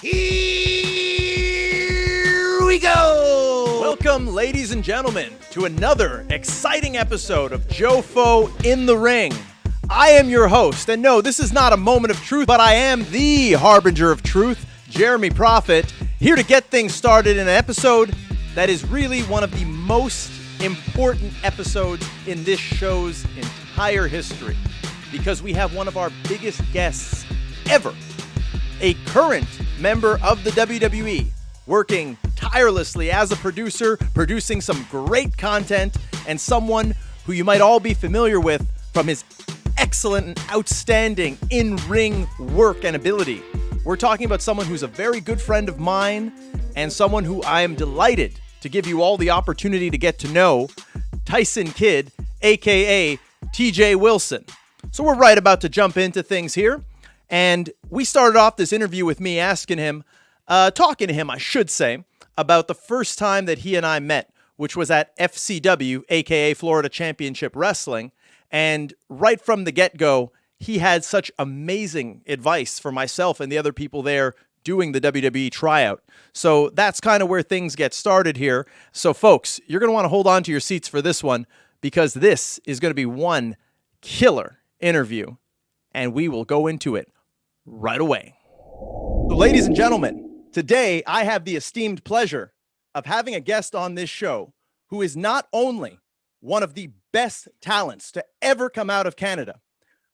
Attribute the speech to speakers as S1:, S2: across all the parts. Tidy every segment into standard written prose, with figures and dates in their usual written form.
S1: Here we go! Welcome, ladies and gentlemen, to another exciting episode of Jofo in the Ring. I am your host, and no, this is not a moment of truth, but I am the harbinger of truth, Jeremey Prophet, here to get things started in an episode that is really one of the most important episodes in this show's entire history, because we have one of our biggest guests ever, a current member of the WWE, working tirelessly as a producer, producing some great content, and someone who you might all be familiar with from his excellent and outstanding in-ring work and ability. We're talking about someone who's a very good friend of mine and someone who I am delighted to give you all the opportunity to get to know, Tyson Kidd, aka TJ Wilson. So we're right about to jump into things here. And we started off this interview with me asking him, talking to him, I should say, about the first time that he and I met, which was at FCW, aka Florida Championship Wrestling. And right from the get-go, he had such amazing advice for myself and the other people there doing the WWE tryout. So that's kind of where things get started here. So folks, you're going to want to hold on to your seats for this one, because this is going to be one killer interview, and we will go into it right away. So ladies and gentlemen, today I have the esteemed pleasure of having a guest on this show who is not only one of the best talents to ever come out of Canada,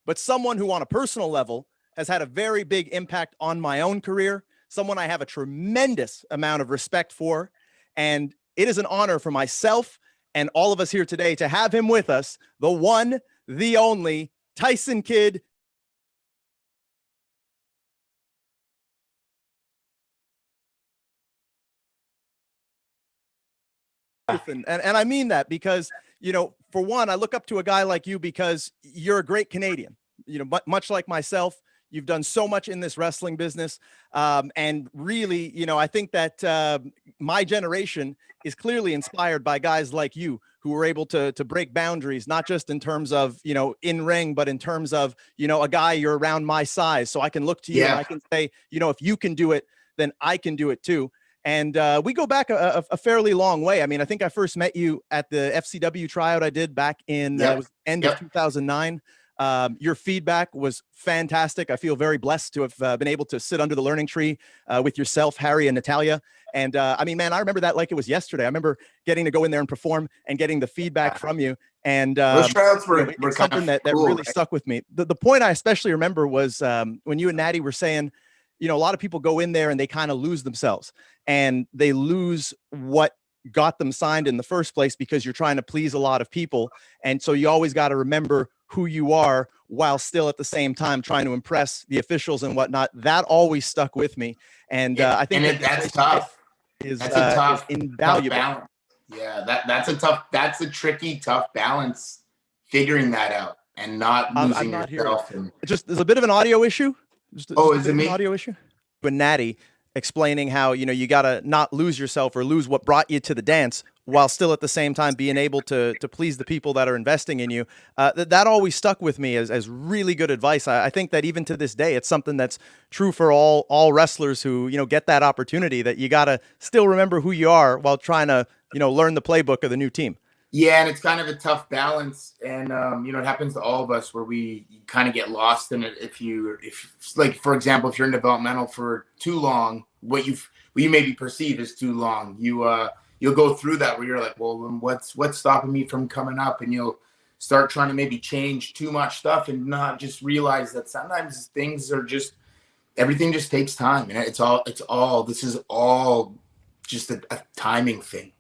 S1: but someone who on a personal level has had a very big impact on my own career, someone I have a tremendous amount of respect for, and it is an honor for myself and all of us here today to have him with us, the one, the only, Tyson Kidd. And I mean that because, you know, for one, I look up to a guy like you because you're a great Canadian, you know, much like myself. You've done so much in this wrestling business. And really, you know, I think that my generation is clearly inspired by guys like you who were able to break boundaries, not just in terms of, you know, in ring, but in terms of, you know, a guy you're around my size. So I can look to you and I can say, you know, if you can do it, then I can do it too. And we go back a fairly long way. I mean, I think I first met you at the FCW tryout I did back in end of 2009. Your feedback was fantastic. I feel very blessed to have been able to sit under the learning tree with yourself, Harry, and Natalya. And I mean, man, I remember that like it was yesterday. I remember getting to go in there and perform and getting the feedback from you. And
S2: those tryouts were
S1: something that really stuck with me. The point I especially remember was when you and Natty were saying, you know, a lot of people go in there and they kind of lose themselves and they lose what got them signed in the first place because you're trying to please a lot of people. And so you always got to remember who you are while still at the same time trying to impress the officials and whatnot. That always stuck with me. And I think
S2: that's tough.
S1: Is
S2: invaluable. Tough yeah, that's a tricky, tough balance, figuring that out and not losing yourself.
S1: Just there's a bit of an audio issue.
S2: Is it me?
S1: Audio issue? But Natty explaining how, you know, you got to not lose yourself or lose what brought you to the dance while still at the same time being able to please the people that are investing in you. That always stuck with me as really good advice. I think that even to this day, it's something that's true for all wrestlers who, you know, get that opportunity, that you got to still remember who you are while trying to, you know, learn the playbook of the new team.
S2: Yeah, and it's kind of a tough balance, and you know, it happens to all of us where we kind of get lost in it. If like, for example, if you're in developmental for too long, what you maybe perceive as too long, you'll go through that where you're like, well, what's stopping me from coming up, and you'll start trying to maybe change too much stuff and not just realize that sometimes things are just, everything just takes time, and this is all just a timing thing.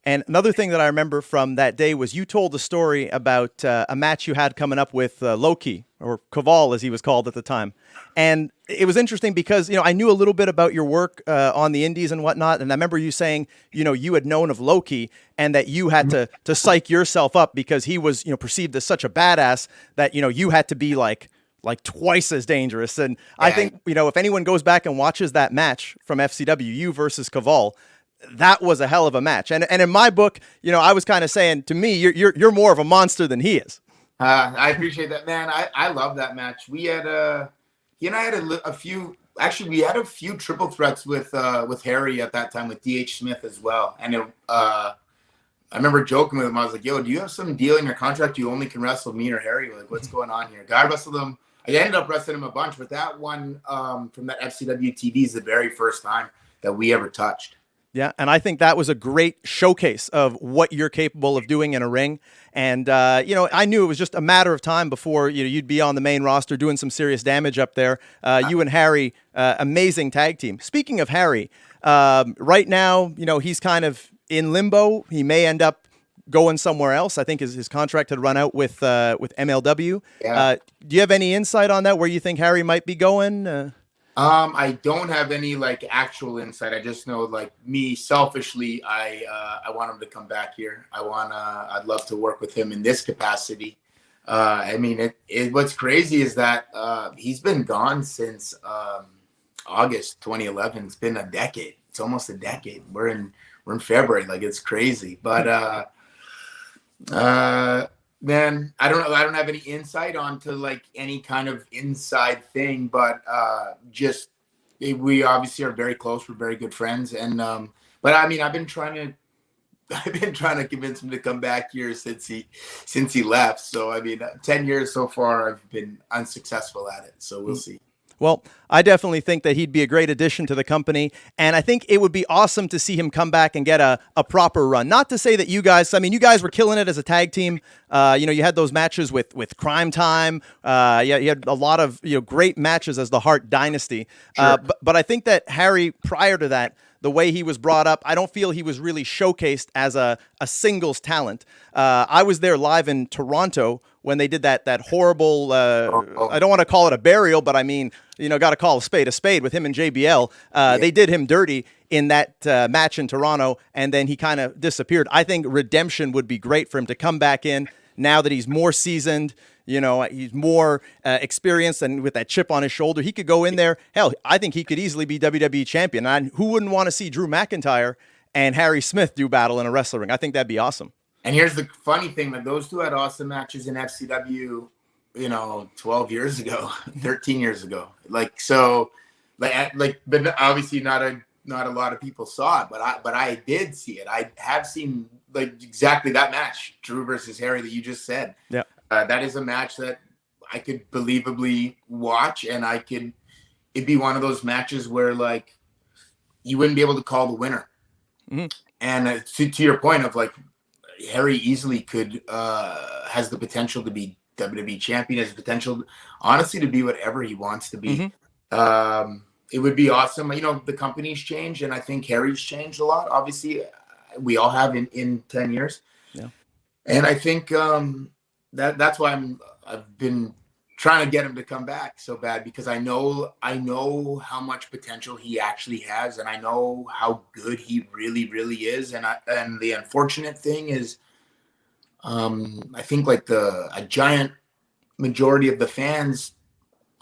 S1: And another thing that I remember from that day was you told a story about a match you had coming up with Loki, or Kaval as he was called at the time. And it was interesting because, you know, I knew a little bit about your work on the indies and whatnot. And I remember you saying, you know, you had known of Loki and that you had to psych yourself up because he was, you know, perceived as such a badass that, you know, you had to be like twice as dangerous. And I think, you know, if anyone goes back and watches that match from FCW, you versus Kaval, that was a hell of a match. And in my book, you know, I was kind of saying, to me, you're more of a monster than he is.
S2: I appreciate that, man. I love that match. We had he and I had a few actually, we had a few triple threats with Harry at that time, with DH Smith as well. And I remember joking with him. I was like, "Yo, do you have some deal in your contract? You only can wrestle me or Harry? Like, what's going on here?" I wrestled him. I ended up wrestling him a bunch, but that one from that FCW TV is the very first time that we ever touched.
S1: Yeah, and I think that was a great showcase of what you're capable of doing in a ring. And, I knew it was just a matter of time before you'd be on the main roster doing some serious damage up there. You and Harry, amazing tag team. Speaking of Harry, right now, he's kind of in limbo. He may end up going somewhere else. I think his contract had run out with MLW.
S2: Yeah.
S1: Do you have any insight on that, where you think Harry might be going?
S2: I don't have any actual insight. I just know me selfishly, I want him to come back here. I'd love to work with him in this capacity. What's crazy is that he's been gone since August 2011. It's been a decade. It's almost a decade. We're in February. It's crazy. But man, I don't know. I don't have any insight onto any kind of inside thing, but we obviously are very close. We're very good friends, and but I've been trying to convince him to come back here since he left. So 10 years so far, I've been unsuccessful at it. So we'll see.
S1: Well, I definitely think that he'd be a great addition to the company, and I think it would be awesome to see him come back and get a proper run. Not to say that you guys were killing it as a tag team. You had those matches with Crime Time. You had a lot of great matches as the Hart Dynasty.
S2: Sure.
S1: But I think that Harry, prior to that, the way he was brought up, I don't feel he was really showcased as a singles talent. I was there live in Toronto when they did that horrible, I don't want to call it a burial, but got to call a spade with him and JBL. They did him dirty in that match in Toronto, and then he kind of disappeared. I think redemption would be great for him to come back in now that he's more seasoned. He's more experienced, and with that chip on his shoulder, he could go in there. Hell, I think he could easily be WWE champion. And who wouldn't want to see Drew McIntyre and Harry Smith do battle in a wrestling ring? I think that'd be awesome.
S2: And here's the funny thing, those two had awesome matches in FCW, 12 years ago, 13 years ago. But obviously not a lot of people saw it, but I did see it. I have seen exactly that match, Drew versus Harry, that you just said.
S1: Yeah.
S2: That is a match that I could believably watch, and it'd be one of those matches where you wouldn't be able to call the winner. Mm-hmm. And to your point of Harry easily could has the potential to be WWE champion, has the potential, honestly, to be whatever he wants to be. Mm-hmm. It would be awesome. The company's changed, and I think Harry's changed a lot. Obviously, we all have in 10 years.
S1: Yeah.
S2: And I think that's why I've been trying to get him to come back so bad, because I know how much potential he actually has, and I know how good he really, really is. And the unfortunate thing is, I think a giant majority of the fans,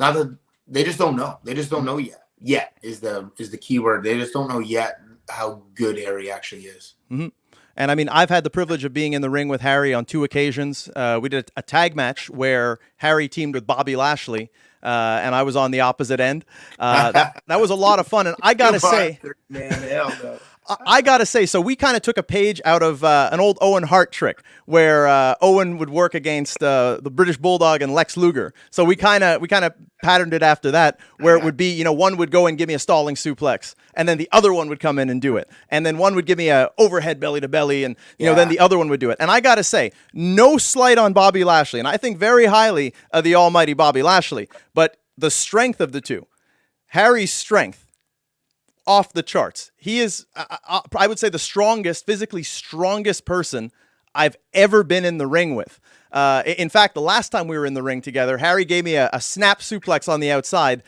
S2: not that they just don't know. They just don't know yet. Yet is the key word. They just don't know yet how good Harry actually is.
S1: Mm-hmm. And I've had the privilege of being in the ring with Harry on 2 occasions. We did a tag match where Harry teamed with Bobby Lashley, and I was on the opposite end. That was a lot of fun. And I got to say,
S2: man, hell no.
S1: I got to say, so we kind of took a page out of an old Owen Hart trick where Owen would work against the British Bulldog and Lex Luger. So we kind of patterned it after that, where it would be, one would go and give me a stalling suplex, and then the other one would come in and do it. And then one would give me a overhead belly to belly, and then the other one would do it. And I got to say, no slight on Bobby Lashley, and I think very highly of the almighty Bobby Lashley, but the strength of the two, Harry's strength, off the charts. He is, I would say, the physically strongest person I've ever been in the ring with. In fact, the last time we were in the ring together, Harry gave me a snap suplex on the outside,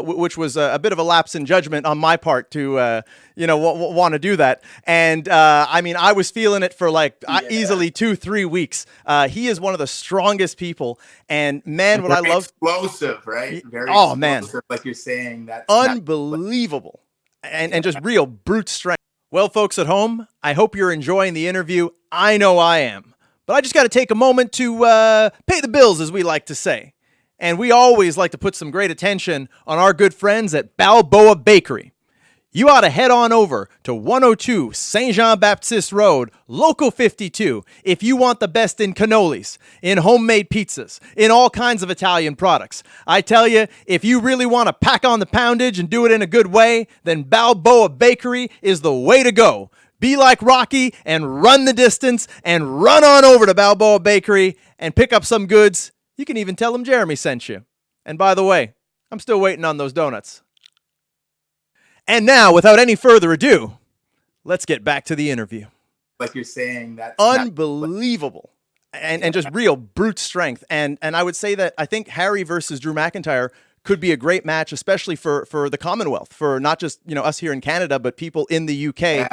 S1: which was a bit of a lapse in judgment on my part to, want to do that. And I was feeling it for easily 2-3 weeks. He is one of the strongest people, and man, what I love,
S2: explosive, right? Very
S1: explosive, man,
S2: like you're saying, that's
S1: unbelievable. And just real brute strength. Well, folks at home, I hope you're enjoying the interview. I know I am. But I just got to take a moment to pay the bills, as we like to say. And we always like to put some great attention on our good friends at Balboa Bakery. You ought to head on over to 102 Saint Jean-Baptiste Road, Local 52, if you want the best in cannolis, in homemade pizzas, in all kinds of Italian products. I tell you, if you really want to pack on the poundage and do it in a good way, then Balboa Bakery is the way to go. Be like Rocky and run the distance and run on over to Balboa Bakery and pick up some goods. You can even tell them Jeremy sent you. And by the way, I'm still waiting on those donuts. And now, without any further ado, let's get back to the interview.
S2: Like you're saying, that's
S1: unbelievable. And just real brute strength. And I would say that I think Harry versus Drew McIntyre could be a great match, especially for the Commonwealth, for not just, us here in Canada, but people in the UK,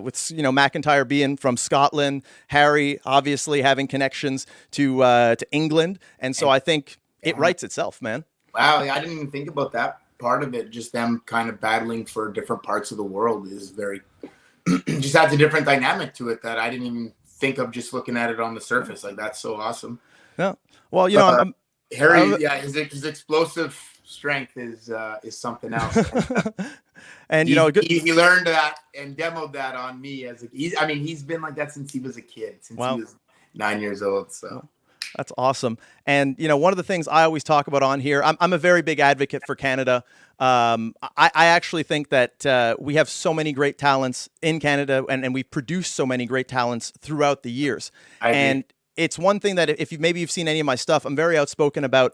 S1: with, McIntyre being from Scotland, Harry obviously having connections to England. And so I think it writes itself, man.
S2: Wow. I didn't even think about that part of it. Just them kind of battling for different parts of the world is very, just adds a different dynamic to it that I didn't even think of just looking at it on the surface. Like, that's so awesome.
S1: Yeah. Well,
S2: Harry, his explosive strength is something else.
S1: And
S2: he learned that and demoed that on me he's been like that since he was a kid, since he was 9 years old. So
S1: that's awesome. And one of the things I always talk about on here, I'm a very big advocate for Canada. I actually think that we have so many great talents in Canada, and we've produced so many great talents throughout the years. And it's one thing that if you've seen any of my stuff, I'm very outspoken about.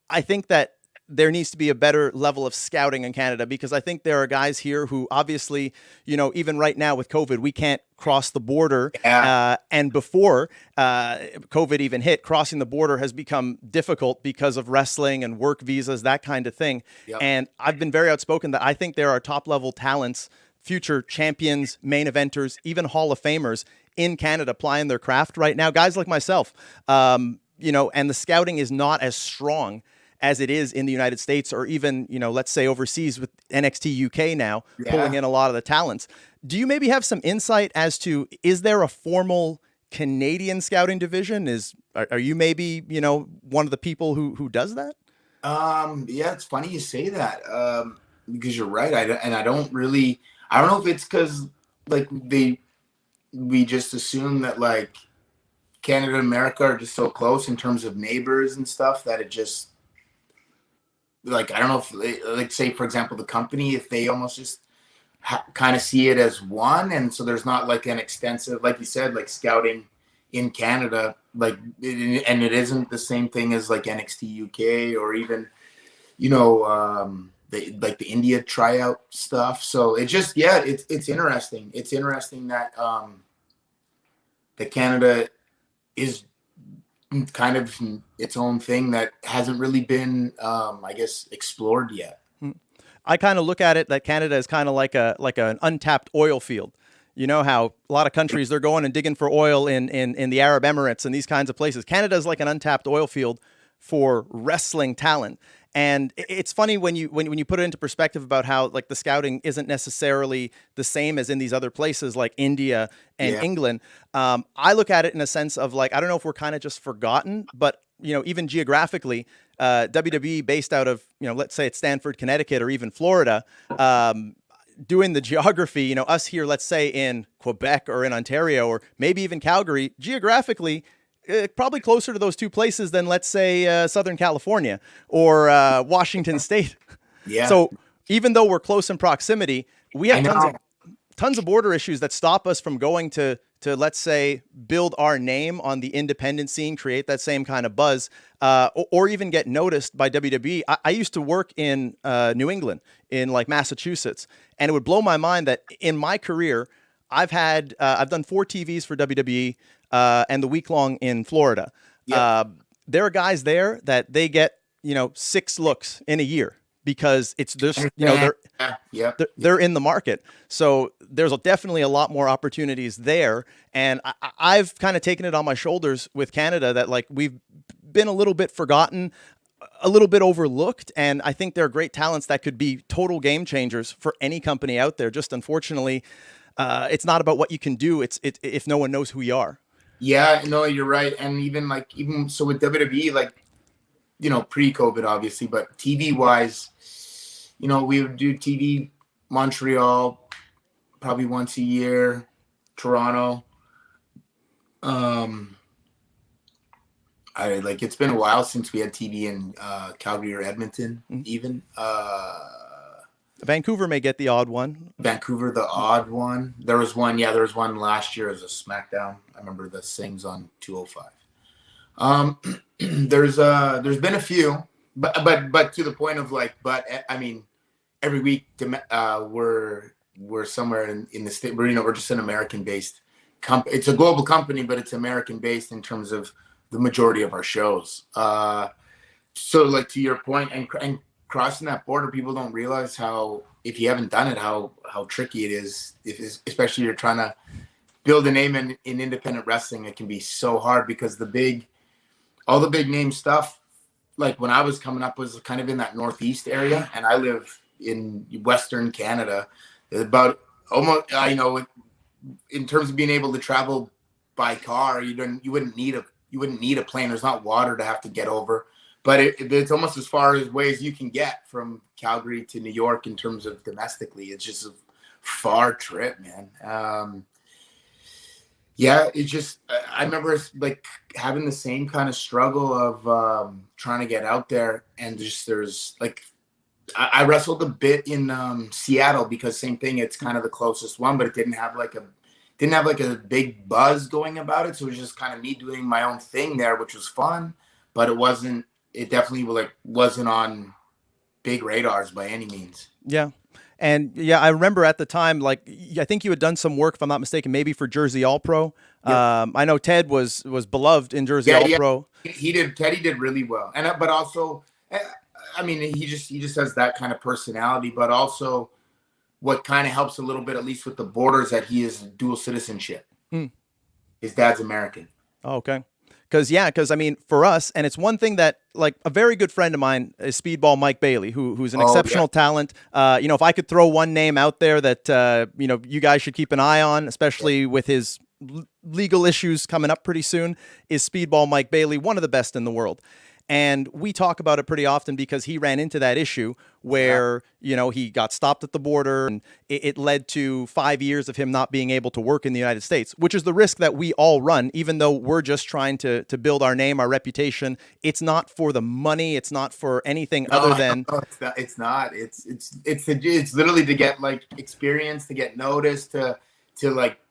S1: I think that there needs to be a better level of scouting in Canada, because I think there are guys here who obviously, even right now with COVID, we can't cross the border. And before COVID even hit, crossing the border has become difficult because of wrestling and work visas, that kind of thing. Yep. And I've been very outspoken that I think there are top level talents, future champions, main eventers, even Hall of Famers in Canada plying their craft right now. Guys like myself, and the scouting is not as strong as it is in the United States, or even, let's say overseas with NXT UK now, pulling in a lot of the talents. Do you maybe have some insight as to, is there a formal Canadian scouting division? Are you maybe, one of the people who does that?
S2: Yeah, it's funny you say that, because you're right. I don't know if it's because we just assume that like Canada and America are just so close in terms of neighbors and stuff that it just, like, I don't know if, say, for example, the company, if they almost just kind of see it as one. And so there's not like an extensive, like you said, like scouting in Canada, and it isn't the same thing as like NXT UK or even, the India tryout stuff. So it just, it's interesting. It's interesting that, that Canada is kind of its own thing that hasn't really been, explored yet.
S1: I kind of look at it that Canada is kind of like an untapped oil field. You know how a lot of countries, they're going and digging for oil in the Arab Emirates and these kinds of places. Canada is like an untapped oil field for wrestling talent. And it's funny when you put it into perspective about how like the scouting isn't necessarily the same as in these other places like India and England. I look at it in a sense of like, I don't know if we're kind of just forgotten, but even geographically, WWE based out of, let's say it's Stanford, Connecticut, or even Florida, doing the geography, us here, let's say in Quebec or in Ontario, or maybe even Calgary, geographically, probably closer to those two places than, let's say, Southern California or Washington State. Yeah. So even though we're close in proximity, we have tons of border issues that stop us from going to let's say, build our name on the independent scene, create that same kind of buzz, or even get noticed by WWE. I used to work in New England, in like Massachusetts, and it would blow my mind that in my career, I've done 4 TVs for WWE, and the week long in Florida. Yep. There are guys there that they get, 6 looks in a year because it's just, they're in the market. So there's definitely a lot more opportunities there. And I've kind of taken it on my shoulders with Canada that like we've been a little bit forgotten, a little bit overlooked. And I think there are great talents that could be total game changers for any company out there. Just unfortunately, it's not about what you can do. It's if no one knows who you are.
S2: Yeah, no, you're right. And even so with WWE, like pre-COVID, obviously, but TV wise, we would do TV Montreal probably once a year, Toronto. It's been a while since we had TV in Calgary or Edmonton, even.
S1: Vancouver may get the odd one.
S2: Vancouver, the odd one. There was one last year as a SmackDown. I remember the Sings on 205. There's been a few, but to the point of every week we're somewhere in the state. We're just an American based company. It's a global company, but it's American based in terms of the majority of our shows. So like to your point, and crossing that border, people don't realize how, if you haven't done it, how tricky it is. Especially you're trying to build a name in independent wrestling. It can be so hard because all the big name stuff, like when I was coming up, was kind of in that Northeast area, and I live in Western Canada. About almost, in terms of being able to travel by car, you wouldn't need a plane. There's not water to have to get over, but it's almost as far away as you can get from Calgary to New York in terms of domestically. It's just a far trip, man. It's just, I remember like having the same kind of struggle of trying to get out there, and just there's like, I wrestled a bit in Seattle because same thing. It's kind of the closest one, but it didn't have like a big buzz going about it. So it was just kind of me doing my own thing there, which was fun, but it definitely wasn't on big radars by any means.
S1: Yeah. And yeah, I remember at the time, like, I think you had done some work, if I'm not mistaken, maybe for Jersey All Pro. Yeah. I know Ted was beloved in Jersey All Pro.
S2: Teddy did really well. But also, I mean, he just has that kind of personality, but also what kind of helps a little bit, at least with the borders, that he is dual citizenship. His dad's American.
S1: Oh, okay. Because I mean, for us, and it's one thing that, like, a very good friend of mine is Speedball Mike Bailey, who's an exceptional talent. If I could throw one name out there that, you guys should keep an eye on, especially with his legal issues coming up pretty soon, is Speedball Mike Bailey, one of the best in the world. And we talk about it pretty often because he ran into that issue where, he got stopped at the border, and it led to 5 years of him not being able to work in the United States, which is the risk that we all run, even though we're just trying to build our name, our reputation. It's not for the money. It's not for anything other than.
S2: No, it's not. It's literally to get like experience, to get noticed, to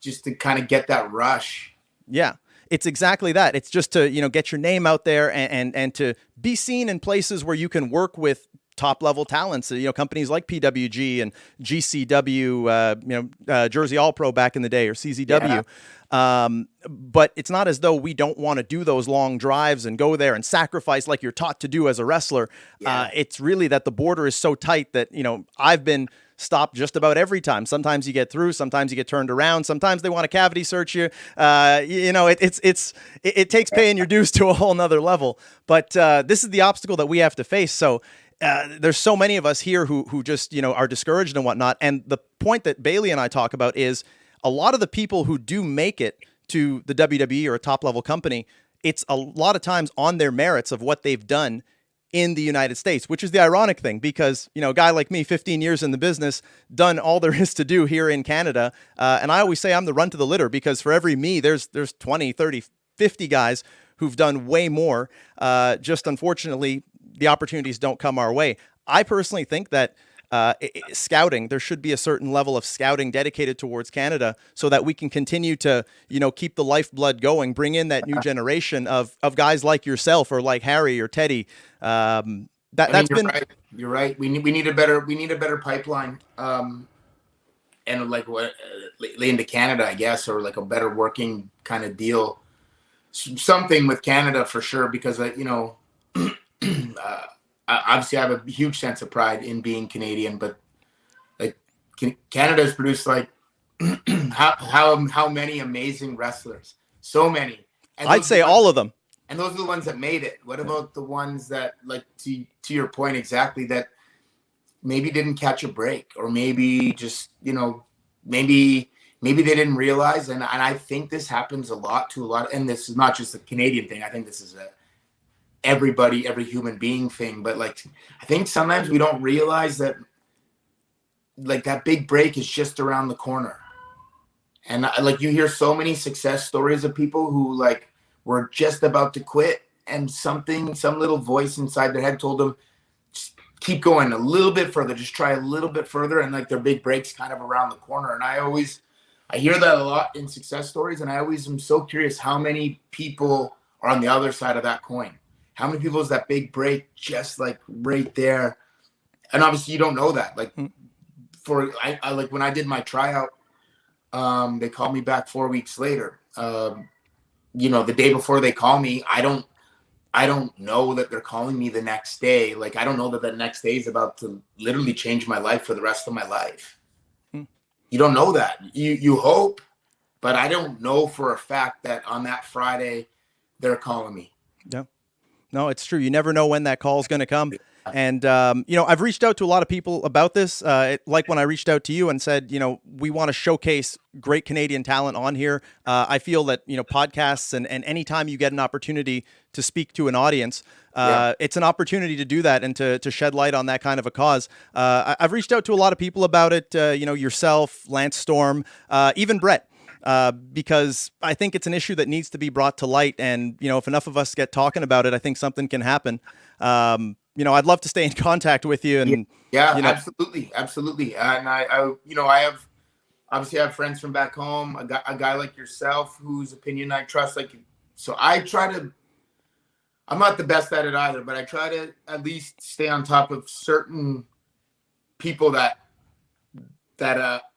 S2: just to kind of get that rush.
S1: Yeah. It's exactly that. It's just to, get your name out there and to be seen in places where you can work with top level talents, companies like PWG and GCW, Jersey All Pro back in the day, or CZW. Yeah. But it's not as though we don't want to do those long drives and go there and sacrifice like you're taught to do as a wrestler. Yeah. It's really that the border is so tight that, I've been stopped just about every time. Sometimes you get through, sometimes you get turned around, sometimes they want to cavity search you. It takes paying your dues to a whole nother level. But this is the obstacle that we have to face. So there's so many of us here who just, are discouraged and whatnot. And the point that Bailey and I talk about is a lot of the people who do make it to the WWE or a top level company, it's a lot of times on their merits of what they've done in the United States, which is the ironic thing because, a guy like me, 15 years in the business, done all there is to do here in Canada. And I always say I'm the run to the litter because for every me, there's 20, 30, 50 guys who've done way more. Just unfortunately, the opportunities don't come our way. I personally think that scouting, there should be a certain level of scouting dedicated towards Canada so that we can continue to, keep the lifeblood going, bring in that new generation of guys like yourself or like Harry or Teddy.
S2: You're right. We need a better pipeline. And like what into Canada, I guess, or like a better working kind of deal, something with Canada for sure, because obviously I have a huge sense of pride in being Canadian, but like Canada has produced like how many amazing wrestlers, so many. And
S1: I'd say all of them.
S2: And those are the ones that made it. What about the ones that, like, to your point exactly, that maybe didn't catch a break, or maybe just, maybe they didn't realize. And I think this happens a lot, and this is not just a Canadian thing. I think this is every human being thing. But like, I think sometimes we don't realize that like that big break is just around the corner. And like, you hear so many success stories of people who like were just about to quit, and some little voice inside their head told them, just keep going a little bit further, just try a little bit further. And like, their big break's kind of around the corner. And I hear that a lot in success stories. And I always am so curious how many people are on the other side of that coin. How many people is that big break just like right there? And obviously you don't know that. Like I like when I did my tryout, they called me back 4 weeks later. You know, the day before they call me, I don't know that they're calling me the next day. Like, I don't know that the next day is about to literally change my life for the rest of my life. You don't know that. You hope, but I don't know for a fact that on that Friday they're calling me.
S1: Yeah. No, it's true. You never know when that call is going to come. And, you know, I've reached out to a lot of people about this, like when I reached out to you and said, you know, we want to showcase great Canadian talent on here. I feel that, you know, podcasts and anytime you get an opportunity to speak to an audience, it's an opportunity to do that and to shed light on that kind of a cause. I've reached out to a lot of people about it, you know, yourself, Lance Storm, even Bret. Because I think it's an issue that needs to be brought to light. And, you know, if enough of us get talking about it, I think something can happen. You know, I'd love to stay in contact with you. And
S2: yeah,
S1: you know,
S2: absolutely. And I you know, I have friends from back home, a guy like yourself whose opinion I trust. Like, so I'm not the best at it either, but I try to at least stay on top of certain people that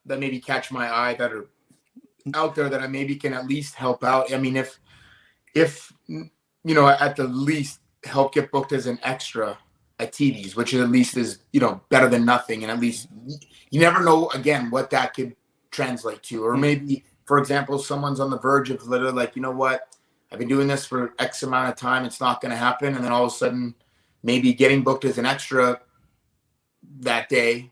S2: maybe catch my eye, that are out there, that I maybe can at least help out. I mean, if you know, at the least help get booked as an extra at TVs, which at least is, you know, better than nothing. And at least you never know, again, what that could translate to. Or maybe, for example, someone's on the verge of literally like, you know what, I've been doing this for X amount of time, it's not going to happen. And then all of a sudden, maybe getting booked as an extra that day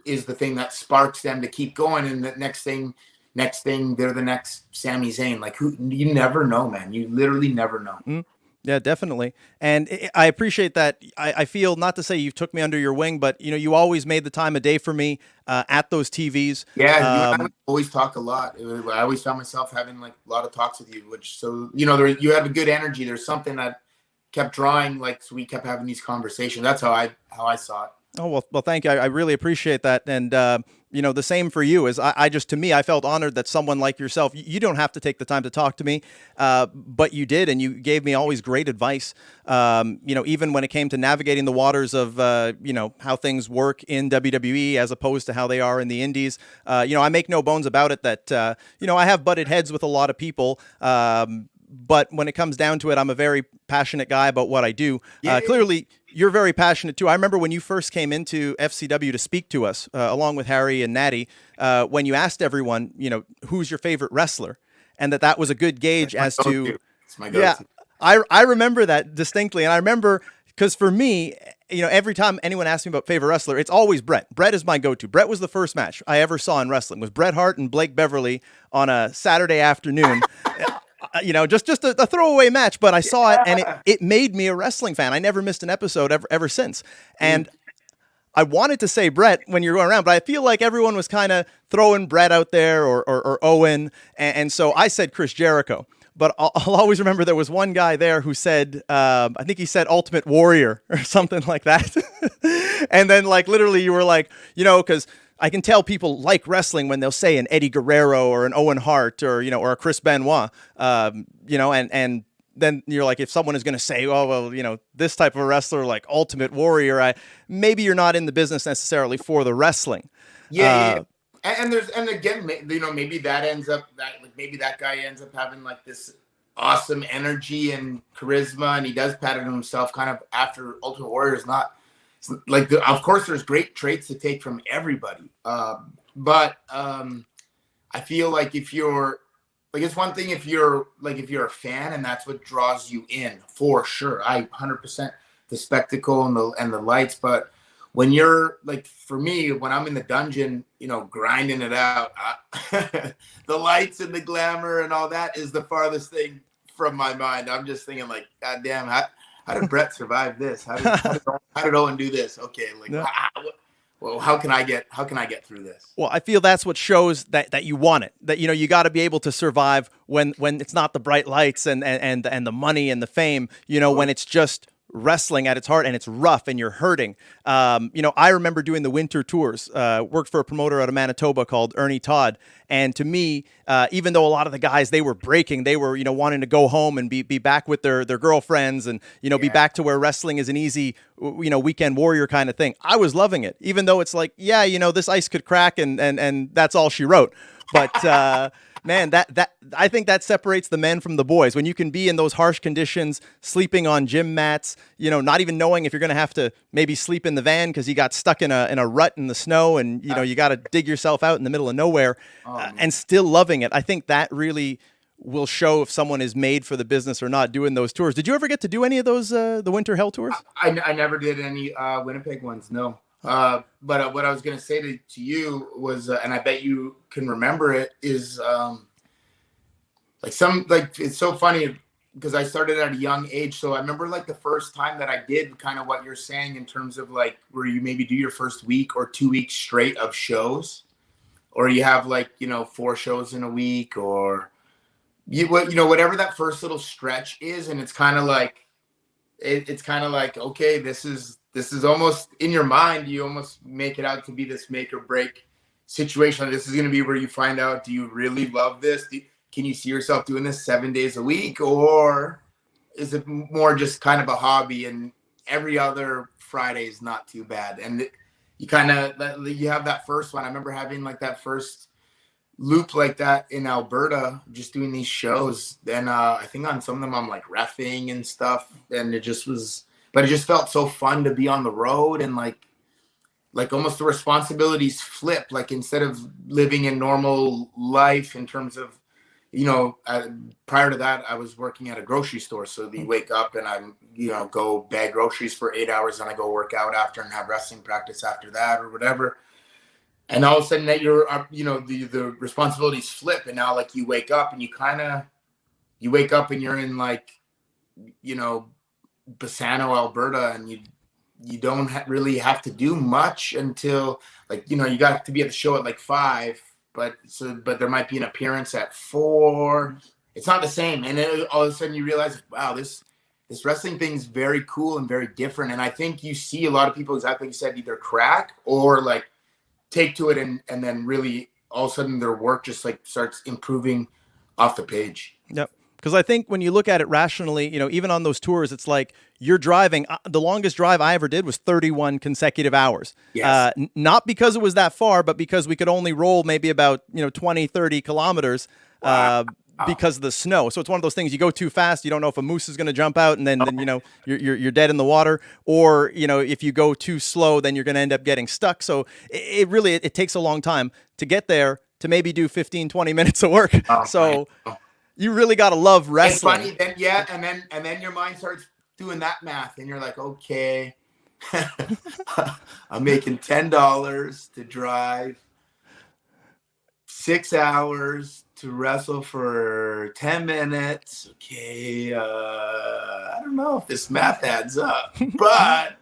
S2: is the thing that sparks them to keep going. And the next thing, they're the next Sami Zayn. Like, you never know, man. You literally never know.
S1: Yeah, definitely. And I appreciate that. I feel, not to say you took me under your wing, but, you know, you always made the time of day for me at those TVs.
S2: Yeah, you and I always talk a lot. I always found myself having like a lot of talks with you, which, so, you know, you have a good energy. There's something that kept drawing, like, so we kept having these conversations. That's how I saw it.
S1: Oh, well, thank you. I really appreciate that. And, you know, the same for you. Is to me, I felt honored that someone like yourself, you don't have to take the time to talk to me, but you did, and you gave me always great advice. You know, even when it came to navigating the waters of, you know, how things work in WWE as opposed to how they are in the indies. You know, I make no bones about it that, you know, I have butted heads with a lot of people. But when it comes down to it, I'm a very passionate guy about what I do. Clearly, you're very passionate too. I remember when you first came into FCW to speak to us, along with Harry and Natty, when you asked everyone, you know, who's your favorite wrestler, and that was a good gauge as to.
S2: It's my go-to.
S1: Yeah, I remember that distinctly, and I remember because for me, you know, every time anyone asks me about favorite wrestler, it's always Bret. Bret is my go-to. Bret was the first match I ever saw in wrestling. Was Bret Hart and Blake Beverly on a Saturday afternoon. You know, just a throwaway match, but I saw it and it made me a wrestling fan. I never missed an episode ever since. And I wanted to say Bret when you're going around, but I feel like everyone was kind of throwing Bret out there or Owen. And so I said Chris Jericho. But I'll always remember there was one guy there who said, I think he said Ultimate Warrior or something like that. And then like literally you were like, you know, because I can tell people like wrestling when they'll say an Eddie Guerrero or an Owen Hart or, you know, or a Chris Benoit, you know, and then you're like, if someone is going to say, oh, well, you know, this type of a wrestler like Ultimate Warrior, maybe you're not in the business necessarily for the wrestling.
S2: Yeah. And again, you know, maybe that guy ends up having like this awesome energy and charisma, and he does pattern himself kind of after Ultimate Warrior is not. Like, of course, there's great traits to take from everybody. But I feel like if you're like, it's one thing if you're a fan and that's what draws you in, for sure. I 100% the spectacle and the lights. But when you're like, for me, when I'm in the dungeon, you know, grinding it out, the lights and the glamour and all that is the farthest thing from my mind. I'm just thinking like, God damn, how did Bret survive this? How did Owen do this? Okay, like,
S1: Yeah.
S2: well, how can I get through this?
S1: Well, I feel that's what shows that you want it. That you got to be able to survive when it's not the bright lights and the money and the fame. When it's just wrestling at its heart and it's rough and you're hurting. I remember doing the winter tours. Worked for a promoter out of Manitoba called Ernie Todd, and to me, even though a lot of the guys, they were breaking, they were wanting to go home and be back with their girlfriends and be back to where wrestling is an easy weekend warrior kind of thing. I was loving it, even though it's like, this ice could crack and that's all she wrote. But man, that I think that separates the men from the boys. When you can be in those harsh conditions, sleeping on gym mats, not even knowing if you're going to have to maybe sleep in the van because you got stuck in a rut in the snow, and you got to dig yourself out in the middle of nowhere, and still loving it. I think that really will show if someone is made for the business or not doing those tours. Did you ever get to do any of those the winter hell tours?
S2: I never did any Winnipeg ones. No. But what I was going to say to you was, and I bet you can remember it, is it's so funny because I started at a young age. So I remember like the first time that I did kind of what you're saying in terms of like where you maybe do your first week or 2 weeks straight of shows, or you have like, 4 shows in a week, or whatever that first little stretch is. And it's kind of like, okay, this is almost in your mind. You almost make it out to be this make or break situation. This is going to be where you find out, do you really love this? Can you see yourself doing this 7 days a week? Or is it more just kind of a hobby and every other Friday is not too bad? And you have that first one. I remember having like that first loop like that in Alberta, just doing these shows. Then I think on some of them I'm like reffing and stuff. And it just felt so fun to be on the road, and like almost the responsibilities flip. Like instead of living in normal life in terms of, prior to that, I was working at a grocery store. So you wake up and I, go bag groceries for 8 hours, and I go work out after and have wrestling practice after that or whatever. And all of a sudden that you're, the responsibilities flip. And now like you wake up and you wake up and you're in like, Bassano, Alberta, and you don't really have to do much until like, you got to be at the show at like 5, but there might be an appearance at 4. It's not the same. And then all of a sudden you realize, wow, this wrestling thing is very cool and very different. And I think you see a lot of people, exactly like you said, either crack or like take to it and then really all of a sudden their work just like starts improving off the page.
S1: Yep. Because I think when you look at it rationally, even on those tours, it's like you're driving. The longest drive I ever did was 31 consecutive hours.
S2: Yes.
S1: Not because it was that far, but because we could only roll maybe about 20, 30 kilometers because of the snow. So it's one of those things, you go too fast, you don't know if a moose is going to jump out, and then you're dead in the water. Or if you go too slow, then you're going to end up getting stuck. So it really takes a long time to get there to maybe do 15, 20 minutes of work. You really got to love wrestling.
S2: It's funny, then, and then your mind starts doing that math, and you're like, okay, I'm making $10 to drive 6 hours to wrestle for 10 minutes. Okay, I don't know if this math adds up, but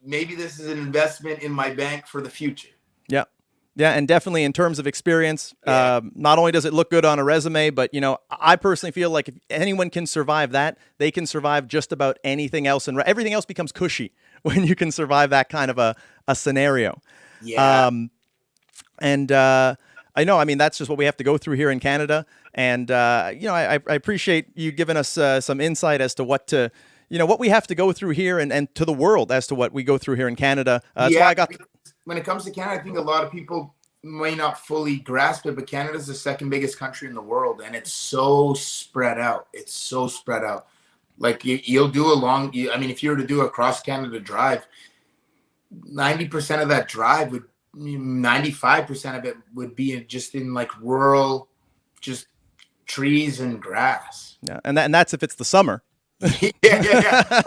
S2: maybe this is an investment in my bank for the future.
S1: Yeah. Yeah, and definitely in terms of experience, not only does it look good on a resume, but, I personally feel like if anyone can survive that, they can survive just about anything else. And everything else becomes cushy when you can survive that kind of a scenario.
S2: Yeah.
S1: I know, that's just what we have to go through here in Canada. And, I appreciate you giving us some insight as to what we have to go through here and to the world as to what we go through here in Canada. That's why I got...
S2: When it comes to Canada, I think a lot of people may not fully grasp it, but Canada is the second biggest country in the world, and it's so spread out. Like you'll do if you were to do a cross Canada drive, 90% of that drive 95% of it would be just in like rural, just trees and grass.
S1: Yeah, and that's if it's the summer.
S2: yeah.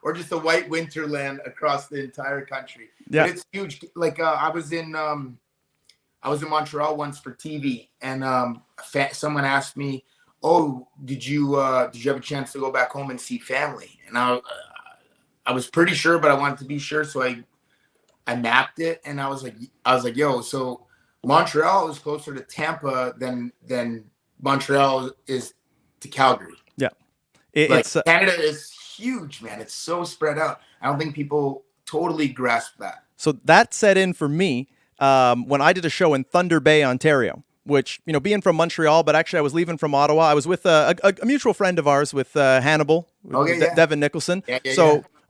S2: Or just a white winterland across the entire country.
S1: Yeah.
S2: But it's huge. Like I was in Montreal once for TV, and someone asked me, "Oh, did you have a chance to go back home and see family?" And I was pretty sure, but I wanted to be sure, so I mapped it, and I was like, "Yo, so Montreal is closer to Tampa than Montreal is to Calgary."
S1: Yeah,
S2: it's Canada is huge, man. It's so spread out. I don't think people totally grasp that.
S1: So that set in for me when I did a show in Thunder Bay, Ontario, which, being from Montreal, but actually I was leaving from Ottawa. I was with a mutual friend of ours with Hannibal, Devin Nicholson.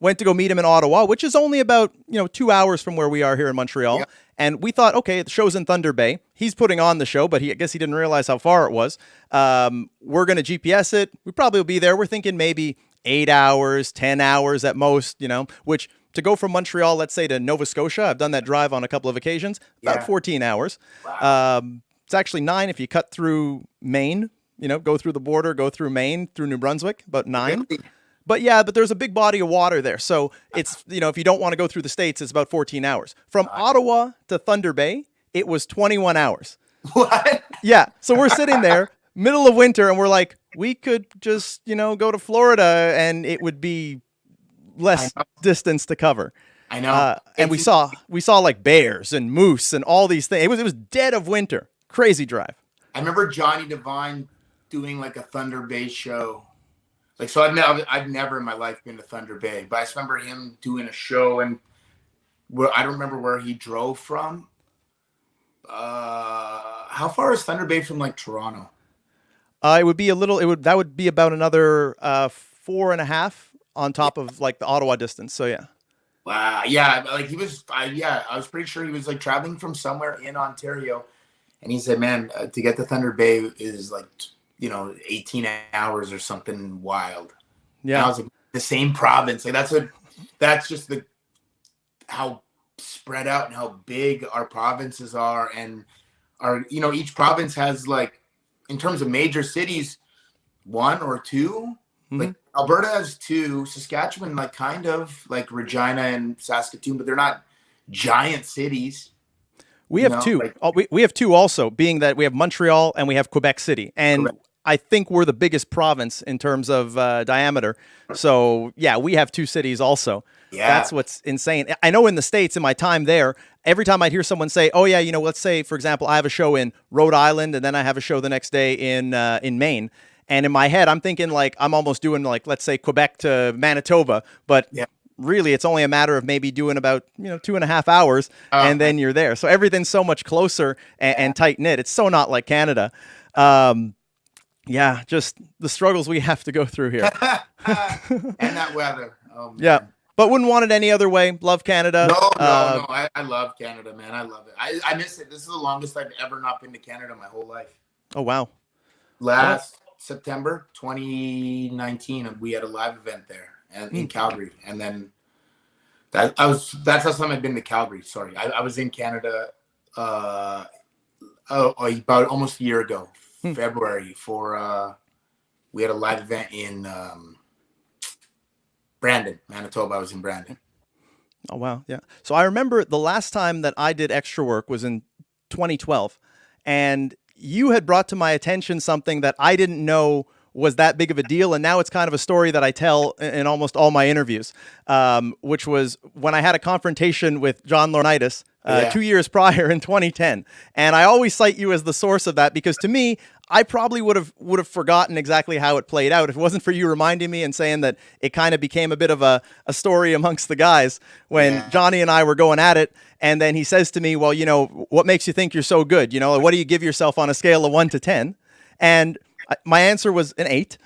S1: Went to go meet him in Ottawa, which is only about 2 hours from where we are here in Montreal. Yeah. And we thought, okay, the show's in Thunder Bay. He's putting on the show, but I guess he didn't realize how far it was. We're going to GPS it. We probably will be there. We're thinking maybe 8 hours, 10 hours at most, which to go from Montreal, let's say, to Nova Scotia, I've done that drive on a couple of occasions, about 14 hours. Wow. It's actually 9 if you cut through Maine, go through the border, go through Maine, through New Brunswick, about 9. Really? But there's a big body of water there. So it's, if you don't want to go through the States, it's about 14 hours. From Ottawa to Thunder Bay, it was 21 hours.
S2: What?
S1: Yeah. So we're sitting there, middle of winter, and we're like, we could just, go to Florida and it would be less distance to cover.
S2: I know.
S1: And we saw like bears and moose and all these things. It was dead of winter. Crazy drive.
S2: I remember Johnny Devine doing like a Thunder Bay show. Like, so I've never in my life been to Thunder Bay, but I just remember him doing a show, and I don't remember where he drove from. How far is Thunder Bay from like Toronto?
S1: That would be about another 4.5 on top of like the Ottawa distance. So yeah.
S2: Wow. Yeah. Like he was, I was pretty sure he was like traveling from somewhere in Ontario, and he said, man, to get to Thunder Bay is like, 18 hours or something wild. Yeah. And I was like, the same province. Like that's just how spread out and how big our provinces are. And each province has like, in terms of major cities, 1 or 2. Mm-hmm. Like Alberta has 2, Saskatchewan, like kind of like Regina and Saskatoon, but they're not giant cities.
S1: We have 2. We have 2 also, being that we have Montreal and we have Quebec City. And Quebec. I think we're the biggest province in terms of diameter. So, yeah, we have 2 cities also. Yeah. That's what's insane. I know in the States, in my time there, every time I'd hear someone say, oh, yeah, let's say, for example, I have a show in Rhode Island and then I have a show the next day in Maine. And in my head, I'm thinking like I'm almost doing like, let's say, Quebec to Manitoba. But really, it's only a matter of maybe doing about 2.5 hours and then you're there. So everything's so much closer and tight-knit. It's so not like Canada. Yeah, just the struggles we have to go through here.
S2: And that weather. Oh,
S1: yeah, but wouldn't want it any other way. Love Canada.
S2: No. I love Canada, man. I love it. I miss it. This is the longest I've ever not been to Canada my whole life.
S1: Oh, wow.
S2: Last September 2019, we had a live event there in Calgary. And then that's the last time I've been to Calgary. Sorry. I was in Canada about almost a year ago. February for we had a live event in Brandon, Manitoba. I was in Brandon.
S1: Oh wow, yeah. So I remember the last time that I did extra work was in 2012, and you had brought to my attention something that I didn't know was that big of a deal, and now it's kind of a story that I tell in almost all my interviews, which was when I had a confrontation with John Laurenitis 2 years prior in 2010. And I always cite you as the source of that because to me, I probably would have forgotten exactly how it played out if it wasn't for you reminding me and saying that it kind of became a bit of a story amongst the guys when Johnny and I were going at it. And then he says to me, well, what makes you think you're so good? What do you give yourself on a scale of 1 to 10? And my answer was an 8,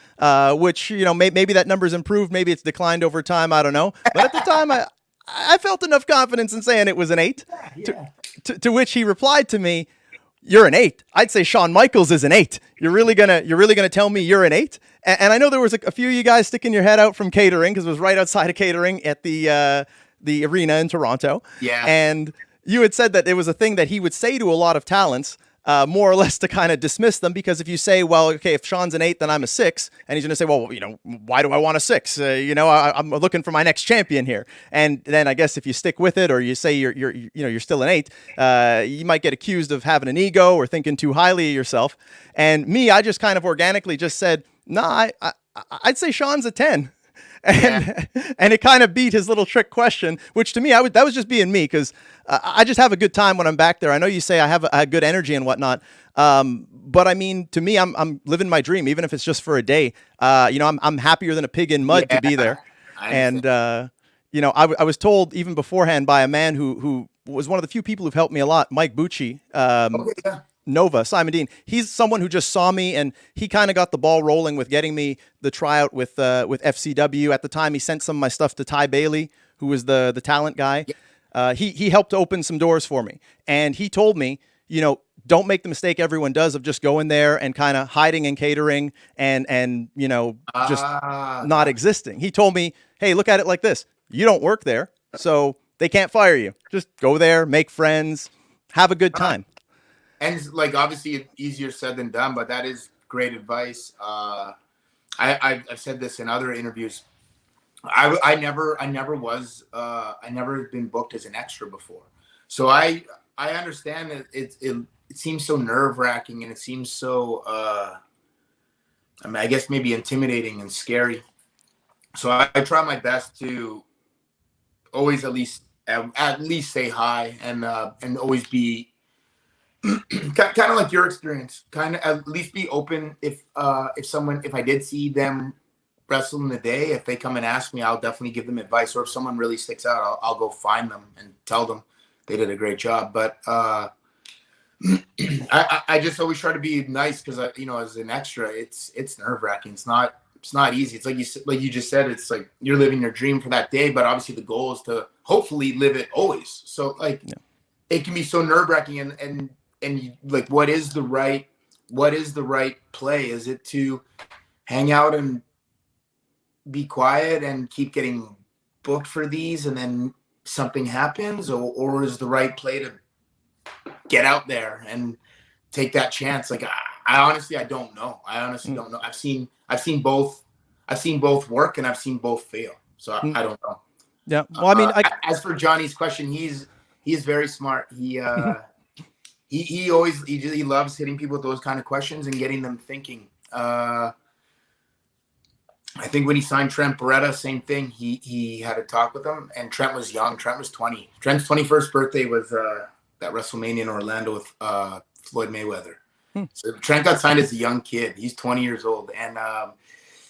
S1: which, maybe that number's improved. Maybe it's declined over time. I don't know. But at the time, I felt enough confidence in saying it was an 8, to which he replied to me, you're an 8. I'd say Shawn Michaels is an 8. You're really gonna tell me you're an 8? And I know there was a few of you guys sticking your head out from catering because it was right outside of catering at the arena in Toronto. Yeah. And you had said that it was a thing that he would say to a lot of talents. more or less to kind of dismiss them, because if you say, well, okay, if Sean's an 8, then I'm a 6, and he's going to say, well, why do I want a 6? I'm looking for my next champion here. And then I guess if you stick with it, or you say you're still an 8, you might get accused of having an ego or thinking too highly of yourself. And me, I just kind of organically just said, nah, I'd say Sean's a 10. And it kind of beat his little trick question, which to me, that was just being me, because I just have a good time when I'm back there. I know you say I have a good energy and whatnot, but I mean, to me, I'm living my dream, even if it's just for a day. I'm happier than a pig in mud to be there. And I was told even beforehand by a man who was one of the few people who've helped me a lot, Mike Bucci. Nova, Simon Dean. He's someone who just saw me, and he kind of got the ball rolling with getting me the tryout with FCW. At the time, he sent some of my stuff to Ty Bailey, who was the talent guy. He helped open some doors for me, and he told me, don't make the mistake everyone does of just going there and kind of hiding and catering and just not existing. He told me, hey, look at it like this: you don't work there, so they can't fire you. Just go there, make friends, have a good time.
S2: And obviously easier said than done, but that is great advice. I've said this in other interviews. I never been booked as an extra before. So I understand that it seems so nerve wracking, and it seems so, I guess maybe intimidating and scary. So I try my best to always at least say hi and always be, kind of like your experience, kind of at least be open. If I did see them wrestle in the day, if they come and ask me, I'll definitely give them advice. Or if someone really sticks out, I'll go find them and tell them they did a great job. But I just always try to be nice, because as an extra, it's nerve wracking. It's not easy. It's like you just said, it's like you're living your dream for that day, but obviously the goal is to hopefully live it always. So it can be so nerve wracking, and what is the right play? Is it to hang out and be quiet and keep getting booked for these, and then something happens, or is the right play to get out there and take that chance? I honestly, I don't know. Don't know. I've seen both work, and I've seen both fail. So I don't know.
S1: Yeah. Well, I mean,
S2: as for Johnny's question, he's very smart. He loves hitting people with those kind of questions and getting them thinking. I think when he signed Trent Beretta, same thing. He had a talk with him, and Trent was young. Trent was 20. Trent's 21st birthday was that WrestleMania in Orlando with Floyd Mayweather. So Trent got signed as a young kid. He's 20 years old, and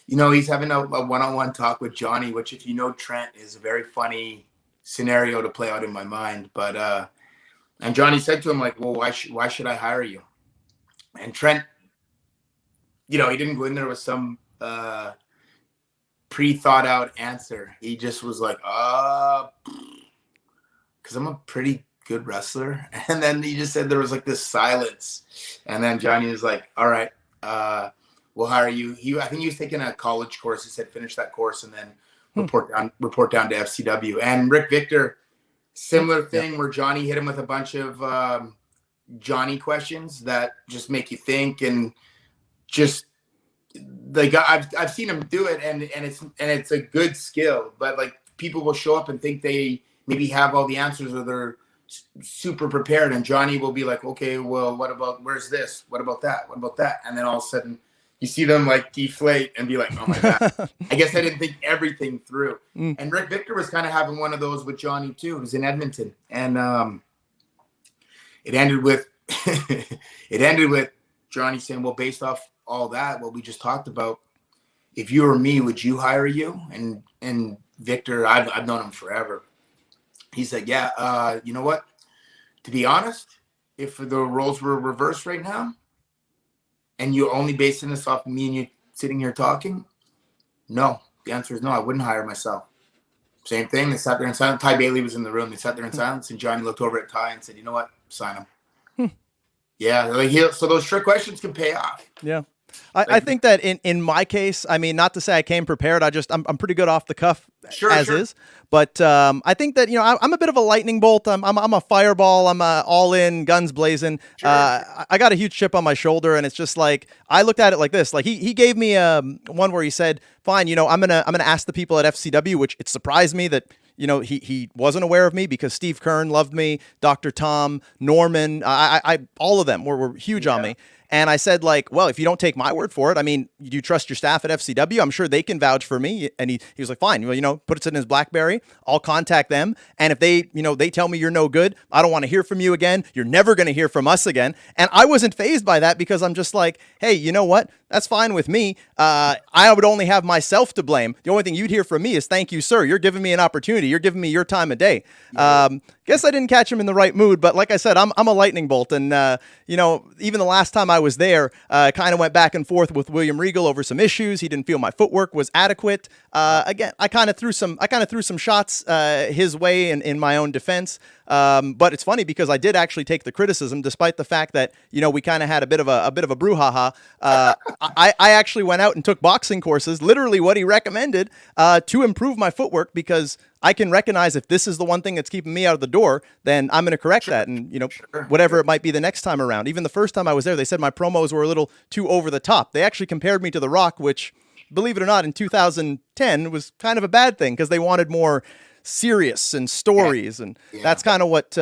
S2: he's having a one-on-one talk with Johnny, which, if you know Trent, is a very funny scenario to play out in my mind. But and Johnny said to him, well, why should I hire you? And Trent, he didn't go in there with some pre-thought out answer. He just was like, because I'm a pretty good wrestler. And then he just said there was this silence. And then Johnny was like, all right, we'll hire you. I think he was taking a college course. He said, finish that course and then report down to FCW. And Rick Vicktor, similar thing, where Johnny hit him with a bunch of Johnny questions that just make you think, and just I've seen him do it, and it's a good skill. But people will show up and think they maybe have all the answers, or they're super prepared, and Johnny will be like, okay, well, where's this? What about that? What about that? And then all of a sudden you see them deflate and be like, oh my God, I guess I didn't think everything through. And Rick Vicktor was kind of having one of those with Johnny too. It was in Edmonton, and it ended with Johnny saying, well, based off all that, what we just talked about, if you were me, would you hire you? And Vicktor, I've known him forever. He said, yeah, you know what? To be honest, if the roles were reversed right now, and you're only basing this off me and you sitting here talking, no. The answer is no, I wouldn't hire myself. Same thing. They sat there in silence. Ty Bailey was in the room. They sat there in silence, and Johnny looked over at Ty and said, you know what? Sign him. Yeah. So those trick questions can pay off.
S1: Yeah. I think that in my case, I mean, not to say I came prepared. I'm pretty good off the cuff as is. But I think that, I'm a bit of a lightning bolt. I'm a fireball. I'm all in, guns blazing. I got a huge chip on my shoulder, and it's just like, I looked at it like this. Like he gave me one where he said, fine, I'm gonna ask the people at FCW, which it surprised me that he wasn't aware of me, because Steve Kern loved me, Dr. Tom, Norman, I all of them were huge on me. And I said, like, well, if you don't take my word for it, I mean, you trust your staff at FCW? I'm sure they can vouch for me. And he was like, fine, well, puts it in his BlackBerry. I'll contact them. And if they, they tell me you're no good, I don't want to hear from you again. You're never going to hear from us again. And I wasn't fazed by that, because I'm just like, hey, you know what? That's fine with me. I would only have myself to blame. The only thing you'd hear from me is, thank you, sir. You're giving me an opportunity. You're giving me your time of day. Guess I didn't catch him in the right mood, but like I said, I'm a lightning bolt. And, even the last time I was there, kind of went back and forth with William Regal over some issues. He didn't feel my footwork was adequate. Again, I kind of threw some shots his way in my own defense. But it's funny, because I did actually take the criticism, despite the fact that, we kind of had a bit of a brouhaha. I actually went out and took boxing courses, literally what he recommended, to improve my footwork, because I can recognize if this is the one thing that's keeping me out of the door, then I'm going to correct that. And, whatever it might be the next time around. Even the first time I was there, they said my promos were a little too over the top. They actually compared me to The Rock, which, believe it or not, in 2010 was kind of a bad thing, because they wanted more serious and stories. And that's kind of what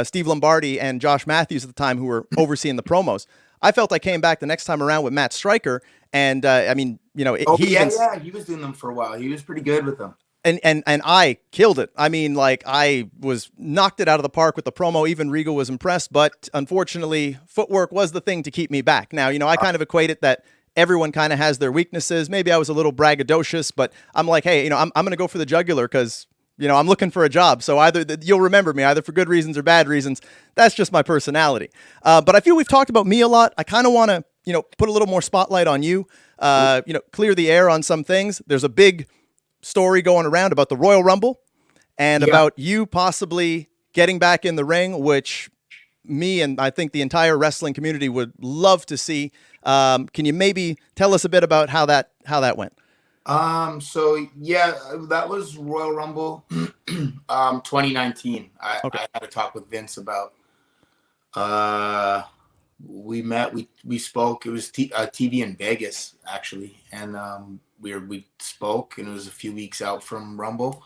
S1: Steve Lombardi and Josh Matthews at the time, who were overseeing the promos. I felt I came back the next time around with Matt Stryker. And I mean, he
S2: was doing them for a while. He was pretty good with them.
S1: And I killed it. I mean, like, I was knocked it out of the park with the promo. Even Regal was impressed, but unfortunately, footwork was the thing to keep me back. Now, I kind of equate it that everyone kind of has their weaknesses. Maybe I was a little braggadocious, but I'm like, hey, I'm going to go for the jugular, because, I'm looking for a job. So either you'll remember me either for good reasons or bad reasons. That's just my personality. But I feel we've talked about me a lot. I kind of want to, put a little more spotlight on you, clear the air on some things. There's a big story going around about the Royal Rumble and about you possibly getting back in the ring, which me and I think the entire wrestling community would love to see. Can you maybe tell us a bit about how that went?
S2: That was Royal Rumble 2019. I had a talk with Vince about we met, we spoke. It was TV in Vegas, actually, and we spoke, and it was a few weeks out from Rumble,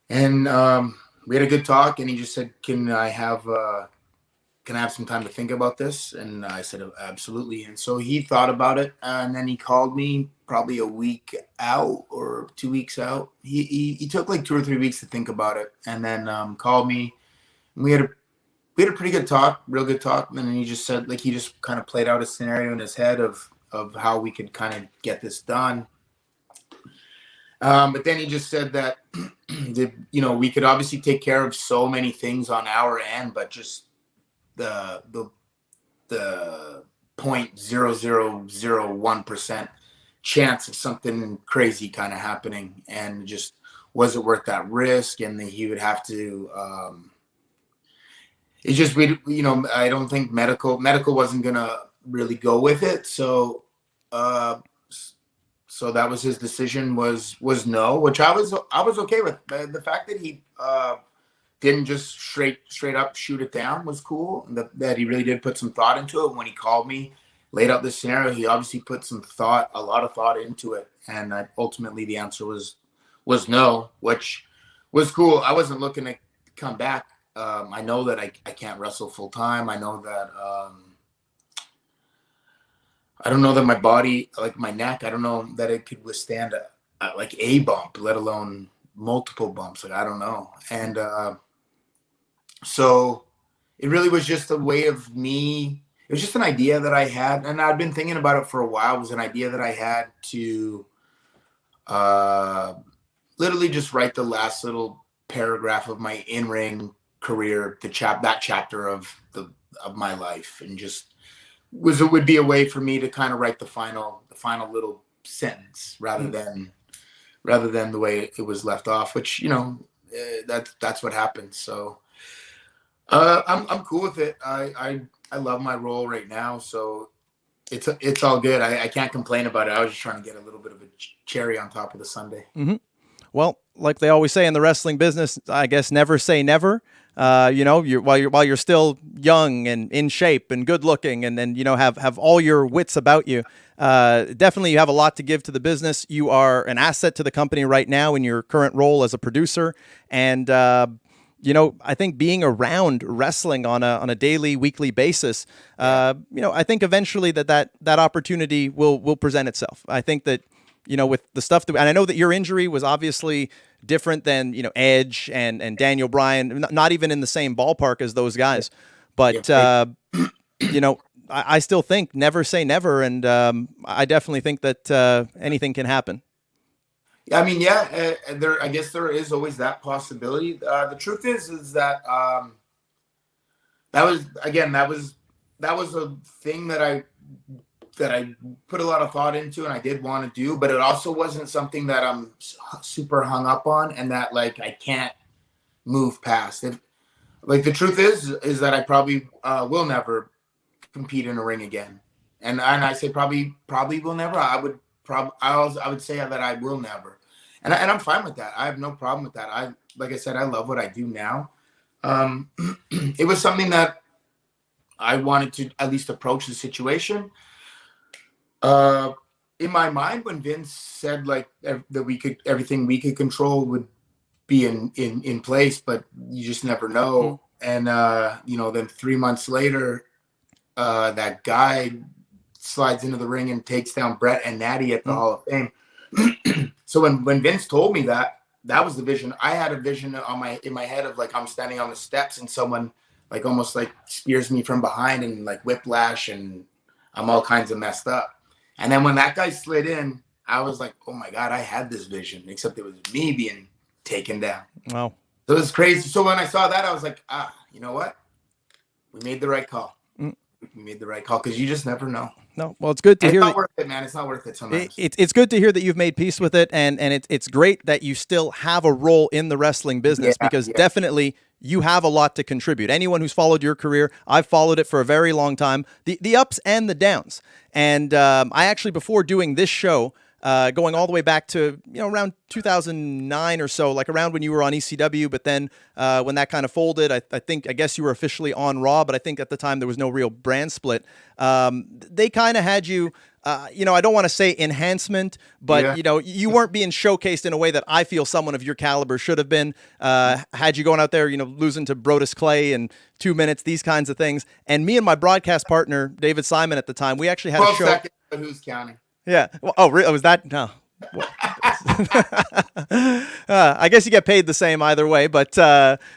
S2: and we had a good talk, and he just said, can I have some time to think about this? And I said, absolutely. And so he thought about it, and then he called me probably a week out or 2 weeks out. He took like 2 or 3 weeks to think about it, and then called me, and we had a pretty good talk, real good talk. And then he just said, like, he just kind of played out a scenario in his head of how we could kind of get this done. But then he just said that, we could obviously take care of so many things on our end, but just the 0.0001% chance of something crazy kind of happening, and just, was it worth that risk? And he would have to, it's just, I don't think medical wasn't gonna really go with it. So that was his decision, was no, which I was okay with. The fact that he didn't just straight up shoot it down was cool. That he really did put some thought into it. When he called me, laid out this scenario, he obviously put a lot of thought into it. And ultimately the answer was no, which was cool. I wasn't looking to come back. I know that I can't wrestle full time. I know that I don't know that my body, like my neck, I don't know that it could withstand a bump, let alone multiple bumps. Like, I don't know. And so it really was just a way of me. It was just an idea that I had, and I'd been thinking about it for a while. It was an idea that I had to literally just write the last little paragraph of my in-ring career, that chapter of my life, and just it would be a way for me to kind of write the final little sentence rather than the way it was left off, which, that's what happened. So I'm cool with it. I love my role right now. So it's all good. I can't complain about it. I was just trying to get a little bit of a cherry on top of the sundae.
S1: Mm-hmm. Well, like they always say in the wrestling business, I guess never say never. While you're still young and in shape and good looking, and then have all your wits about you. Definitely, you have a lot to give to the business. You are an asset to the company right now in your current role as a producer, and I think being around wrestling on a daily, weekly basis, I think eventually that opportunity will present itself. I think that, with the stuff and I know that your injury was obviously different than, Edge and Daniel Bryan, not even in the same ballpark as those guys. But, I still think never say never. And I definitely think that anything can happen.
S2: I mean, I guess there is always that possibility. The truth is that that was a thing that I put a lot of thought into and I did want to do, but it also wasn't something that I'm super hung up on and that like I can't move past. Like the truth is that I probably will never compete in a ring again, and I say probably will never. I would say that I will never. And I'm fine with that. I have no problem with that. Like I said, I love what I do now. It was something that I wanted to at least approach the situation. In my mind, when Vince said like that everything we could control would be in place, but you just never know. And then 3 months later, that guy slides into the ring and takes down Bret and Natty at the Hall of Fame. So when Vince told me that was the vision. I had a vision in my head of like I'm standing on the steps and someone like almost like spears me from behind and like whiplash and I'm all kinds of messed up. And then when that guy slid in, I was like, oh my God, I had this vision, except it was me being taken down.
S1: Wow.
S2: So it was crazy. So when I saw that, I was like, you know what? We made the right call. We made the right call because you just never know.
S1: No, well, it's good to hear.
S2: It's not worth it, man. It's not worth it sometimes.
S1: It's good to hear that you've made peace with it, and it's great that you still have a role in the wrestling business because definitely you have a lot to contribute. Anyone who's followed your career, I've followed it for a very long time, the ups and the downs. And I actually, before doing this show, going all the way back to around 2009 or so, like around when you were on ECW, but then when that kind of folded, I guess you were officially on Raw, but I think at the time there was no real brand split. They kind of had you, I don't want to say enhancement, but you weren't being showcased in a way that I feel someone of your caliber should have been. Had you going out there, losing to Brodus Clay in 2 minutes, these kinds of things. And me and my broadcast partner, David Simon, at the time, we actually had a show. 12
S2: seconds, but who's counting?
S1: Yeah. Well, really? Was that? No. I guess you get paid the same either way. But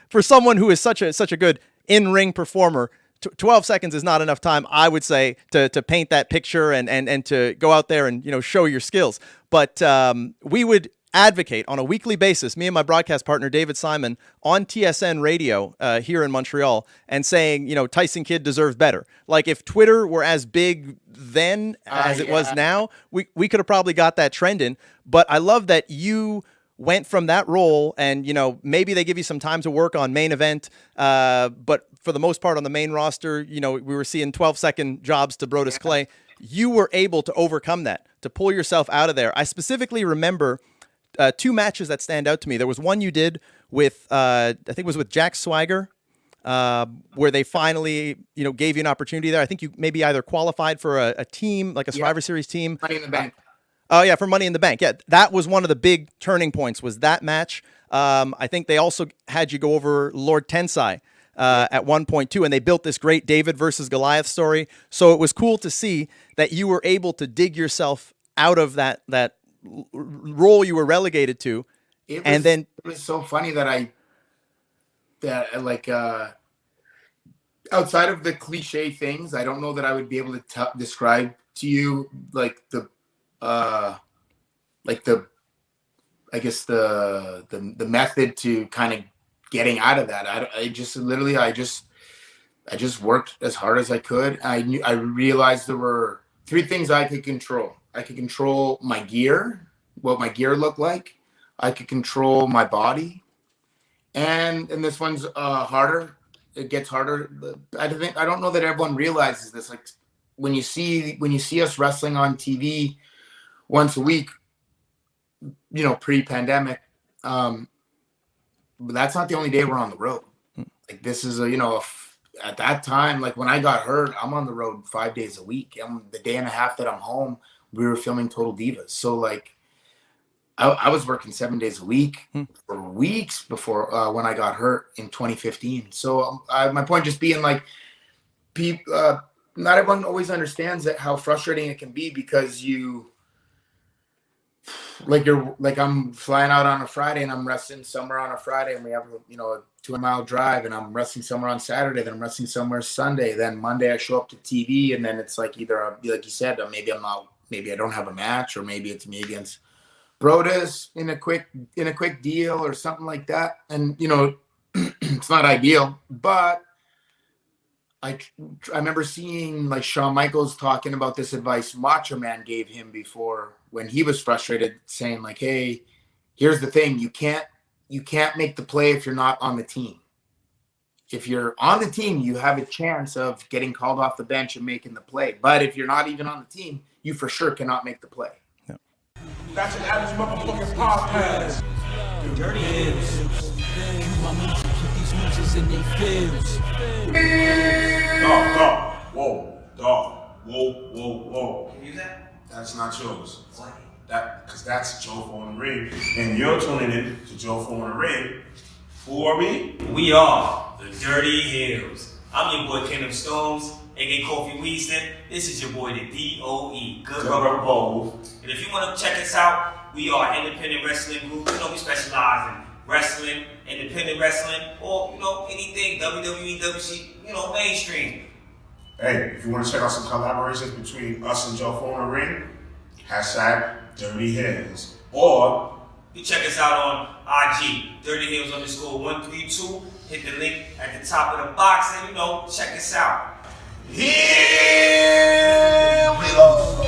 S1: for someone who is such a good in-ring performer, 12 seconds is not enough time, I would say, to paint that picture and to go out there and show your skills. But we would advocate on a weekly basis, me and my broadcast partner David Simon, on TSN radio here in Montreal, and saying, Tyson Kidd deserves better. Like if Twitter were as big then as it was now, we could have probably got that trending. But I love that you went from that role and, maybe they give you some time to work on main event. But for the most part on the main roster, we were seeing 12-second jobs to Brodus Clay. You were able to overcome that, to pull yourself out of there. I specifically remember two matches that stand out to me. There was one you did with, I think it was with Jack Swagger, where they finally, gave you an opportunity there. I think you maybe either qualified for a team, like a Survivor Series team.
S2: Money in the Bank.
S1: Oh yeah, for Money in the Bank. Yeah, that was one of the big turning points, was that match. I think they also had you go over Lord Tensai at one point too, and they built this great David versus Goliath story. So it was cool to see that you were able to dig yourself out of that role you were relegated to. It
S2: was so funny that outside of the cliche things, I don't know that I would be able to describe to you like the method to kind of getting out of that. I just worked as hard as I could. I realized there were three things I could control. I could control my gear, what my gear looked like. I could control my body, and this one's harder. It gets harder. I don't know that everyone realizes this. Like when you see us wrestling on TV once a week, pre-pandemic, but that's not the only day we're on the road. Like this is at that time, like when I got hurt, I'm on the road 5 days a week. The day and a half that I'm home, we were filming Total Divas. So like I was working 7 days a week for weeks before when I got hurt in 2015. So my point just being like, people, not everyone always understands how frustrating it can be, because I'm flying out on a Friday and I'm wrestling somewhere on a Friday, and we have a 2-mile drive, and I'm wrestling somewhere on Saturday, then I'm wrestling somewhere Sunday, then Monday I show up to TV, and then it's like either like you said, maybe I don't have a match, or maybe it's me against Brodus in a quick deal or something like that. And it's not ideal, but I remember seeing like Shawn Michaels talking about this advice Macho Man gave him before when he was frustrated, saying like, hey, here's the thing, you can't make the play if you're not on the team. If you're on the team, you have a chance of getting called off the bench and making the play. But if you're not even on the team, you for sure cannot make the play.
S1: No.
S3: That's an average motherfucking podcast.
S4: Dirty Heelz. My music keep these mooches in their fields.
S3: Whoa.
S5: Can you use that?
S3: That's not yours.
S5: Why?
S3: Because that's Jofo in the ring, and you're tuning in to Jofo in the ring. Who are we?
S5: We are the Dirty Heelz. I'm your boy Kingdom Stones, aka Kofi Weaston. This is your boy the DOE, Good Rubber Bowl. And if you want to check us out, we are an independent wrestling group. We specialize in wrestling, independent wrestling, or anything WWE, WC, mainstream.
S3: Hey, if you want to check out some collaborations between us and Jofo in the ring, hashtag Dirty Heelz. Or
S5: you check us out on IG, Dirty Heelz_132. Hit the link at the top of the box and check us out.
S3: here we go.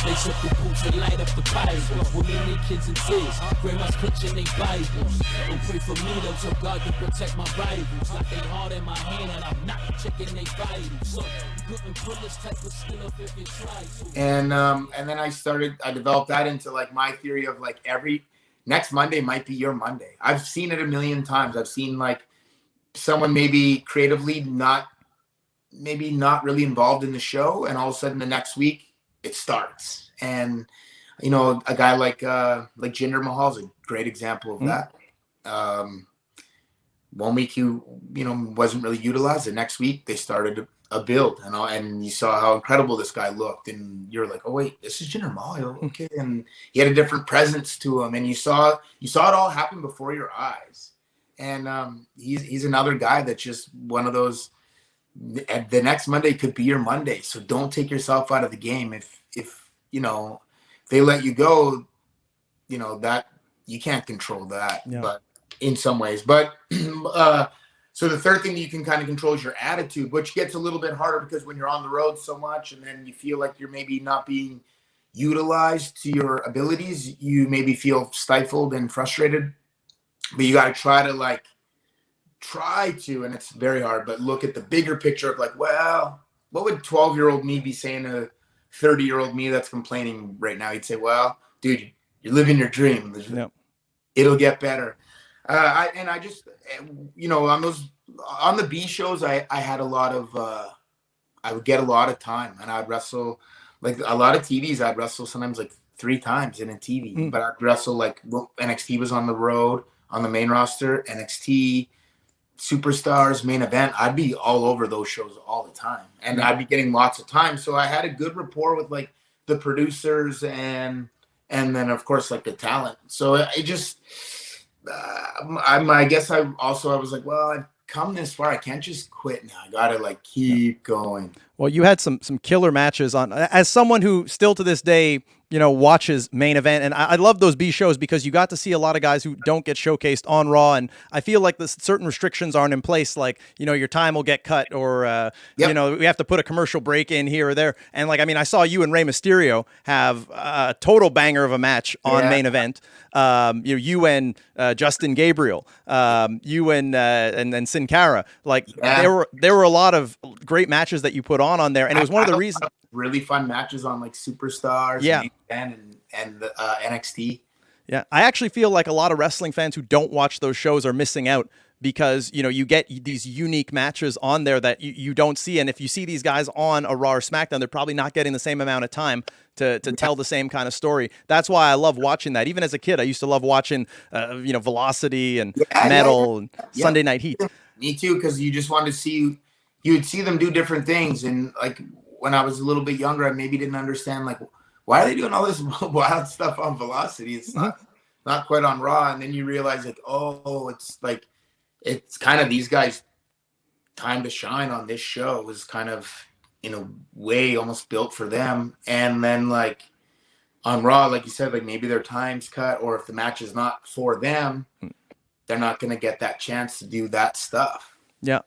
S4: Lace up the boots and light up the Bible. Women and kids and kids, grandma's clutching they Bibles. Don't pray for me, don't tell God to protect my rivals. Like they hard in my hand and I'm not checking they vitals. So you couldn't pull this type of skill up if you tried to.
S2: And then I developed that into like my theory of like every next Monday might be your Monday. I've seen it a million times. I've seen like someone maybe creatively not really involved in the show, and all of a sudden the next week it starts. And a guy like Jinder Mahal's a great example of that. 1 week he wasn't really utilized, the next week they started a build, and you saw how incredible this guy looked, and you're like, oh wait, this is Jinder Mahal, okay. And he had a different presence to him, and you saw it all happen before your eyes. And he's another guy that's just one of those. The next Monday could be your Monday, so don't take yourself out of the game. If they let you go, that you can't control that. Yeah. But in some ways, so the third thing that you can kind of control is your attitude, which gets a little bit harder because when you're on the road so much, and then you feel like you're maybe not being utilized to your abilities, you maybe feel stifled and frustrated. But you got to try to, and it's very hard, but look at the bigger picture of like, well, what would 12-year-old me be saying to 30-year-old me that's complaining right now? He'd say, well, dude, you're living your dream. Yep. It'll get better. I just, on the B shows, I had a lot of, I would get a lot of time, and I'd wrestle like a lot of TVs. I'd wrestle sometimes like 3 times in a TV, but I'd wrestle like NXT was on the road on the main roster, NXT, Superstars, main event. I'd be all over those shows all the time, and I'd be getting lots of time. So I had a good rapport with like the producers and then of course like the talent. So I just, I guess I was like, well, I've come this far. I can't just quit now. I gotta like keep going.
S1: Well, you had some killer matches on. As someone who still to this day watches Main Event. And I love those B shows because you got to see a lot of guys who don't get showcased on Raw. And I feel like certain restrictions aren't in place. Like, your time will get cut or, we have to put a commercial break in here or there. And I saw you and Rey Mysterio have a total banger of a match on Main Event. You and Justin Gabriel, you and Sin Cara. There were a lot of great matches that you put on there. And it was one of the reasons.
S2: Really fun matches on Superstars, and NXT.
S1: Yeah, I actually feel like a lot of wrestling fans who don't watch those shows are missing out because you get these unique matches on there that you don't see, and if you see these guys on a Raw or SmackDown, they're probably not getting the same amount of time to tell the same kind of story. That's why I love watching that. Even as a kid, I used to love watching Velocity and Metal and Sunday Night Heat.
S2: Me too, because you just wanted to see you'd see them do different things, and when I was a little bit younger, I maybe didn't understand why are they doing all this wild stuff on Velocity? It's not quite on Raw, and then you realize it's kind of these guys' time to shine on this show was kind of in a way almost built for them. And then on Raw, like you said, maybe their time's cut, or if the match is not for them, they're not going to get that chance to do that stuff.
S1: Yeah.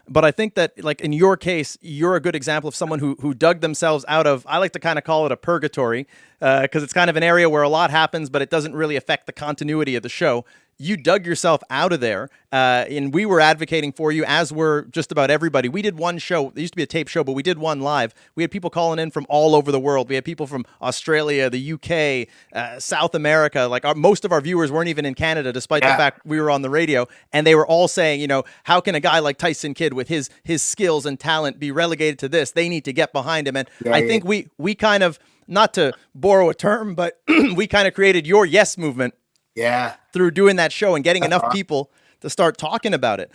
S1: But I think that, in your case, you're a good example of someone who dug themselves out of, I like to kind of call it a purgatory, because it's kind of an area where a lot happens, but it doesn't really affect the continuity of the show. You dug yourself out of there, and we were advocating for you, as were just about everybody. We did one show. It used to be a tape show, but we did one live. We had people calling in from all over the world. We had people from Australia, the UK, South America. Most of our viewers weren't even in Canada, despite the fact we were on the radio. And they were all saying, how can a guy like Tyson Kidd with his skills and talent be relegated to this? They need to get behind him. And I think we kind of, not to borrow a term, but we kind of created your yes movement.
S2: Yeah.
S1: Through doing that show and getting enough people to start talking about it.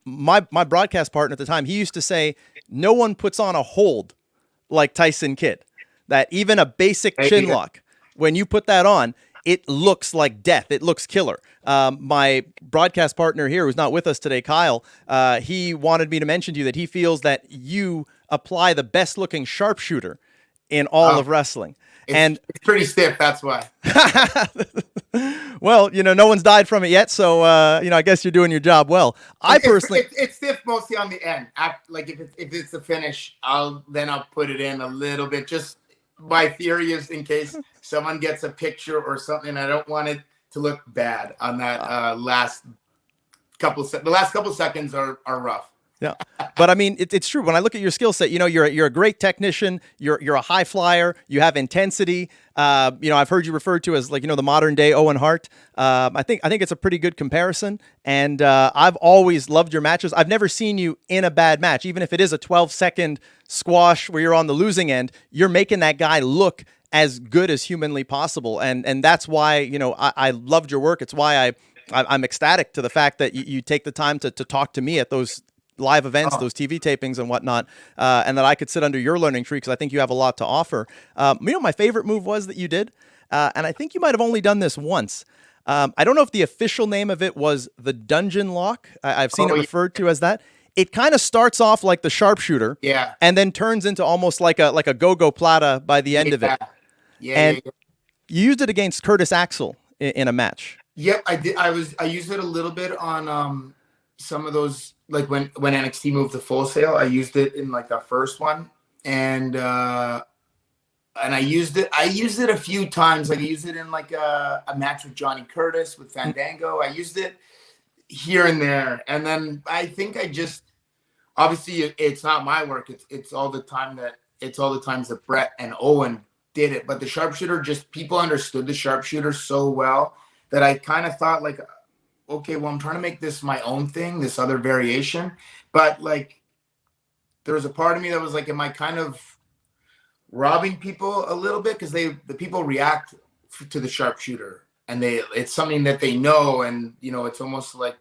S1: My broadcast partner at the time, he used to say, no one puts on a hold like Tyson Kidd. That even a basic chin lock, when you put that on, it looks like death. It looks killer. My broadcast partner here, who's not with us today, Kyle, he wanted me to mention to you that he feels that you apply the best looking sharpshooter in all of wrestling.
S2: It's pretty stiff, that's why.
S1: Well, no one's died from it yet, so I guess you're doing your job well.
S2: It's stiff mostly on the end. If it's a finish, I'll put it in a little bit. Just my theory is in case someone gets a picture or something, I don't want it to look bad on that last couple. The last couple seconds are rough.
S1: Yeah, but it's true. When I look at your skill set, you're a great technician. You're a high flyer. You have intensity. I've heard you referred to as the modern day Owen Hart. I think it's a pretty good comparison. And I've always loved your matches. I've never seen you in a bad match, even if it is a 12-second squash where you're on the losing end. You're making that guy look as good as humanly possible, and that's why I loved your work. It's why I'm ecstatic to the fact that you take the time to talk to me at those live events, those TV tapings and whatnot, and that I could sit under your learning tree because I think you have a lot to offer. My favorite move was that you did, and I think you might have only done this once. I don't know if the official name of it was the Dungeon Lock. I've seen it referred to as that. It kind of starts off like the sharpshooter, and then turns into almost like a go-go plata by the end of it. You used it against Curtis Axel in a match.
S2: Yep, I did. I used it a little bit on some of those. When NXT moved to Full Sail, I used it in the first one, and I used it. I used it a few times. I used it in a match with Johnny Curtis with Fandango. I used it here and there, and then I think I just obviously it's not my work. It's all the times that Bret and Owen did it. But the sharpshooter, just people understood the sharpshooter so well that I kind of thought okay, well, I'm trying to make this my own thing, this other variation. But there was a part of me that was am I kind of robbing people a little bit? Because the people react to the sharpshooter, and it's something that they know, and it's almost like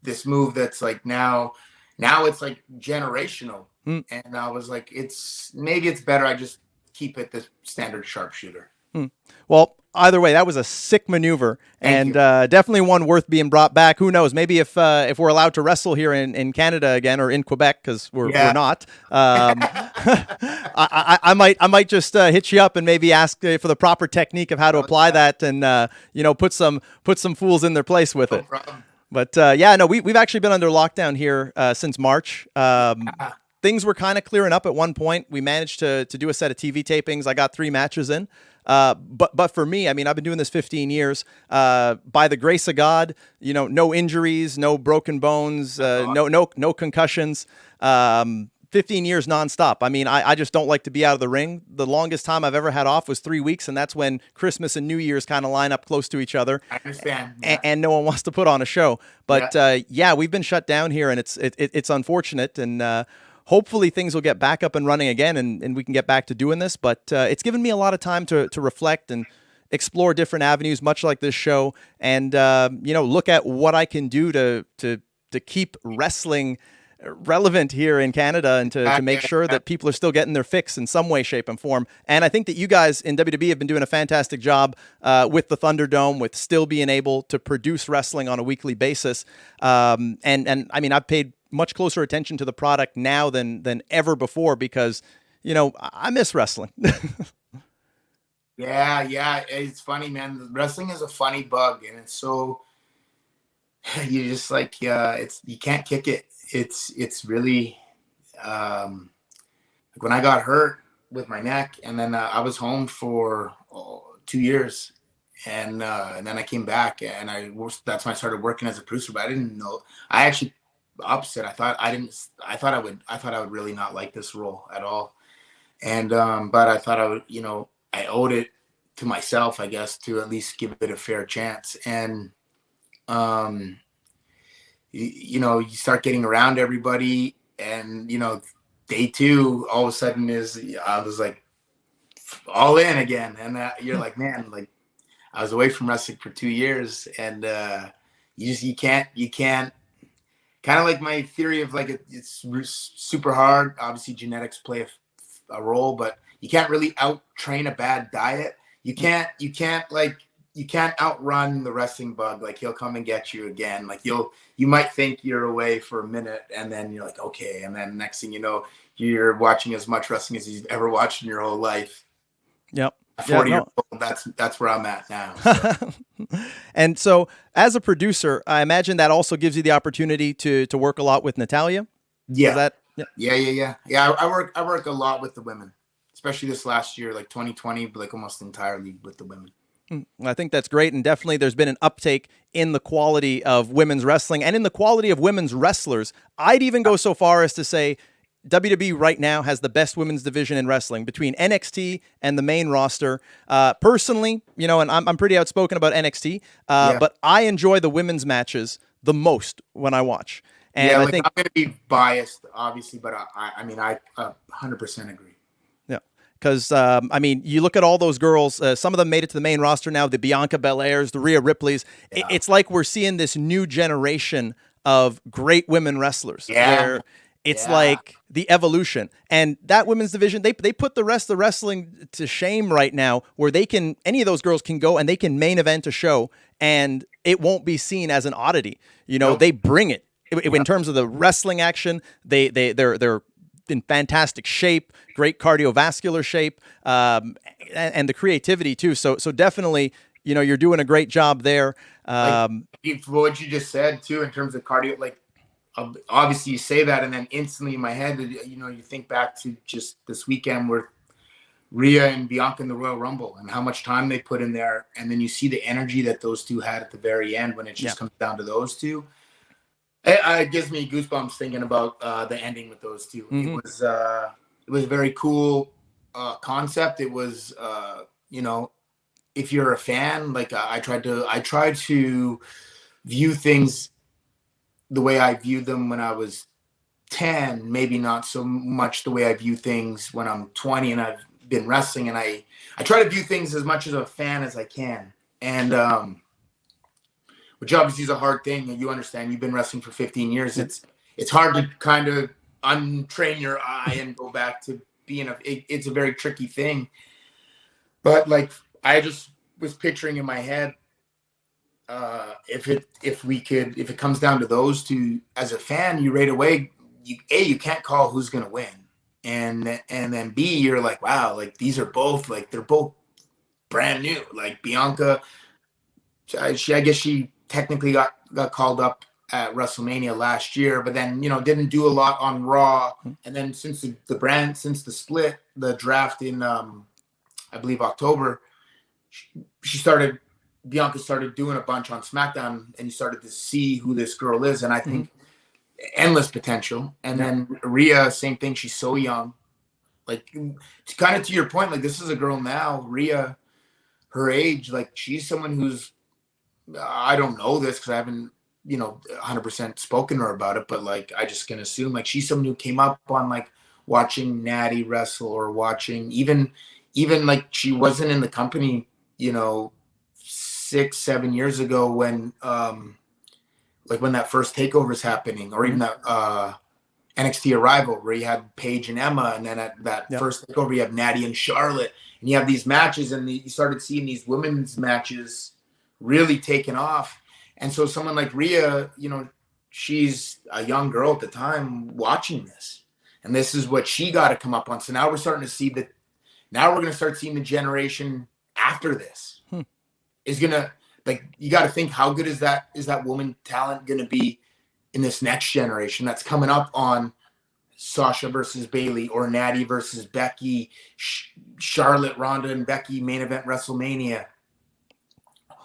S2: this move that's now it's generational. And I was maybe it's better I just keep it the standard sharpshooter.
S1: Well, either way, that was a sick maneuver,
S2: Thank
S1: and
S2: you.
S1: definitely one worth being brought back. Who knows? Maybe if we're allowed to wrestle here in Canada again, or in Quebec, because we're not. I might just hit you up and maybe ask for the proper technique of how to apply that, and put some fools in their place with it.
S2: Problem.
S1: But we've actually been under lockdown here since March. Things were kind of clearing up at one point. We managed to do a set of TV tapings. I got 3 matches in. But for me, I mean, I've been doing this 15 years. By the grace of God, no injuries, no broken bones, no concussions. 15 years nonstop. I mean, I just don't like to be out of the ring. The longest time I've ever had off was 3 weeks, and that's when Christmas and New Year's kind of line up close to each other.
S2: I understand. Yeah.
S1: And no one wants to put on a show. But we've been shut down here, and it's unfortunate. And hopefully things will get back up and running again, and we can get back to doing this. But it's given me a lot of time to reflect and explore different avenues, much like this show, and look at what I can do to keep wrestling relevant here in Canada, and to make sure that people are still getting their fix in some way, shape, and form. And I think that you guys in WWE have been doing a fantastic job with the Thunderdome, with still being able to produce wrestling on a weekly basis. And I mean, I've paid much closer attention to the product now than ever before, because I miss wrestling.
S2: Yeah, it's funny, man. Wrestling is a funny bug, and it's so you just like you can't kick it. It's really like when I got hurt with my neck, and then I was home for 2 years, and then I came back, and that's when I started working as a producer. But I didn't know. I actually opposite. I thought I would really not like this role at all, and but I thought I would. I owed it to myself, I guess, to at least give it a fair chance. And you start getting around everybody, and day 2 all of a sudden I was like all in again, and you're like, man, like I was away from wrestling for 2 years, and you can't kind of like my theory of like it's super hard. Obviously genetics play a role, but you can't really out train a bad diet. You can't outrun the wrestling bug. Like he'll come and get you again. Like you might think you're away for a minute, and then you're like, okay. And then next thing you know, you're watching as much wrestling as you've ever watched in your whole life.
S1: Yep.
S2: 40 years old. That's where I'm at now. So.
S1: And so as a producer, I imagine that also gives you the opportunity to work a lot with Natalya.
S2: Yeah. Yeah. I work a lot with the women, especially this last year, like 2020, like almost entirely with the women.
S1: I think that's great. And definitely there's been an uptake in the quality of women's wrestling and in the quality of women's wrestlers. I'd even go so far as to say WWE right now has the best women's division in wrestling between NXT and the main roster. Personally, and I'm pretty outspoken about NXT, but I enjoy the women's matches the most when I watch. And I think
S2: I'm going to be biased, obviously, but I 100% agree.
S1: Yeah. Because, you look at all those girls, some of them made it to the main roster now, the Bianca Belairs, the Rhea Ripleys. Yeah. It's like we're seeing this new generation of great women wrestlers.
S2: Yeah.
S1: Where it's like the evolution. And that women's division, they put the rest of the wrestling to shame right now, where any of those girls can go and they can main event a show, and it won't be seen as an oddity. They bring it. In terms of the wrestling action, they're in fantastic shape, great cardiovascular shape, and the creativity too. So definitely, you're doing a great job there.
S2: What you just said too, in terms of cardio, like obviously you say that, and then instantly in my head, you think back to just this weekend where Rhea and Bianca in the Royal Rumble and how much time they put in there, and then you see the energy that those two had at the very end when it just comes down to those two. It gives me goosebumps thinking about the ending with those two. Mm-hmm. It was a very cool concept. It was if you're a fan, like I tried to view things the way I viewed them when I was 10, maybe not so much the way I view things when I'm 20 and I've been wrestling, and I try to view things as much as a fan as I can. And which obviously is a hard thing. And you understand, you've been wrestling for 15 years. It's hard to kind of untrain your eye and go back to being it's a very tricky thing. But like, I just was picturing in my head, if it comes down to those two, as a fan, you right away, you can't call who's gonna win, and then B, you're like, wow, like these are both like they're both brand new. Like Bianca, I guess she technically got called up at WrestleMania last year, but then didn't do a lot on Raw, and then since the split, the draft in I believe October, Bianca started doing a bunch on SmackDown, and you started to see who this girl is, and I think endless potential. And then Rhea, same thing. She's so young. Like, kind of to your point, like this is a girl now, Rhea, her age, like she's someone who's, I don't know this because I haven't, 100% spoken to her about it, but like I just can assume like she's someone who came up on like watching Natty wrestle, or watching even like she wasn't in the company, 6-7 years ago when like when that first takeover is happening, or even that NXT arrival where you had Paige and Emma, and then at that first takeover you have Natty and Charlotte, and you have these matches, and you started seeing these women's matches really taking off. And so someone like Rhea, she's a young girl at the time watching this, and this is what she got to come up on. So now we're starting to see that. Now we're going to start seeing the generation after this is going to, like, you got to think, how good is that woman talent going to be in this next generation that's coming up on Sasha versus Bailey, or Natty versus Becky, Charlotte, Ronda, and Becky main event WrestleMania.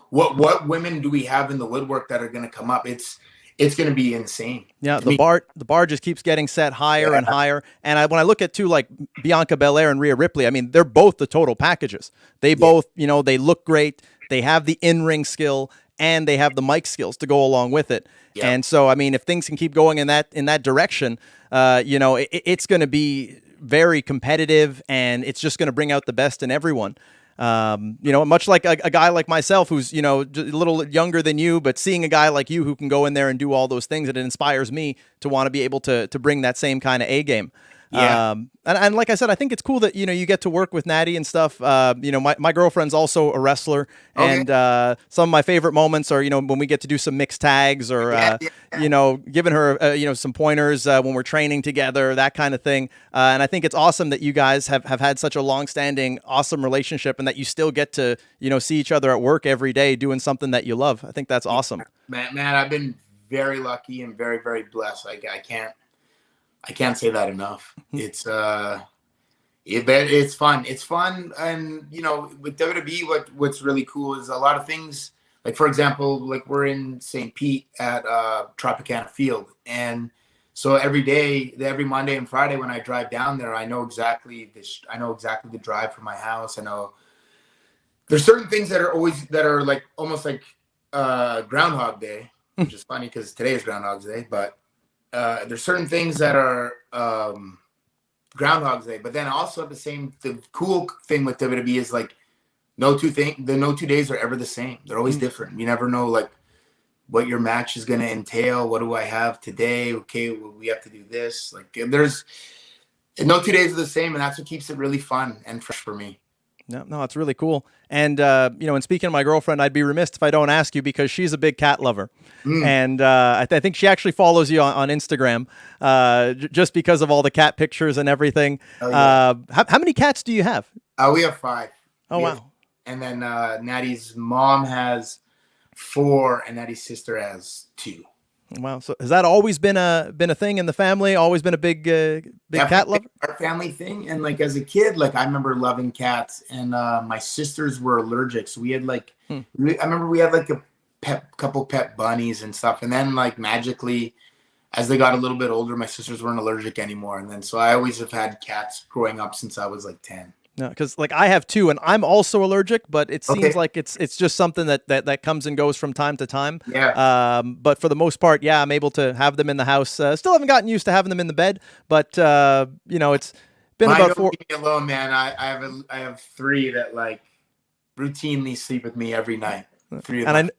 S2: What women do we have in the woodwork that are going to come up? It's going to be insane.
S1: Yeah, the bar just keeps getting set higher and higher. And when I look at like Bianca Belair and Rhea Ripley, I mean, they're both the total packages. They both, they look great. They have the in-ring skill, and they have the mic skills to go along with it. Yeah. And so, I mean, if things can keep going in that direction, it's going to be very competitive, and it's just going to bring out the best in everyone. Much like a guy like myself who's, a little younger than you, but seeing a guy like you who can go in there and do all those things, and it inspires me to want to be able to bring that same kind of A game. Yeah. And like I said, I think it's cool that, you get to work with Natty and stuff. My girlfriend's also a wrestler, and some of my favorite moments are, when we get to do some mixed tags, or, giving her, some pointers when we're training together, that kind of thing. And I think it's awesome that you guys have had such a long-standing, awesome relationship, and that you still get to, see each other at work every day doing something that you love. I think that's awesome.
S2: Man, I've been very lucky and very, very blessed. I can't say that enough. It's it's fun. It's fun. And, with WWE, what's really cool is a lot of things, like, for example, like we're in St. Pete at Tropicana Field. And so every Monday and Friday when I drive down there, I know exactly the drive from my house. I know there's certain things that are like almost like Groundhog Day, which is funny because today is Groundhog's Day, but there's certain things that are Groundhog's Day, but then also the cool thing with WWE is like no two days are ever the same. They're always different. You never know like what your match is going to entail. What do I have today? Okay, well, we have to do this. Like there's no 2 days are the same, and that's what keeps it really fun and fresh for me.
S1: No, it's really cool. And, and speaking of my girlfriend, I'd be remiss if I don't ask you, because she's a big cat lover. And I think she actually follows you on Instagram just because of all the cat pictures and everything. Oh, yeah. How many cats do you have?
S2: We have 5.
S1: Oh, wow.
S2: And then Natty's mom has 4, and Natty's sister has 2.
S1: Wow. So has that always been a thing in the family? Always been a big cat lover?
S2: Our family thing. And like as a kid, like I remember loving cats, and my sisters were allergic. So we had like, I remember we had like a couple pet bunnies and stuff. And then like magically, as they got a little bit older, my sisters weren't allergic anymore. And then, so I always have had cats growing up since I was like 10.
S1: No, because like I have 2, and I'm also allergic, but it seems like it's just something that comes and goes from time to time.
S2: Yeah.
S1: But for the most part, yeah, I'm able to have them in the house. Still haven't gotten used to having them in the bed, but it's been about 4.
S2: Leave me alone, man. I have 3 that like routinely sleep with me every night. 3 of them.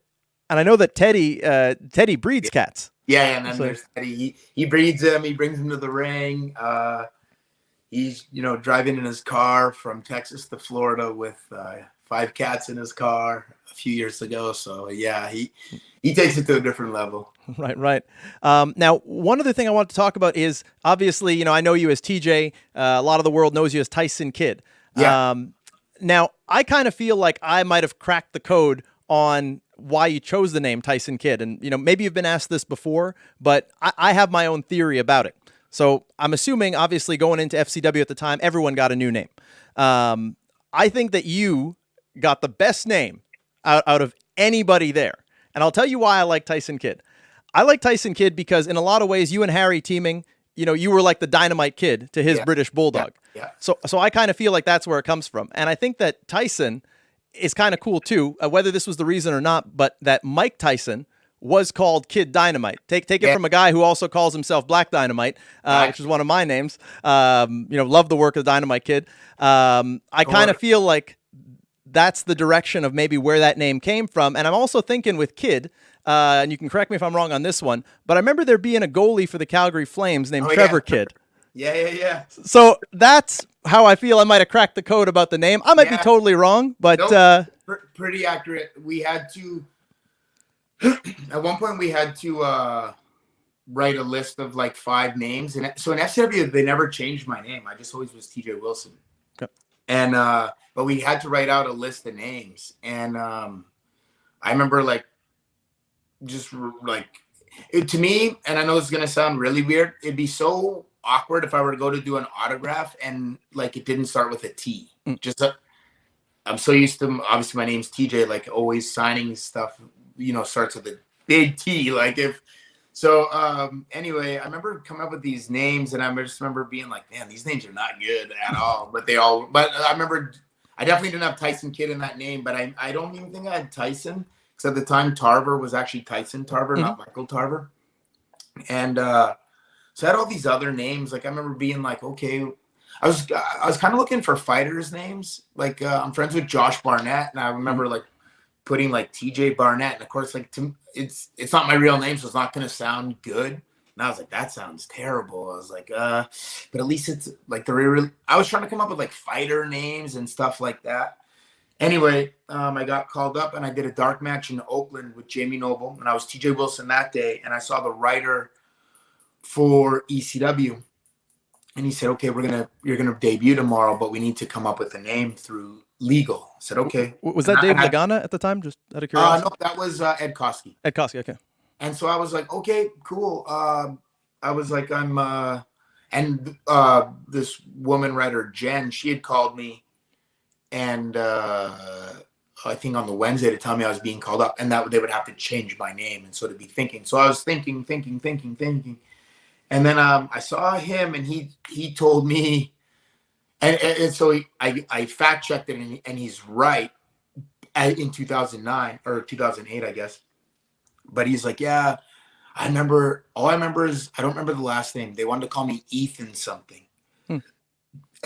S1: And I know that Teddy breeds cats.
S2: Yeah, and then there's Teddy. He breeds them. He brings them to the ring. He's, driving in his car from Texas to Florida with 5 cats in his car a few years ago. So yeah, he takes it to a different level.
S1: Right, right. Now, one other thing I want to talk about is obviously, you know, I know you as TJ. A lot of the world knows you as Tyson Kidd.
S2: Yeah.
S1: Now, I kind of feel like I might have cracked the code on why you chose the name Tyson Kidd. And, you know, maybe you've been asked this before, but I have my own theory about it. So I'm assuming, obviously, going into FCW at the time, everyone got a new name. I think that you got the best name out of anybody there. And I'll tell you why I like Tyson Kidd. I like Tyson Kidd because in a lot of ways, you and Harry teaming, you know, you were like the Dynamite Kid to his British Bulldog.
S2: Yeah.
S1: So I kind of feel like that's where it comes from. And I think that Tyson is kind of cool too, whether this was the reason or not, but that Mike Tyson was called Kid Dynamite. Take it from a guy who also calls himself Black Dynamite, which is one of my names. You know, love the work of the Dynamite Kid. I kind of feel like that's the direction of maybe where that name came from. And I'm also thinking with Kid, and you can correct me if I'm wrong on this one, but I remember there being a goalie for the Calgary Flames named Trevor Kidd.
S2: Yeah.
S1: So that's how I feel I might have cracked the code about the name. I might be totally wrong, but
S2: pretty accurate. We had to at one point we had to write a list of like 5 names, and so in FCW they never changed my name. I just always was TJ Wilson.
S1: Okay.
S2: And but we had to write out a list of names, and I remember like just like it to me, and I know this is gonna sound really weird. It'd be so awkward if I were to go to do an autograph and like it didn't start with a T. I'm so used to, obviously my name's TJ, like always signing stuff, you know, starts with a big T. Like anyway, I remember coming up with these names, and I just remember being like, man, these names are not good at all. But I remember I definitely didn't have Tyson Kidd in that name, but I don't even think I had Tyson, because at the time Tarver was actually Tyson Tarver, not Michael Tarver. And so I had all these other names. Like I remember being like, okay, I was kind of looking for fighters' names. Like I'm friends with Josh Barnett, and I remember like putting like TJ Barnett, and of course like it's not my real name, so it's not gonna sound good. And I was like, that sounds terrible. I was like, but at least it's like I was trying to come up with like fighter names and stuff like that. Anyway, I got called up and I did a dark match in Oakland with Jamie Noble, and I was TJ Wilson that day, and I saw the writer for ECW, and he said, okay, you're gonna debut tomorrow, but we need to come up with a name through legal. I said, okay.
S1: Was that Dave Lagana at the time, just out of curiosity?
S2: No, that was Ed Koski.
S1: Ed Koski, okay.
S2: And so I was like, okay, cool. I was like, this woman writer, Jen, she had called me, and I think on the Wednesday to tell me I was being called up, and that they would have to change my name, and so to be thinking. So I was thinking. And then I saw him, and he told me, and so I fact checked it, and he's right in 2009 or 2008, I guess. But he's like, yeah, I remember. All I remember is I don't remember the last name. They wanted to call me Ethan something, and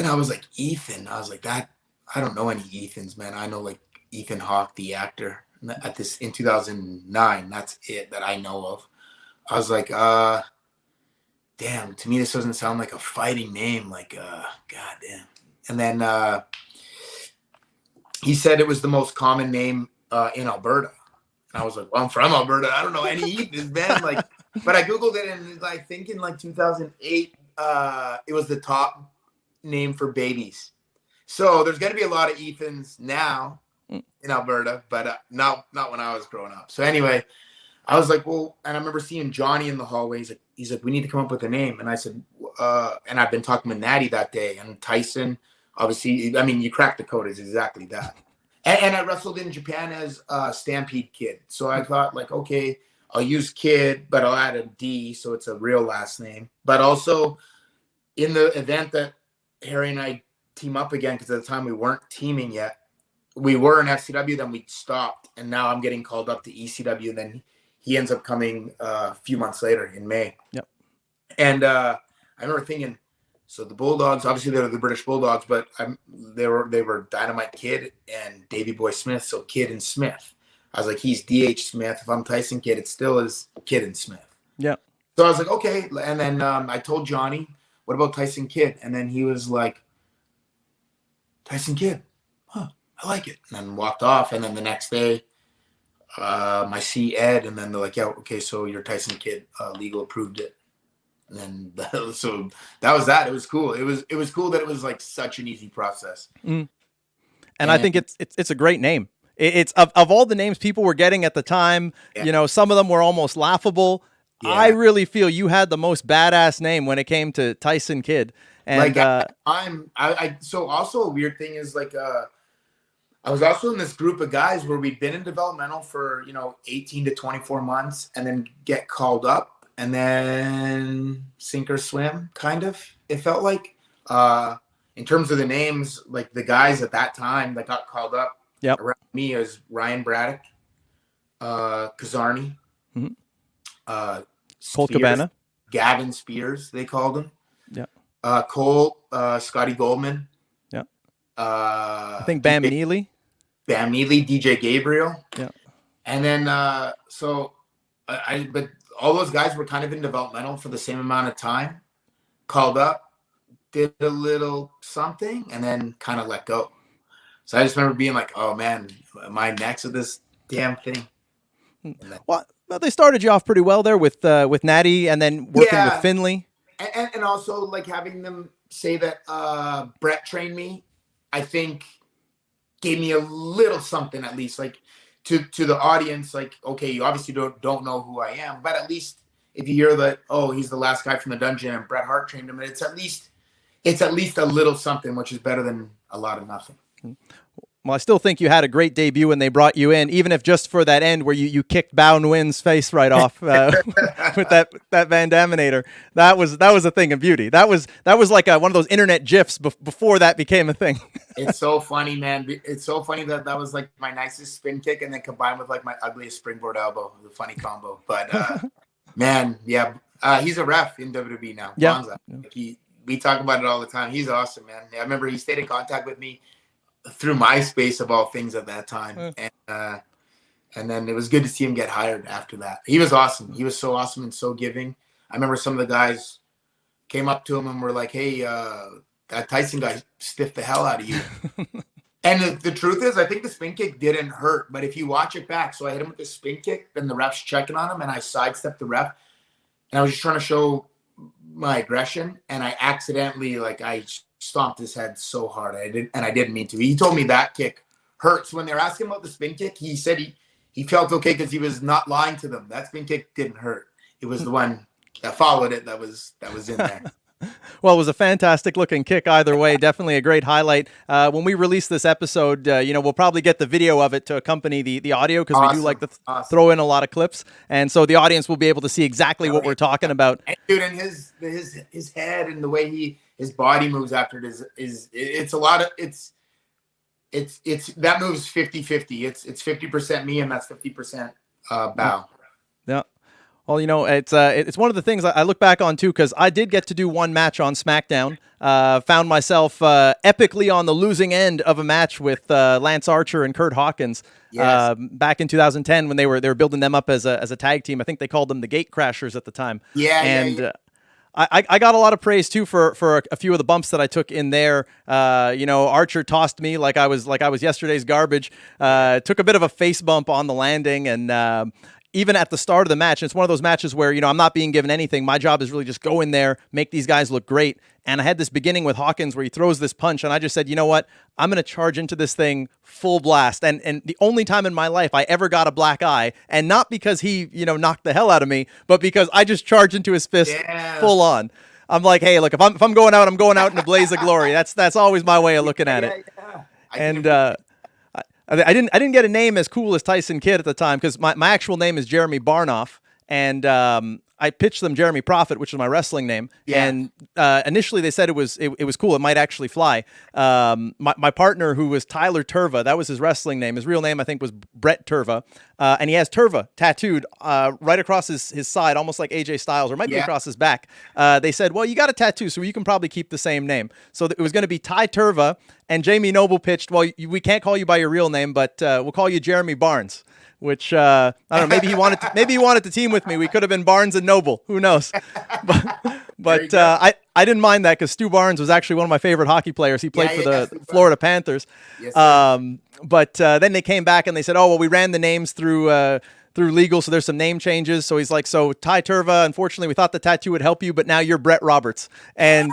S2: I was like, Ethan. I was like, that. I don't know any Ethans, man. I know like Ethan Hawke, the actor. In 2009, that's it that I know of. I was like, damn, to me, this doesn't sound like a fighting name. Like, goddamn. And then he said it was the most common name in Alberta. And I was like, well, I'm from Alberta. I don't know any Ethans, man. Like, but I Googled it, and I think in like 2008, it was the top name for babies. So there's going to be a lot of Ethans now in Alberta, but not when I was growing up. So anyway, I was like, well, and I remember seeing Johnny in the hallway. He's like, we need to come up with a name. And I said, and I've been talking with Natty that day, and Tyson, obviously, I mean, you cracked the code, is exactly that. And I wrestled in Japan as Stampede Kid. So I thought like, okay, I'll use Kid, but I'll add a D, so it's a real last name. But also in the event that Harry and I team up again, because at the time we weren't teaming yet. We were in FCW, then we stopped, and now I'm getting called up to ECW, and then he ends up coming a few months later in May.
S1: Yep.
S2: And I remember thinking, so the Bulldogs, obviously they're the British Bulldogs, but they were Dynamite Kid and Davey Boy Smith, so Kid and Smith. I was like, he's DH Smith. If I'm Tyson Kidd, it still is Kid and Smith.
S1: Yeah.
S2: So I was like, okay. And then I told Johnny, what about Tyson Kidd? And then he was like, Tyson Kidd, huh? I like it. And then walked off. And then the next day, I see Ed, and then they're like, yeah, okay, so your Tyson Kidd legal approved it. And then so that was that. It was cool. It was cool that it was like such an easy process.
S1: And I think it's a great name. It's of all the names people were getting at the time, you know, some of them were almost laughable. Yeah. I really feel you had the most badass name when it came to Tyson Kidd. And
S2: like so also a weird thing is like I was also in this group of guys where we'd been in developmental for, you know, 18 to 24 months and then get called up and then sink or swim, kind of, it felt like. In terms of the names, like the guys at that time that got called up around me is Ryan Braddock, Kazarni,
S1: Cole Cabana,
S2: Gavin Spears, they called him.
S1: Yeah.
S2: Cole, Scotty Goldman.
S1: Yeah.
S2: I
S1: think Bam Neely,
S2: DJ Gabriel.
S1: Yeah.
S2: And then, but all those guys were kind of in developmental for the same amount of time, called up, did a little something, and then kind of let go. So I just remember being like, oh man, am I next with this damn thing?
S1: Well, they started you off pretty well there with Natty and then working with Finley.
S2: And also like having them say that Bret trained me, I think gave me a little something at least, like to the audience, like, okay, you obviously don't know who I am, but at least if you hear that, oh, he's the last guy from the dungeon and Bret Hart trained him, and it's at least a little something, which is better than a lot of nothing.
S1: Well, I still think you had a great debut when they brought you in, even if just for that end where you kicked Bao Nguyen's face right off with that Van Daminator. That was a thing of beauty. That was like one of those internet GIFs before that became a thing.
S2: It's so funny, man. It's so funny that was like my nicest spin kick and then combined with like my ugliest springboard elbow. The funny combo. But man, yeah, he's a ref in WWE now.
S1: Yeah.
S2: Like we talk about it all the time. He's awesome, man. I remember he stayed in contact with me through MySpace of all things at that time. And then it was good to see him get hired after that. He was awesome. He was so awesome and so giving. I remember some of the guys came up to him and were like, hey, that Tyson guy stiffed the hell out of you. And the truth is, I think the spin kick didn't hurt, but if you watch it back, so I hit him with the spin kick, then the ref's checking on him and I sidestepped the ref and I was just trying to show my aggression, and I accidentally, like, I stomped his head so hard. I didn't mean to. He told me that kick hurts. When they were asking about the spin kick, he said he felt okay because he was not lying to them. That spin kick didn't hurt. It was the one that followed it that was in there.
S1: Well, it was a fantastic looking kick either way. Definitely a great highlight. When we release this episode, we'll probably get the video of it to accompany the audio because we do like to throw in a lot of clips. And so the audience will be able to see exactly what we're talking about.
S2: And dude, and his head and the way his body moves after it it's a lot of, it's that moves 50-50. It's 50% me and that's 50% Bao.
S1: Yeah. Well, it's one of the things I look back on, too, because I did get to do one match on SmackDown. Found myself epically on the losing end of a match with Lance Archer and Kurt Hawkins back in 2010 when they were building them up as a tag team. I think they called them the Gate Crashers at the time.
S2: Yeah.
S1: I got a lot of praise, too, for a few of the bumps that I took in there. Archer tossed me like I was yesterday's garbage. Took a bit of a face bump on the landing, and even at the start of the match, it's one of those matches where, I'm not being given anything. My job is really just go in there, make these guys look great. And I had this beginning with Hawkins where he throws this punch, and I just said, you know what? I'm going to charge into this thing full blast. And the only time in my life I ever got a black eye, and not because he, knocked the hell out of me, but because I just charged into his fist full on. I'm like, hey, look, if I'm going out, I'm going out in a blaze of glory. That's always my way of looking at it. And I didn't get a name as cool as Tyson Kidd at the time because my actual name is Jeremy Barnoff, and I pitched them Jeremey Prophet, which is my wrestling name. Yeah. And initially they said it was cool. It might actually fly. My partner, who was Tyler Turva, that was his wrestling name. His real name, I think, was Brett Turva. And he has Turva tattooed right across his side, almost like AJ Styles, or might be across his back. They said, well, you got a tattoo, so you can probably keep the same name. So it was going to be Ty Turva, and Jamie Noble pitched, well, we can't call you by your real name, but we'll call you Jeremy Barnes. Which I don't know. Maybe he wanted to team with me. We could have been Barnes and Noble. Who knows? But I didn't mind that because Stu Barnes was actually one of my favorite hockey players. He played for the Florida Panthers.
S2: Yes,
S1: but then they came back and they said, oh, well, we ran the names through legal, so there's some name changes. So he's like, so Ty Turva, unfortunately, we thought the tattoo would help you, but now you're Brett Roberts. And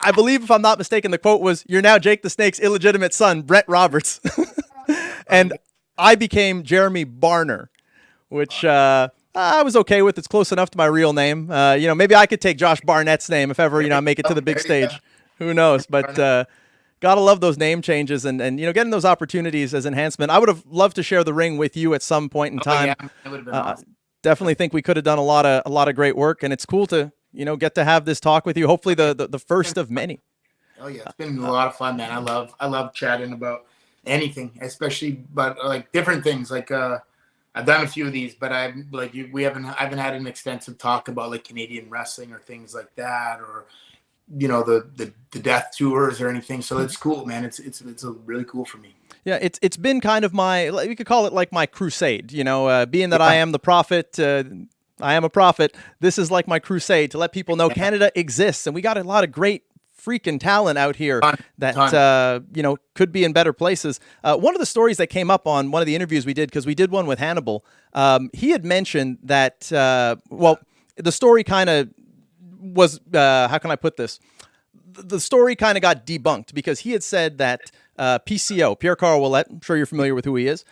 S1: I believe, if I'm not mistaken, the quote was, you're now Jake the Snake's illegitimate son, Brett Roberts. And I became Jeremy Barner, which I was okay with. It's close enough to my real name. Maybe I could take Josh Barnett's name if ever, I make it to the big stage. Who knows? But gotta love those name changes and getting those opportunities as enhancement. I would have loved to share the ring with you at some point in time.
S2: Yeah, that would have been awesome.
S1: Definitely think we could have done a lot of great work, and it's cool to get to have this talk with you. Hopefully the first of many.
S2: Oh yeah, it's been a lot of fun, man. I love chatting about anything, especially but like different things. Like I've done a few of these, but I haven't had an extensive talk about like Canadian wrestling or things like that, or the death tours or anything. So it's cool, man. It's really cool for me.
S1: Yeah, it's been kind of we could call it like my crusade, being that I am the prophet, I am a prophet. This is like my crusade to let people know Canada exists, and we got a lot of great freaking talent out here that could be in better places. One of the stories that came up on one of the interviews we did, because we did one with Hannibal, he had mentioned that the story kind of was how can I put this? The story kind of got debunked because he had said that PCO, Pierre-Carl Ouellet, I'm sure you're familiar with who he is,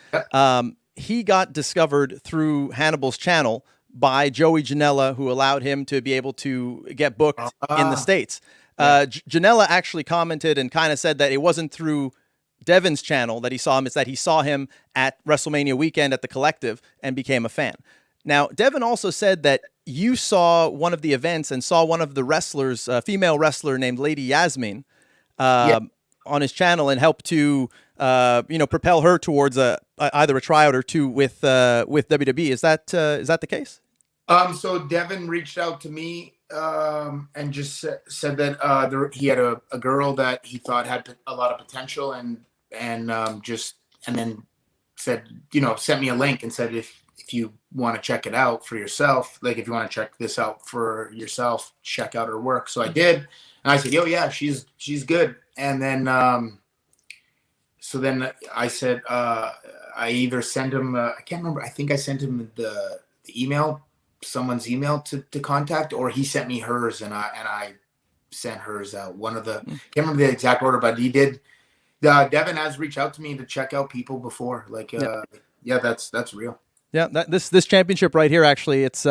S1: he got discovered through Hannibal's channel by Joey Janela, who allowed him to be able to get booked in the States. Janela actually commented and kind of said that it wasn't through Devin's channel that he saw him. It's that he saw him at WrestleMania weekend at the Collective and became a fan. Now, Devin also said that you saw one of the events and saw one of the wrestlers, a female wrestler named Lady Yasmin, on his channel and helped to, propel her towards either a tryout or two with WWE. Is that the case?
S2: So Devin reached out to me and just said that he had a girl that he thought had a lot of potential, and then said, sent me a link and said if you want to check it out for yourself, like if you want to check this out for yourself, check out her work. So I did, and I said, yo, yeah, she's good. And then so then I said I either sent him I can't remember, I think I sent him the email, someone's email to contact, or he sent me hers and I sent hers out. One of the can't remember the exact order, but he did. Devin has reached out to me to check out people before. Like that's real.
S1: Yeah, this championship right here, actually, it's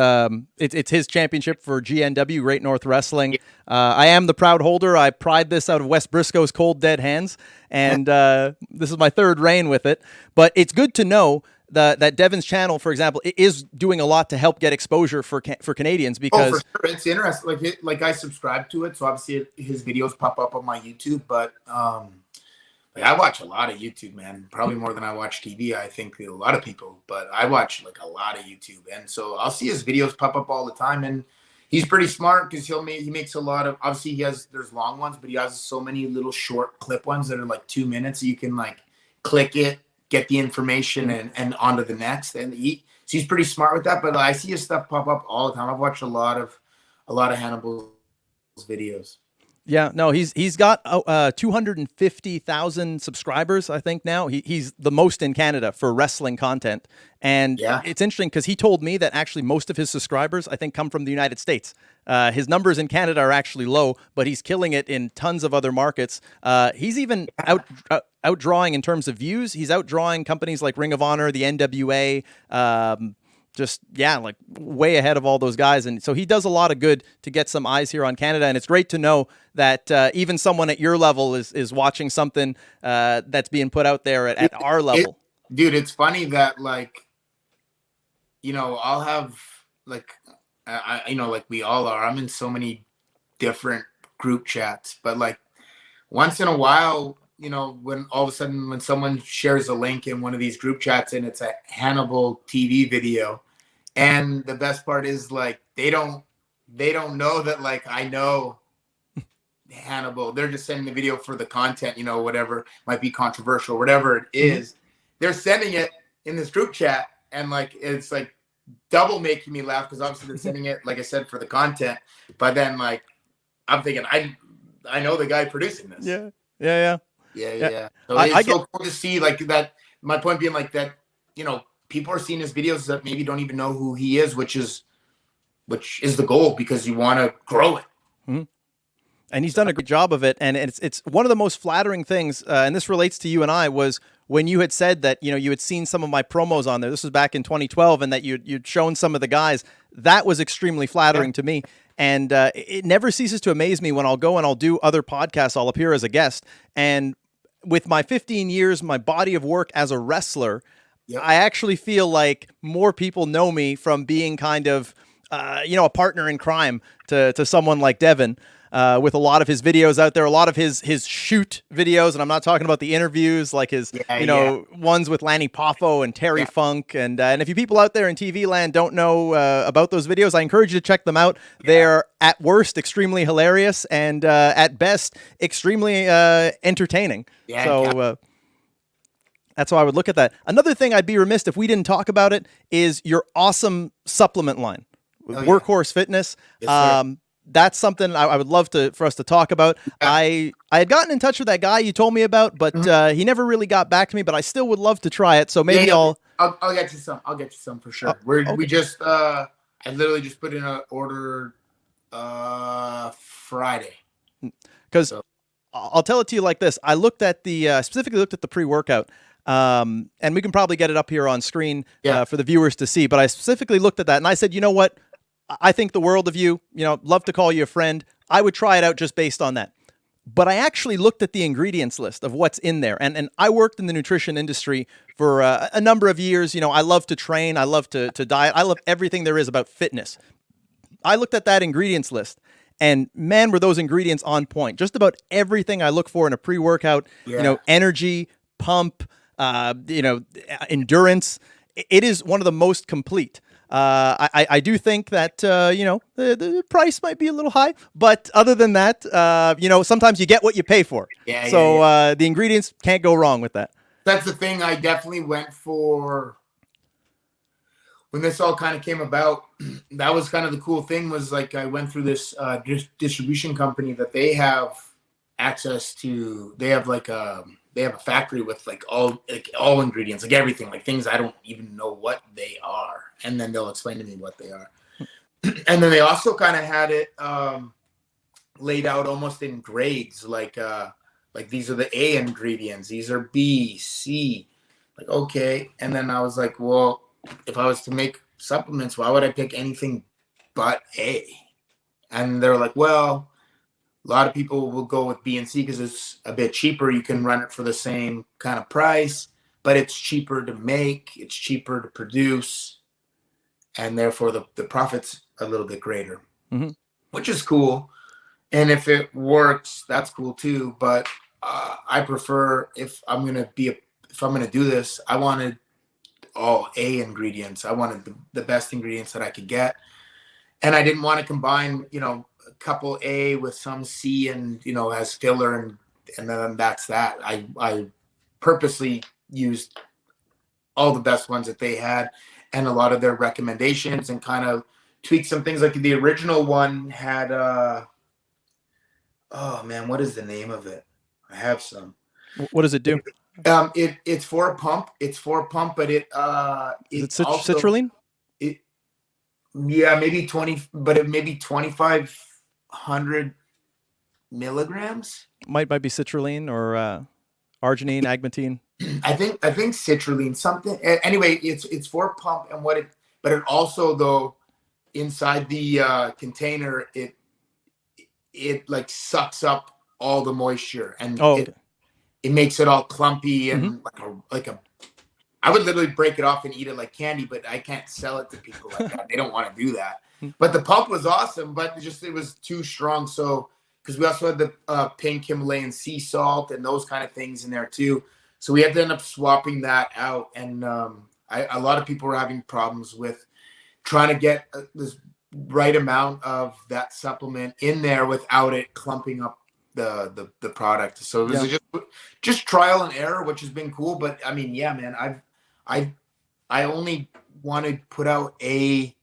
S1: his championship for GNW, Great North Wrestling. I am the proud holder. I pried this out of Wes Briscoe's cold, dead hands, and this is my third reign with it. But it's good to know that Devin's channel, for example, is doing a lot to help get exposure for Canadians, because
S2: for sure. It's interesting. Like I subscribe to it, so obviously his videos pop up on my YouTube, but I watch a lot of YouTube, man. Probably more than I watch TV. I think a lot of people, but I watch like a lot of YouTube, and so I'll see his videos pop up all the time. And he's pretty smart because he makes a lot of. Obviously, there's long ones, but he has so many little short clip ones that are like 2 minutes. So you can like click it, get the information, and onto the next. And he's pretty smart with that. But I see his stuff pop up all the time. I've watched a lot of Hannibal's videos.
S1: Yeah, no, he's got 250,000 subscribers, I think now. He's the most in Canada for wrestling content. And it's interesting because he told me that actually most of his subscribers, I think, come from the United States. His numbers in Canada are actually low, but he's killing it in tons of other markets. He's even outdrawing in terms of views. He's outdrawing companies like Ring of Honor, the NWA, like way ahead of all those guys. And so he does a lot of good to get some eyes here on Canada. And it's great to know that even someone at your level is watching something that's being put out there at our level.
S2: Dude, it's funny that I'll have like we all are. I'm in so many different group chats, but like once in a while, when all of a sudden when someone shares a link in one of these group chats and it's a Hannibal TV video, and the best part is like they don't know that like I know Hannibal. They're just sending the video for the content, whatever might be controversial, whatever it is. They're sending it in this group chat, and like it's like double making me laugh because obviously they're sending it, like I said, for the content. But then like I'm thinking, I know the guy producing this.
S1: Yeah.
S2: So it's so cool to see like that. My point being like that, you know, people are seeing his videos that maybe don't even know who he is, which is the goal because you want to grow it.
S1: Mm-hmm. And he's done a good job of it. And it's one of the most flattering things. And this relates to you and I was when you had said that, you know, you had seen some of my promos on there. This was back in 2012 and that you'd shown some of the guys. That was extremely flattering to me. And it never ceases to amaze me when I'll go and I'll do other podcasts. I'll appear as a guest. And with my 15 years, my body of work as a wrestler, I actually feel like more people know me from being kind of, you know, a partner in crime to someone like Devin. With a lot of his videos out there, a lot of his shoot videos, and I'm not talking about the interviews, like his, ones with Lanny Poffo and Terry Funk, and if you people out there in TV land don't know about those videos, I encourage you to check them out. They're at worst extremely hilarious, and at best extremely entertaining. So that's why I would look at that. Another thing I'd be remiss if we didn't talk about it is your awesome supplement line, Workhorse Fitness. Yes, that's something I would love for us to talk about. I had gotten in touch with that guy you told me about, but he never really got back to me, but I still would love to try it. So maybe I'll
S2: get you some. I'll get you some for sure. We just, I literally just put in an order Friday.
S1: Because I'll tell it to you like this. I looked at specifically looked at the pre-workout, and we can probably get it up here on screen for the viewers to see, but I specifically looked at that and I said, you know what? I think the world of you, you know, love to call you a friend. I would try it out just based on that. But I actually looked at the ingredients list of what's in there. And I worked in the nutrition industry for a number of years. You know, I love to train. I love to diet. I love everything there is about fitness. I looked at that ingredients list and man, were those ingredients on point. Just about everything I look for in a pre-workout, you know, energy, pump, you know, endurance. It is one of the most complete. I do think that, you know, the price might be a little high, but other than that, you know, sometimes you get what you pay for. The ingredients can't go wrong with that.
S2: That's the thing I definitely went for when this all kind of came about. That was kind of the cool thing was like, I went through this, distribution company that they have access to. They have like, they have a factory with like all ingredients, like everything, like things I don't even know what they are. And then they'll explain to me what they are. And then they also kind of had it laid out almost in grades, like these are the A ingredients, these are B, C, like, okay. And then I was like, well, if I was to make supplements, why would I pick anything but A? And they're like, well, a lot of people will go with B and C because it's a bit cheaper. You can run it for the same kind of price, but it's cheaper to make, it's cheaper to produce, and therefore the profit's a little bit greater, which is cool. And if it works, that's cool too. But I prefer if I'm gonna do this, I wanted all A ingredients. I wanted the best ingredients that I could get, and I didn't want to combine, you know, a couple A with some C and, you know, as filler and then that's that. I purposely used all the best ones that they had and a lot of their recommendations and kind of tweaked some things. Like the original one had oh man, what is the name of it? I have some.
S1: What does it do?
S2: It's for a pump. but it
S1: is it citrulline?
S2: Maybe 20, but it may be 2,500 milligrams.
S1: Might be citrulline or arginine, agmatine.
S2: I think citrulline, something. Anyway, it's for pump and but it also though inside the container it like sucks up all the moisture and it makes it all clumpy and like a. I would literally break it off and eat it like candy, but I can't sell it to people like that. They don't want to do that. But the pump was awesome, but it was too strong. So, because we also had the pink Himalayan sea salt and those kind of things in there too. So we had to end up swapping that out. And a lot of people were having problems with trying to get this right amount of that supplement in there without it clumping up the product. So it was just trial and error, which has been cool. But I mean, yeah, man, I only want to put out A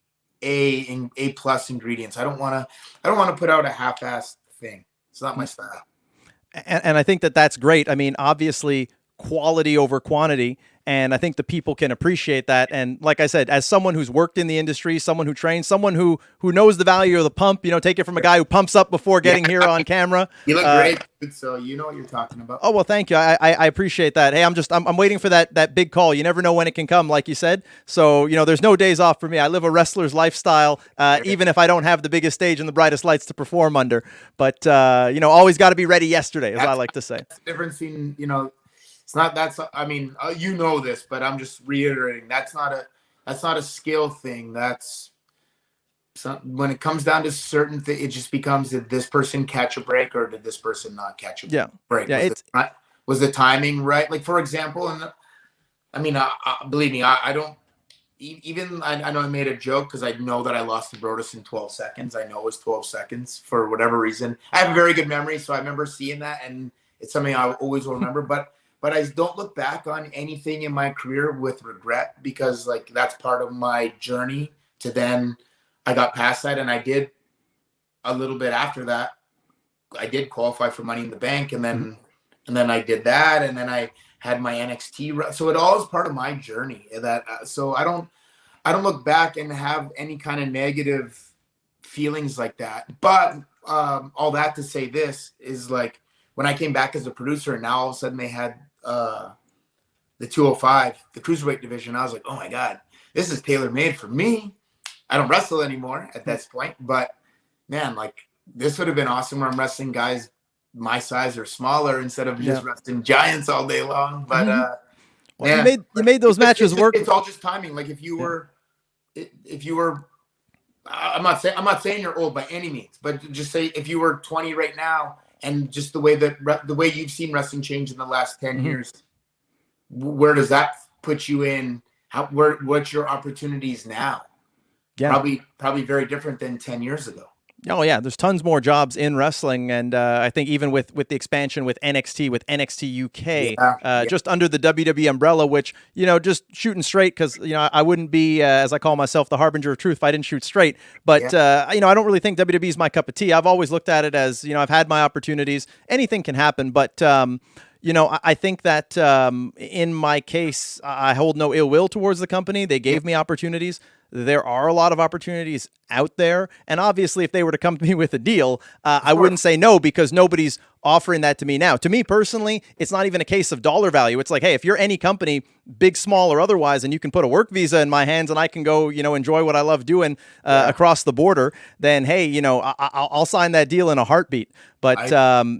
S2: plus ingredients. I don't want to put out a half-assed thing. It's not my style.
S1: And I think that that's great. I mean, obviously, quality over quantity. And I think the people can appreciate that. And like I said, as someone who's worked in the industry, someone who trains, someone who knows the value of the pump, you know, take it from a guy who pumps up before getting here on camera.
S2: You look great, so you know what you're talking about.
S1: Oh, well, thank you. I appreciate that. Hey, I'm waiting for that big call. You never know when it can come, like you said. So, you know, there's no days off for me. I live a wrestler's lifestyle, even if I don't have the biggest stage and the brightest lights to perform under. But, you know, always got to be ready yesterday, as I like to say.
S2: That's the difference in, you know, it's not, that's, I mean, you know this, but I'm just reiterating, that's not a skill thing. That's when it comes down to certain things, it just becomes, did this person catch a break or did this person not catch a break?
S1: Yeah,
S2: was the timing right? Like, for example, and I mean, believe me, I don't even, I know I made a joke because I know that I lost to Brodus in 12 seconds. I know it was 12 seconds for whatever reason. I have a very good memory, so I remember seeing that, and it's something I always will remember. But I don't look back on anything in my career with regret, because like that's part of my journey to then I got past that, and I did a little bit after that. I did qualify for Money in the Bank, and then I did that, and then I had my NXT. So it all is part of my journey. That so I don't look back and have any kind of negative feelings like that. But all that to say, this is like when I came back as a producer, and now all of a sudden they had the 205, the cruiserweight division. I was like, oh my God, this is tailor made for me. I don't wrestle anymore at this point, but man, like this would have been awesome where I'm wrestling guys my size or smaller instead of just wrestling giants all day long. But
S1: well, you made those matches work.
S2: It's all just timing. Like if you were, I'm not saying you're old by any means, but just say if you were 20 right now, and just the way you've seen wrestling change in the last 10 years, where does that put you in? What's your opportunities now? Yeah, probably very different than 10 years ago.
S1: Oh yeah, there's tons more jobs in wrestling, and I think even with the expansion with NXT UK, just under the WWE umbrella, which, you know, just shooting straight, because, you know, I wouldn't be, as I call myself, the harbinger of truth if I didn't shoot straight. But you know, I don't really think WWE is my cup of tea. I've always looked at it as, you know, I've had my opportunities. Anything can happen, but you know, I think that in my case, I hold no ill will towards the company. They gave me opportunities. There are a lot of opportunities out there. And obviously, if they were to come to me with a deal, I wouldn't say no, because nobody's offering that to me now. To me personally, it's not even a case of dollar value. It's like, hey, if you're any company, big, small, or otherwise, and you can put a work visa in my hands and I can go, you know, enjoy what I love doing across the border, then, hey, you know, I'll sign that deal in a heartbeat. But,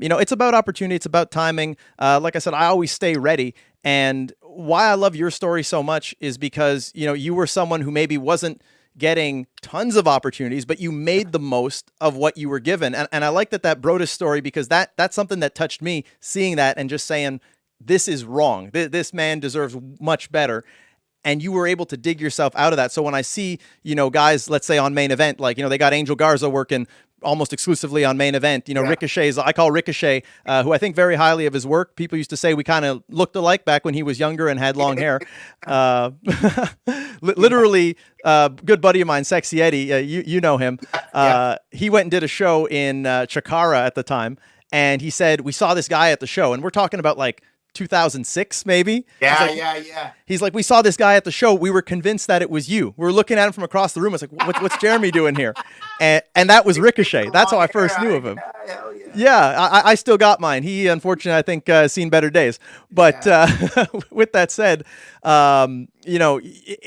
S1: you know, it's about opportunity. It's about timing. Like I said, I always stay ready. And why I love your story so much is because, you know, you were someone who maybe wasn't getting tons of opportunities, but you made the most of what you were given. And I like that Brodus story, because that's something that touched me, seeing that and just saying, this is wrong. This man deserves much better. And you were able to dig yourself out of that. So when I see, you know, guys, let's say on Main Event, like, you know, they got Angel Garza working almost exclusively on Main Event. You know, Ricochet's, I call Ricochet, who I think very highly of his work. People used to say we kind of looked alike back when he was younger and had long hair. Literally, good buddy of mine, Sexxxy Eddy, you know him. He went and did a show in Chikara at the time, and he said, we saw this guy at the show, and we're talking about like 2006 maybe. He's like, we saw this guy at the show. We were convinced that it was you. We were looking at him from across the room. It's like, what's Jeremey doing here? And that was Ricochet. That's how I first knew of him. I still got mine. He, unfortunately, I think, seen better days. But with that said, you know,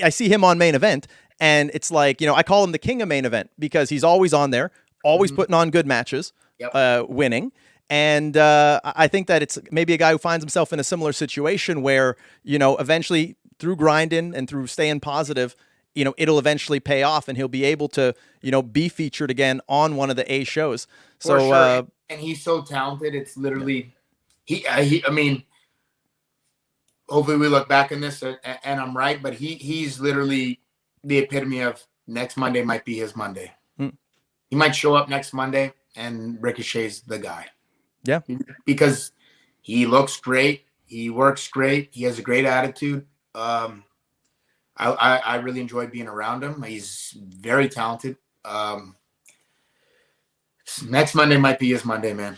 S1: I see him on Main Event, and it's like, you know, I call him the king of Main Event because he's always on there, always putting on good matches, winning. And I think that it's maybe a guy who finds himself in a similar situation where, you know, eventually through grinding and through staying positive, you know, it'll eventually pay off and he'll be able to, you know, be featured again on one of the A shows. So,
S2: sure. And he's so talented. It's literally, I mean, hopefully we look back on this and I'm right, but he's literally the epitome of next Monday might be his Monday. He might show up next Monday and Ricochet's the guy.
S1: Yeah.
S2: Because he looks great. He works great. He has a great attitude. I I really enjoyed being around him. He's very talented. Next Monday might be his Monday, man.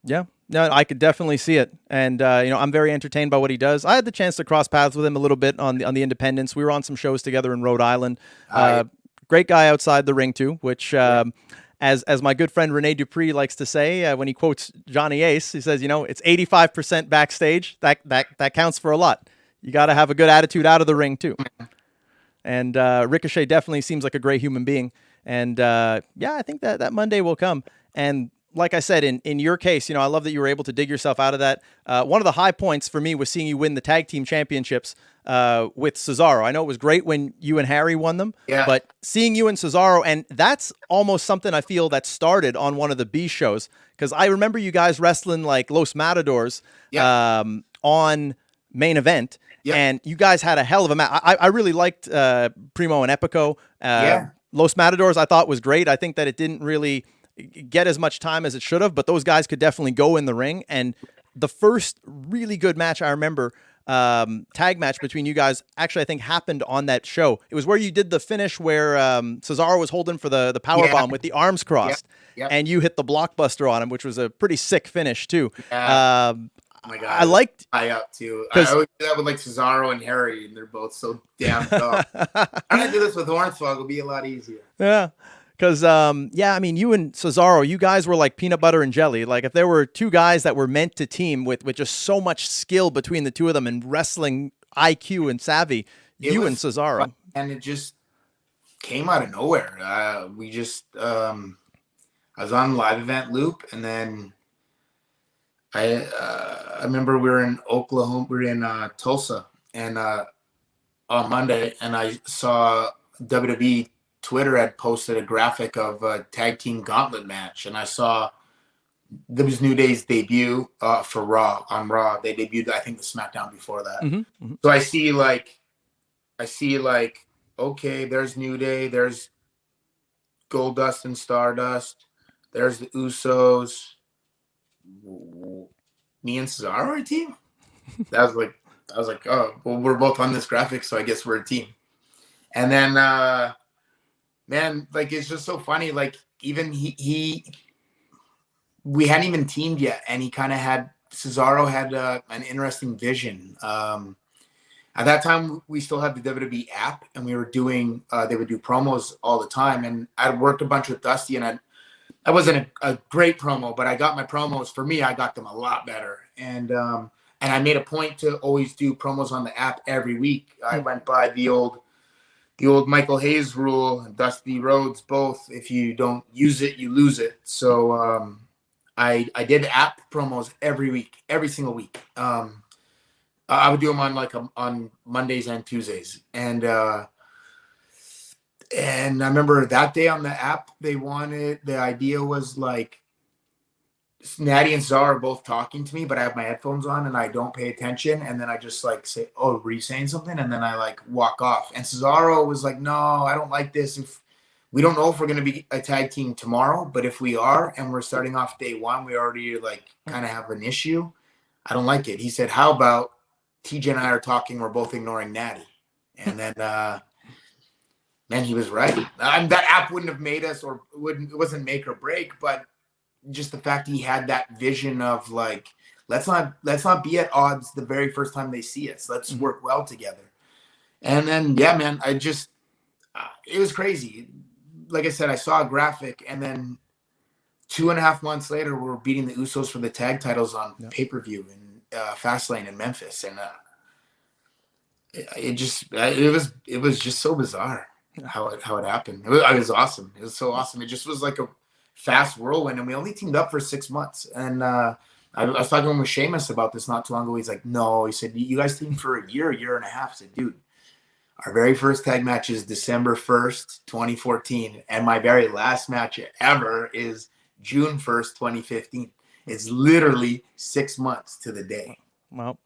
S1: Yeah, no, I could definitely see it, and I'm very entertained by what he does. I had the chance to cross paths with him a little bit on the independents. We were on some shows together in Rhode Island. Great guy outside the ring too, which as my good friend Rene Dupree likes to say when he quotes Johnny Ace, he says, it's 85% backstage. That counts for a lot. You got to have a good attitude out of the ring too. And Ricochet definitely seems like a great human being. And I think that Monday will come. And like I said, in your case, I love that you were able to dig yourself out of that. One of the high points for me was seeing you win the tag team championships with Cesaro. I know it was great when you and Harry won them, but seeing you and Cesaro, and that's almost something I feel that started on one of the B shows, because I remember you guys wrestling like Los Matadors on Main Event, and you guys had a hell of a match. I really liked Primo and Epico. Los Matadors I thought was great. I think that it didn't really get as much time as it should have, but those guys could definitely go in the ring. And the first really good match I remember, tag match between you guys, actually I think happened on that show. It was where you did the finish where Cesaro was holding for the power bomb with the arms crossed, and you hit the blockbuster on him, which was a pretty sick finish too.
S2: Oh my God,
S1: I liked
S2: up too. I always do that with like Cesaro and Harry, and they're both so damn tough. I'm gonna do this with Hornswoggle. It'll be a lot easier.
S1: Yeah. Because, you and Cesaro, you guys were like peanut butter and jelly. Like, if there were two guys that were meant to team with just so much skill between the two of them and wrestling IQ and savvy, you and Cesaro.
S2: Fun, and it just came out of nowhere. I was on live event loop, and then I remember we were in Oklahoma, we were in Tulsa, and on Monday, and I saw WWE Twitter had posted a graphic of a tag team gauntlet match, and I saw there was New Day's debut for Raw on Raw. They debuted, I think, the SmackDown before that. So I see like, okay, there's New Day, there's Goldust and Stardust, there's the Usos, me and Cesaro are a team. I was like, oh, well, we're both on this graphic, so I guess we're a team. And then man, like, it's just so funny. Like, even we hadn't even teamed yet, and Cesaro had an interesting vision. At that time, we still had the WWE app, and we were doing, they would do promos all the time. And I'd worked a bunch with Dusty, and I wasn't a great promo, but I got my promos. For me, I got them a lot better. And I made a point to always do promos on the app every week. I went by the old Michael Hayes rule, and Dusty Rhodes both. If you don't use it, you lose it. So I did app promos every week, every single week. I would do them on Mondays and Tuesdays. And I remember that day on the app, the idea was like, Natty and Czar are both talking to me, but I have my headphones on and I don't pay attention. And then I just like say, oh, were you saying something? And then I like walk off. And Cesaro was like, no, I don't like this. If we don't know if we're going to be a tag team tomorrow, but if we are, and we're starting off day one, we already like kind of have an issue. I don't like it. He said, how about TJ and I are talking, we're both ignoring Natty. And then, man, he was right. That app wouldn't have made us, or it wasn't make or break, but just the fact he had that vision of like, let's not be at odds the very first time they see us. Let's work well together. And then, yeah, man, it was crazy. Like I said, I saw a graphic, and then 2.5 months later, we're beating the Usos for the tag titles on pay-per-view in Fastlane in Memphis. And it was just so bizarre how it happened. It was awesome. It was so awesome. It just was like a fast whirlwind, and we only teamed up for 6 months. And I was talking with Sheamus about this not too long ago. He's like, no, he said, you guys teamed for a year and a half. I said, dude, our very first tag match is December 1st, 2014. And my very last match ever is June 1st, 2015. It's literally 6 months to the day.
S1: Well,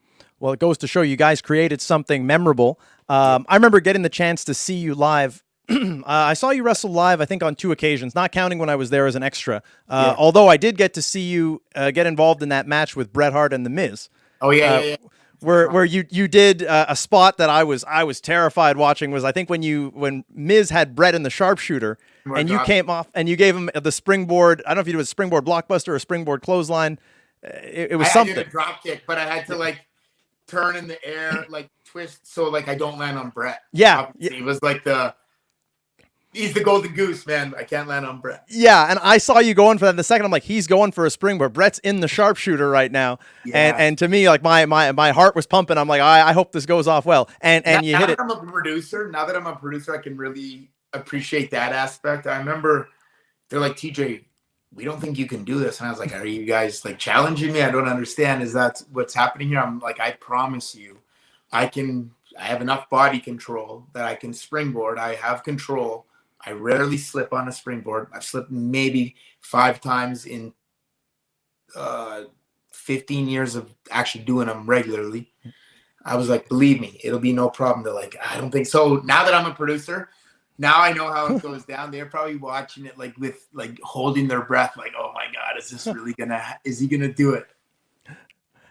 S1: it goes to show you guys created something memorable. I remember getting the chance to see you live. I saw you wrestle live, I think, on 2 occasions, not counting when I was there as an extra. Although I did get to see you get involved in that match with Bret Hart and The Miz.
S2: Oh, yeah.
S1: where you did a spot that I was terrified watching was I think when Miz had Bret in the sharpshooter and you came off and you gave him the springboard. I don't know if you did a springboard blockbuster or a springboard clothesline. It was something.
S2: I did a drop kick, but I had to like turn in the air, like twist so like I don't land on Bret.
S1: Yeah,
S2: it was like he's the golden goose, man. I can't land on Bret.
S1: Yeah, and I saw you going for that in the second. I'm like, he's going for a springboard. Bret's in the sharpshooter right now, and to me, like my heart was pumping. I'm like, I hope this goes off well. And you hit it.
S2: Now that I'm a producer, I can really appreciate that aspect. I remember they're like, TJ, we don't think you can do this, and I was like, are you guys like challenging me? I don't understand. Is that what's happening here? I'm like, I promise you, I have enough body control that I can springboard. I have control. I rarely slip on a springboard. I've slipped maybe 5 times in 15 years of actually doing them regularly. I was like, believe me, it'll be no problem. They're like, I don't think so. Now that I'm a producer, now I know how it goes down. They're probably watching it like with like holding their breath, like, oh my God, is he gonna do it?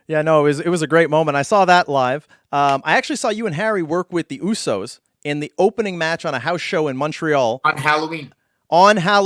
S1: Yeah, no, it was a great moment. I saw that live. I actually saw you and Harry work with the Usos in the opening match on a house show in Montreal.
S2: On Halloween.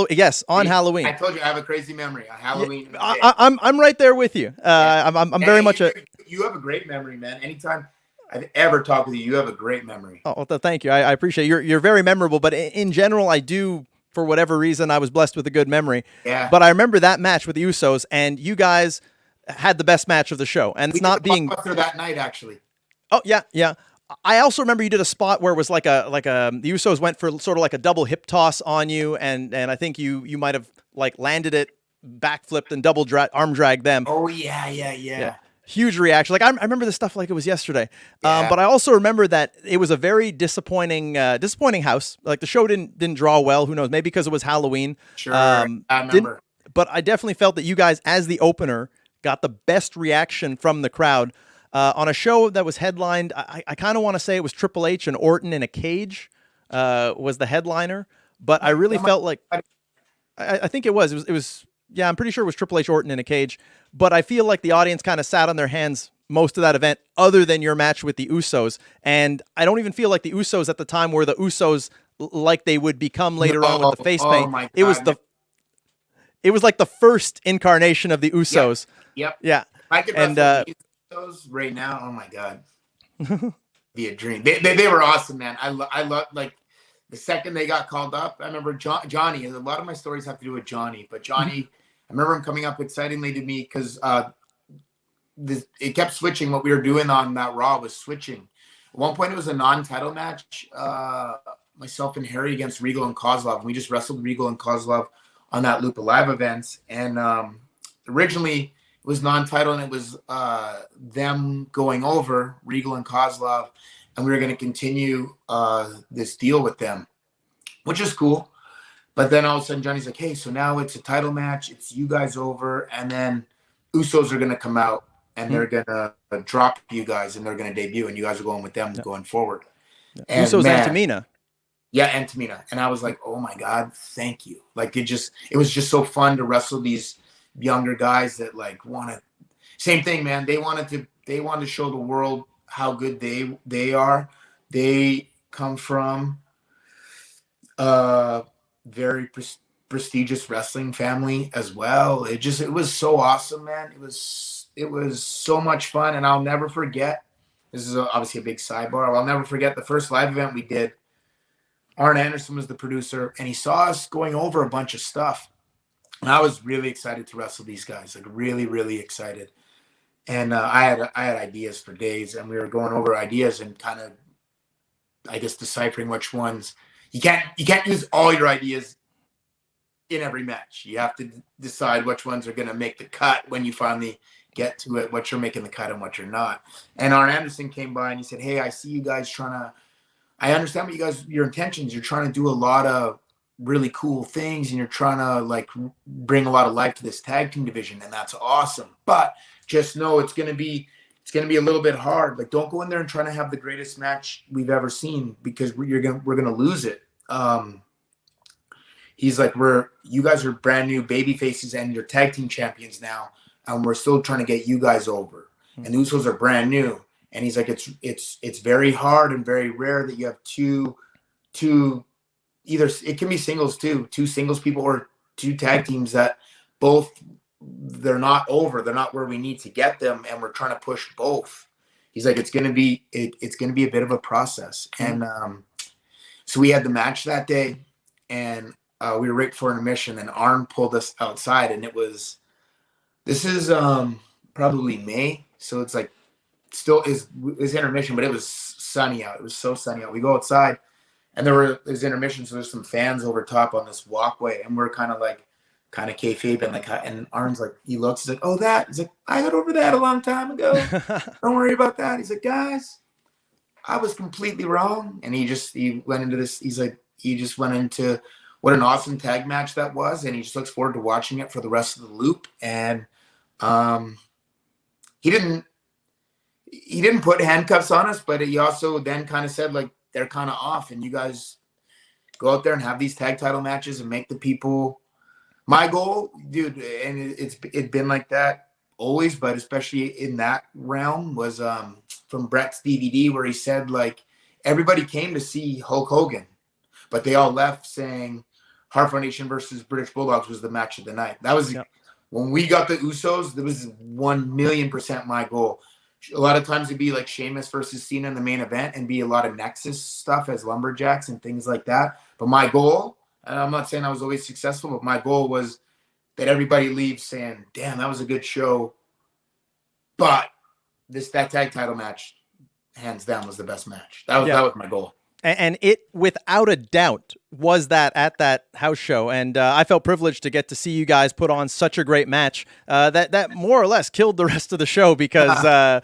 S1: Yes, on Halloween.
S2: I told you I have a crazy memory on Halloween.
S1: Yeah, I'm right there with you. I'm very much
S2: you have a great memory, man. Anytime I've ever talked with you, you have a great memory.
S1: Oh, well, thank you. I appreciate it. You're very memorable, but in general, I do, for whatever reason, I was blessed with a good memory.
S2: Yeah.
S1: But I remember that match with the Usos, and you guys had the best match of the show. And it's not being
S2: that night, actually.
S1: Oh, yeah. I also remember you did a spot where it was like the Usos went for sort of like a double hip toss on you, and I think you might have like landed it, backflipped, and arm dragged them.
S2: Oh yeah.
S1: Huge reaction. Like I remember this stuff like it was yesterday. But I also remember that it was a very disappointing house. Like the show didn't draw well. Who knows? Maybe because it was Halloween.
S2: Sure. I remember.
S1: But I definitely felt that you guys, as the opener, got the best reaction from the crowd. On a show that was headlined, I kind of want to say it was Triple H and Orton in a cage was the headliner, but I really felt like I think it was yeah, I'm pretty sure it was Triple H, Orton in a cage, but I feel like the audience kind of sat on their hands most of that event, other than your match with the Usos, and I don't even feel like the Usos at the time were the Usos like they would become later on with the face paint.
S2: My God.
S1: It was like the first incarnation of the Usos.
S2: Yep.
S1: Yeah.
S2: I could wrestle those right now. Oh my God. Be a dream. They were awesome, man. I love like the second they got called up. I remember Johnny. A lot of my stories have to do with Johnny, but Johnny, I remember him coming up excitingly to me because it kept switching. What we were doing on that Raw was switching. At one point, it was a non-title match. Myself and Harry against Regal and Kozlov. And we just wrestled Regal and Kozlov on that loop of live events. And originally, it was non-title, and it was them going over, Regal and Kozlov, and we were going to continue this deal with them, which is cool. But then all of a sudden, Johnny's like, hey, so now it's a title match. It's you guys over, and then Usos are going to come out, and they're going to drop you guys, and they're going to debut, and you guys are going with them going forward. And
S1: Usos and Tamina.
S2: Yeah, and Tamina. And I was like, oh, my God, thank you. Like, it was just so fun to wrestle these younger guys that like want to same thing, man. They wanted to show the world how good they are. They come from a very prestigious wrestling family as well. It was so awesome, man. It was so much fun, and I'll never forget. This is obviously a big sidebar. I'll never forget the first live event we did. Arn Anderson was the producer, and he saw us going over a bunch of stuff. And I was really excited to wrestle these guys, like really, really excited. And I had ideas for days, and we were going over ideas and kind of, I guess, deciphering which ones. You can't use all your ideas in every match. You have to decide which ones are going to make the cut when you finally get to it, what you're making the cut and what you're not. And Arn Anderson came by and he said, hey, I see you guys I understand what your intentions. You're trying to do a lot of really cool things, and you're trying to like bring a lot of life to this tag team division, and that's awesome. But just know it's gonna be a little bit hard. Like, don't go in there and try to have the greatest match we've ever seen, because we're gonna lose it. He's like, you guys are brand new baby faces and you're tag team champions now, and we're still trying to get you guys over. And the Usos are brand new, And he's like, it's very hard and very rare that you have two either, it can be singles too, two singles people or two tag teams that both, they're not over, they're not where we need to get them, and we're trying to push both. He's like, it's gonna be a bit of a process. And so we had the match that day, and we were right for intermission, and Arn pulled us outside, and this is probably May, so it's like still is intermission, but it was sunny out. It was so sunny out. We go outside, and there's intermission, so there's some fans over top on this walkway, and we're kind of kayfabe, and and Arn's like, he looks, he's like, oh, that. He's like, I got over that a long time ago. Don't worry about that. He's like, guys, I was completely wrong. And he went into this. He's like, he just went into what an awesome tag match that was, and he just looks forward to watching it for the rest of the loop. And he didn't put handcuffs on us, but he also then kind of said, like, they're kind of off, and you guys go out there and have these tag title matches and make the people. My goal, dude, and it's been like that always, but especially in that realm, was from Bret's DVD, where he said, like, everybody came to see Hulk Hogan, but they all left saying Hart Foundation versus British Bulldogs was the match of the night. That was when we got the Usos. That was 1,000,000% my goal. A lot of times it'd be like Sheamus versus Cena in the main event, and be a lot of Nexus stuff as lumberjacks and things like that. But my goal, and I'm not saying I was always successful, but my goal was that everybody leaves saying, damn, that was a good show. But that tag title match, hands down, was the best match. That was my goal.
S1: And it, without a doubt, was that at that house show. And I felt privileged to get to see you guys put on such a great match that more or less killed the rest of the show, because,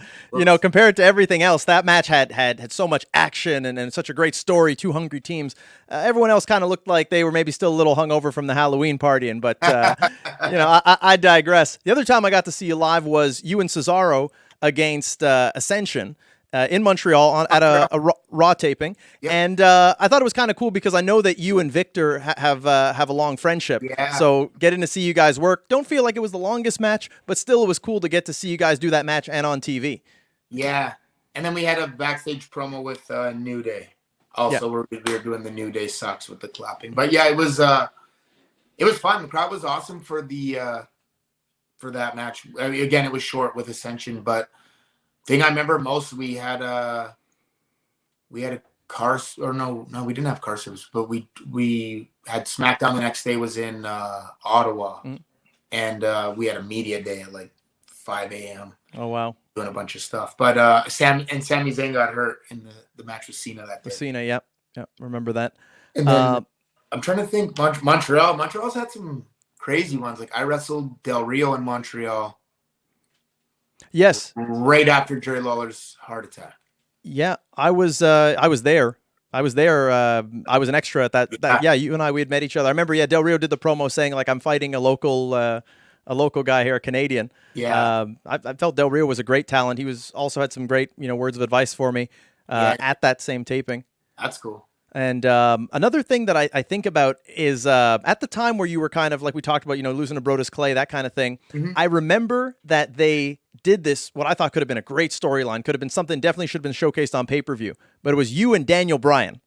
S1: compared to everything else, that match had so much action and such a great story, two hungry teams. Everyone else kind of looked like they were maybe still a little hungover from the Halloween partying, but, I digress. The other time I got to see you live was you and Cesaro against Ascension. In Montreal at a Raw taping. Yep. And I thought it was kind of cool because I know that you and Vicktor have a long friendship. Yeah. So getting to see you guys work, don't feel like it was the longest match, but still it was cool to get to see you guys do that match and on TV.
S2: Yeah. And then we had a backstage promo with New Day. Also, where we were doing the New Day sucks with the clapping. But yeah, it was fun. The crowd was awesome for that match. I mean, again, it was short with Ascension, but thing I remember most, we had a car, or no, we didn't have car service, but we had SmackDown the next day was in Ottawa, and we had a media day at like 5 a.m.
S1: Oh wow,
S2: doing a bunch of stuff. But Sami Zayn got hurt in the match with Cena that day.
S1: Cena, yep, remember that.
S2: And then I'm trying to think, Montreal's had some crazy ones. Like I wrestled Del Rio in Montreal.
S1: Yes.
S2: Right after Jerry Lawler's heart attack.
S1: Yeah, I was there. I was an extra at that. Yeah, you and I, we had met each other. I remember. Yeah, Del Rio did the promo saying like, "I'm fighting a local guy here, a Canadian."
S2: Yeah.
S1: I felt Del Rio was a great talent. He was also had some great words of advice for me at that same taping.
S2: That's cool.
S1: And another thing that I think about is at the time where you were kind of like we talked about, losing to Brodus Clay, that kind of thing. Mm-hmm. I remember that they did this, what I thought could have been a great storyline, could have been something definitely should have been showcased on pay-per-view. But it was you and Daniel Bryan.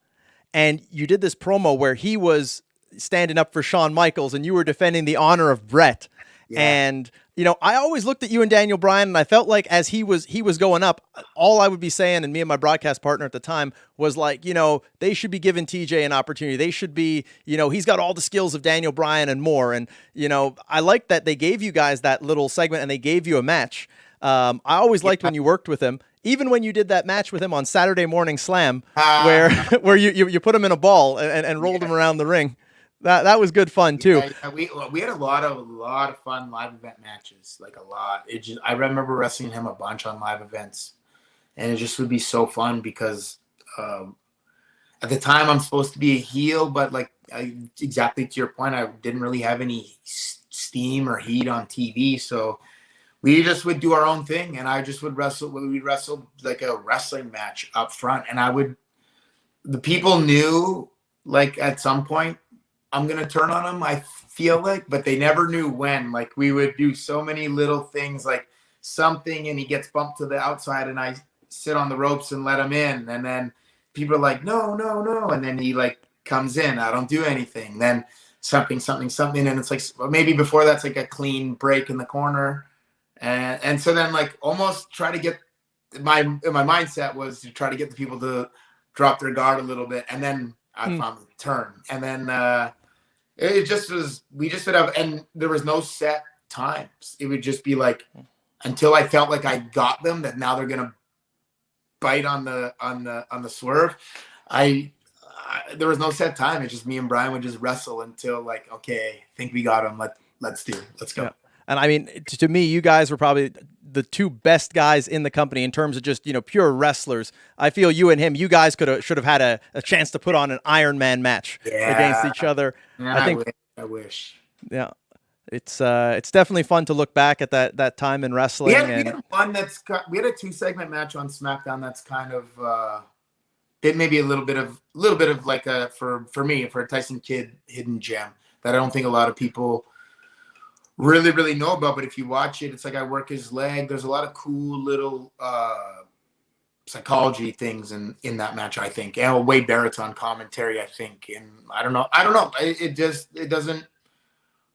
S1: And you did this promo where he was standing up for Shawn Michaels and you were defending the honor of Bret. Yeah. And, I always looked at you and Daniel Bryan and I felt like as he was going up, all I would be saying, and me and my broadcast partner at the time was like, they should be giving TJ an opportunity. They should be, he's got all the skills of Daniel Bryan and more. And, I like that they gave you guys that little segment and they gave you a match. I always liked when you worked with him, even when you did that match with him on Saturday Morning Slam, where you put him in a ball and rolled him around the ring. That was good fun too.
S2: Yeah, we had a lot of fun live event matches, like a lot. I remember wrestling him a bunch on live events, and it just would be so fun because at the time I'm supposed to be a heel, but like exactly to your point, I didn't really have any steam or heat on TV, so we just would do our own thing, and I just would wrestle. We'd wrestle like a wrestling match up front, and the people knew like at some point I'm going to turn on them, I feel like, but they never knew when. Like we would do so many little things, like something, and he gets bumped to the outside and I sit on the ropes and let him in. And then people are like, no, no, no. And then he like comes in. I don't do anything. Then something. And it's like, maybe before that's like a clean break in the corner. And so then like almost try to get my mindset was to try to get the people to drop their guard a little bit. And then I found the turn. And then it just was, we just would have, and there was no set times. It would just be like, until I felt like I got them, that now they're going to bite on the swerve. There was no set time. It's just me and Bryan would just wrestle until like, okay, I think we got him. Let's go.
S1: Yeah. And I mean, to me, you guys were probably the two best guys in the company in terms of just, pure wrestlers. I feel you and him, you guys should have had a chance to put on an Iron Man match against each other.
S2: Yeah, I wish.
S1: Yeah. It's definitely fun to look back at that time in wrestling.
S2: We had one we had a 2-segment match on SmackDown that's kind of it may be a little bit of like a for me, for a Tyson Kidd hidden gem that I don't think a lot of people really know about. But if you watch it, it's like I work his leg. There's a lot of cool little psychology things in that match, I think. And Wade Barrett's on commentary, I think. And I don't know. It doesn't,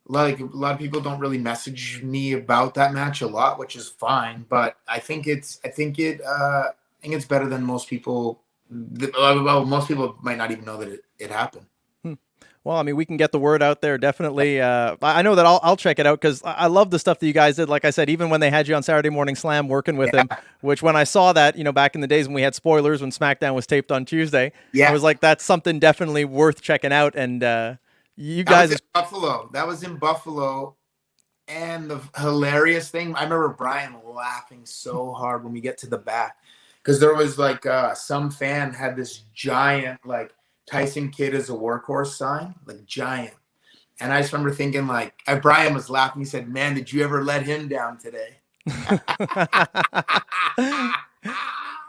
S2: like, a lot of people don't really message me about that match a lot, which is fine. But I think it's better than most people. Well, most people might not even know that it happened.
S1: Well, I mean, we can get the word out there. Definitely. I know that I'll check it out because I love the stuff that you guys did. Like I said, even when they had you on Saturday Morning Slam working with him, which when I saw that, back in the days when we had spoilers, when SmackDown was taped on Tuesday, I was like, that's something definitely worth checking out. And you guys.
S2: That was in Buffalo. And the hilarious thing, I remember Bryan laughing so hard when we get to the back because there was like some fan had this giant, like, Tyson Kidd is a workhorse sign, like giant. And I just remember thinking, like, Bryan was laughing. He said, man, did you ever let him down today?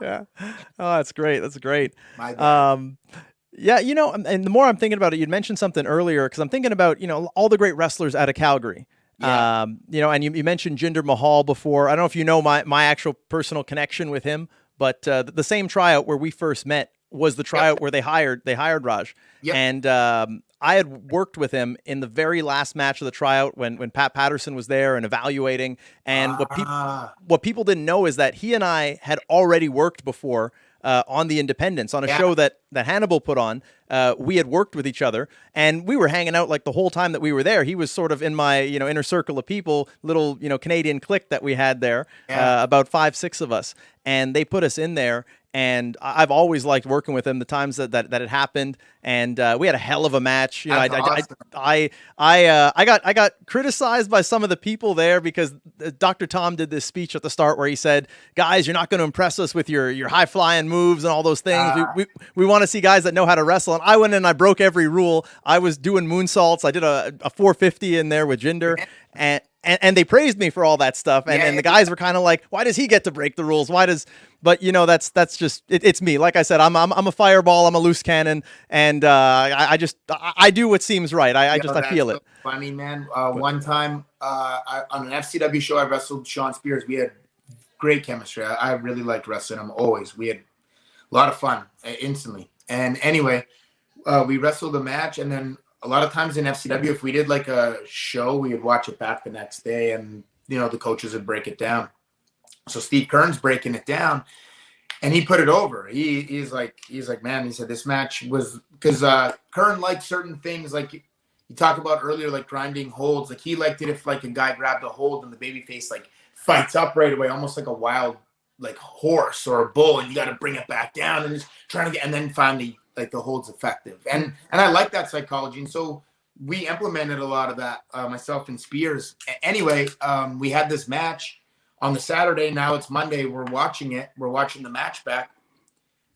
S1: Yeah. Oh, that's great. That's great.
S2: My bad.
S1: Yeah, and the more I'm thinking about it, you'd mentioned something earlier because I'm thinking about, all the great wrestlers out of Calgary.
S2: Yeah.
S1: And you mentioned Jinder Mahal before. I don't know if you know my actual personal connection with him, but the same tryout where we first met was the tryout where they hired Raj. Yep. And I had worked with him in the very last match of the tryout when Pat Patterson was there and evaluating. And what people didn't know is that he and I had already worked before on the Independents on a show that Hannibal put on. We had worked with each other and we were hanging out like the whole time that we were there. He was sort of in my, inner circle of people, little, Canadian clique that we had there, about 5-6 of us. And they put us in there. And I've always liked working with him. The times that it happened, and we had a hell of a match. I got criticized by some of the people there because Dr. Tom did this speech at the start where he said, "Guys, you're not going to impress us with your high flying moves and all those things. We want to see guys that know how to wrestle." And I went in and I broke every rule. I was doing moonsaults. I did a 450 in there with Jinder, and they praised me for all that stuff. And the guys were kind of like, "Why does he get to break the rules? Why does?" But that's just it's me. Like I said, I'm a fireball. I'm a loose cannon, and I do what seems right. I feel it.
S2: Funny, man. One time on an FCW show, I wrestled Sean Spears. We had great chemistry. I really liked wrestling him always. We had a lot of fun instantly. And anyway, we wrestled a match, and then a lot of times in FCW, if we did like a show, we would watch it back the next day, and the coaches would break it down. So Steve Kern's breaking it down, and he put it over. He's like, man, he said this match was because Kern liked certain things, like you talked about earlier, like grinding holds. Like he liked it if like a guy grabbed a hold and the babyface like fights up right away, almost like a wild like horse or a bull, and you got to bring it back down and just trying to get, and then finally like the hold's effective. And I like that psychology, and so we implemented a lot of that myself and Spears. Anyway, we had this match on the Saturday. Now it's Monday. We're watching it. We're watching the match back.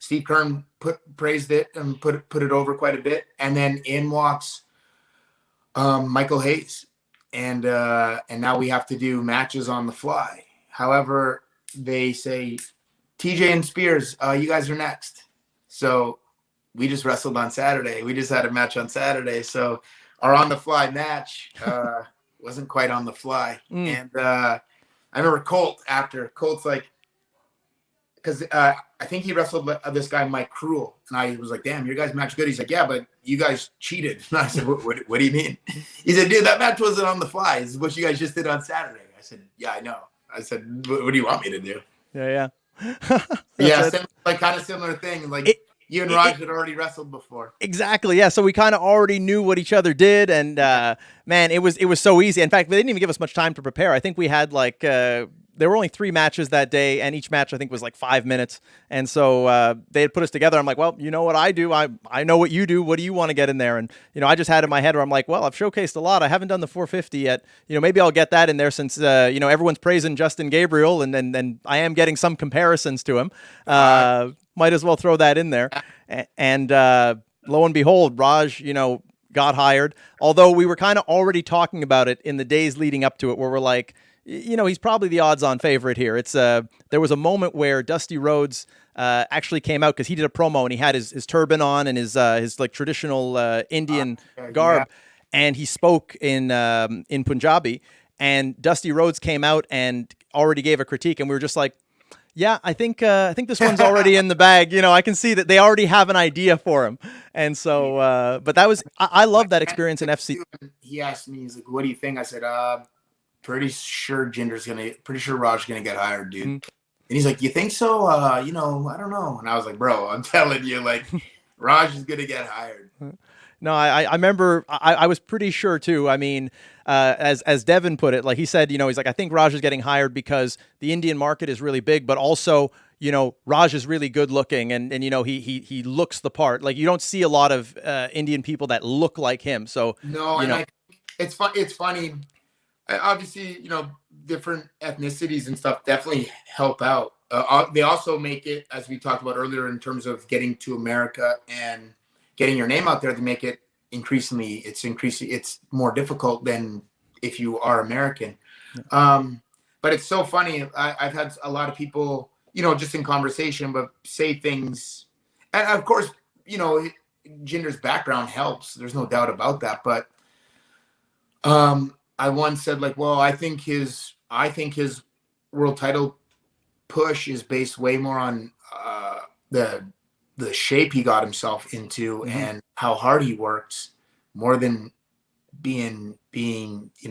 S2: Steve Kern praised it and put it over quite a bit. And then in walks Michael Hayes. And now we have to do matches on the fly. However, they say, TJ and Spears, you guys are next. So we just wrestled on Saturday. We just had a match on Saturday. So our on the fly match wasn't quite on the fly. And I remember Colt's like, because I think he wrestled this guy Mike Cruel, and I was like, "Damn, your guys' match good." He's like, "Yeah, but you guys cheated." And I said, "What do you mean?" He said, "Dude, that match wasn't on the fly. It's what you guys just did on Saturday." I said, "Yeah, I know." I said, "What do you want me to do?"
S1: Yeah.
S2: Yeah, kind of similar thing. Like you and Raj had already wrestled before.
S1: Exactly. Yeah. So we kind of already knew what each other did, and man, it was so easy. In fact, they didn't even give us much time to prepare. I think we had like there were only 3 matches that day, and each match I think was like 5 minutes. And so they had put us together. I'm like, well, you know what I do? I know what you do. What do you want to get in there? And I just had in my head where I'm like, well, I've showcased a lot. I haven't done the 450 yet. Maybe I'll get that in there since everyone's praising Justin Gabriel, and then I am getting some comparisons to him. Might as well throw that in there. And lo and behold, Raj, got hired. Although we were kind of already talking about it in the days leading up to it, where we're like, he's probably the odds-on favorite here. It's there was a moment where Dusty Rhodes actually came out because he did a promo and he had his turban on and his like traditional Indian garb, and he spoke in Punjabi. And Dusty Rhodes came out and already gave a critique, and we were just like, yeah, I think this one's already in the bag. I can see that they already have an idea for him. And so, but that was, I love that experience in FC.
S2: He asked me, he's like, "What do you think?" I said, pretty sure Raj's gonna get hired, dude. Mm-hmm. And he's like, "You think so?" I don't know. And I was like, "Bro, I'm telling you, like, Raj is gonna get hired."
S1: No, I remember I was pretty sure too. I mean, as Devin put it, like he said, he's like, I think Raj is getting hired because the Indian market is really big, but also, Raj is really good looking and he looks the part. Like you don't see a lot of Indian people that look like him. So
S2: no, and it's funny. Obviously, different ethnicities and stuff definitely help out. They also make it, as we talked about earlier, in terms of getting to America and getting your name out there, to make it it's more difficult than if you are American. But it's so funny. I've had a lot of people, just in conversation, but say things, and of course, Jinder's background helps. There's no doubt about that. But I once said, like, well, I think his world title push is based way more on the shape he got himself into and how hard he worked, more than being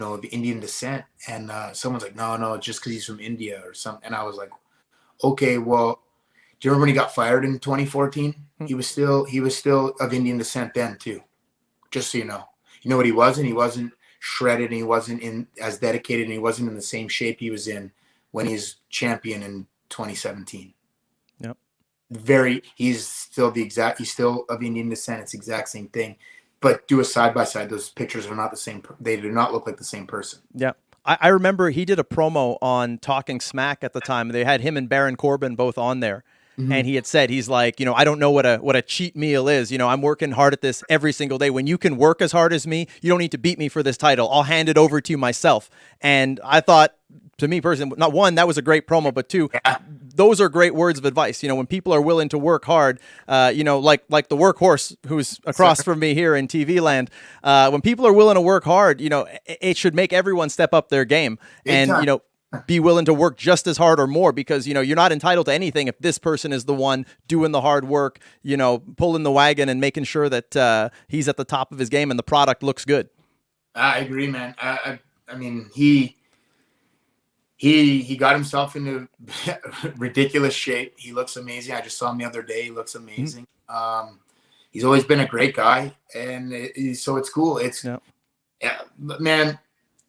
S2: of Indian descent. And someone's like, no, just because he's from India or something. And I was like, okay, well, do you remember when he got fired in 2014? He was still of Indian descent then too. Just so you know. You know what he wasn't? He wasn't shredded, and he wasn't as dedicated, and he wasn't in the same shape he was in when he's champion in 2017.
S1: Yep.
S2: He's still of Indian descent. It's the exact same thing. But do a side by side. Those pictures are not the same. They do not look like the same person.
S1: Yeah. I remember he did a promo on Talking Smack at the time. They had him and Baron Corbin both on there. Mm-hmm. And he had said, he's like, I don't know what a cheat meal is. I'm working hard at this every single day. When you can work as hard as me, you don't need to beat me for this title. I'll hand it over to you myself. And I thought, to me personally, not one, that was a great promo, but two, those are great words of advice. When people are willing to work hard, like the workhorse who's across from me here in TV land, when people are willing to work hard, it should make everyone step up their game. And, be willing to work just as hard or more, because, you're not entitled to anything if this person is the one doing the hard work, pulling the wagon and making sure that he's at the top of his game and the product looks good.
S2: I agree, man. I mean, he got himself into ridiculous shape. He looks amazing. I just saw him the other day. He looks amazing. Mm-hmm. He's always been a great guy, and so it's cool. Man,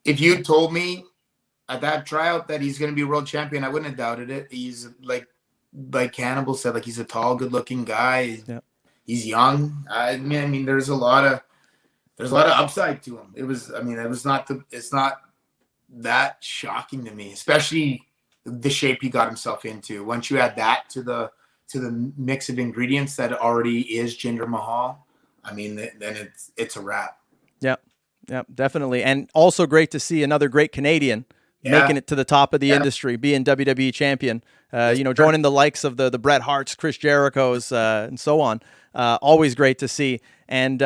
S2: if you told me at that tryout that he's going to be world champion, I wouldn't have doubted it. He's like Hannibal said, like, he's a tall, good-looking guy. Yeah. He's young. I mean, there's a lot of upside to him. It's not that shocking to me, especially the shape he got himself into. Once you add that to the mix of ingredients that already is Jinder Mahal, I mean, then it's a wrap.
S1: Yeah, definitely. And also great to see another great Canadian making it to the top of the industry, being WWE champion, joining the likes of the Bret Harts, Chris Jericho's, and so on. Always great to see. And,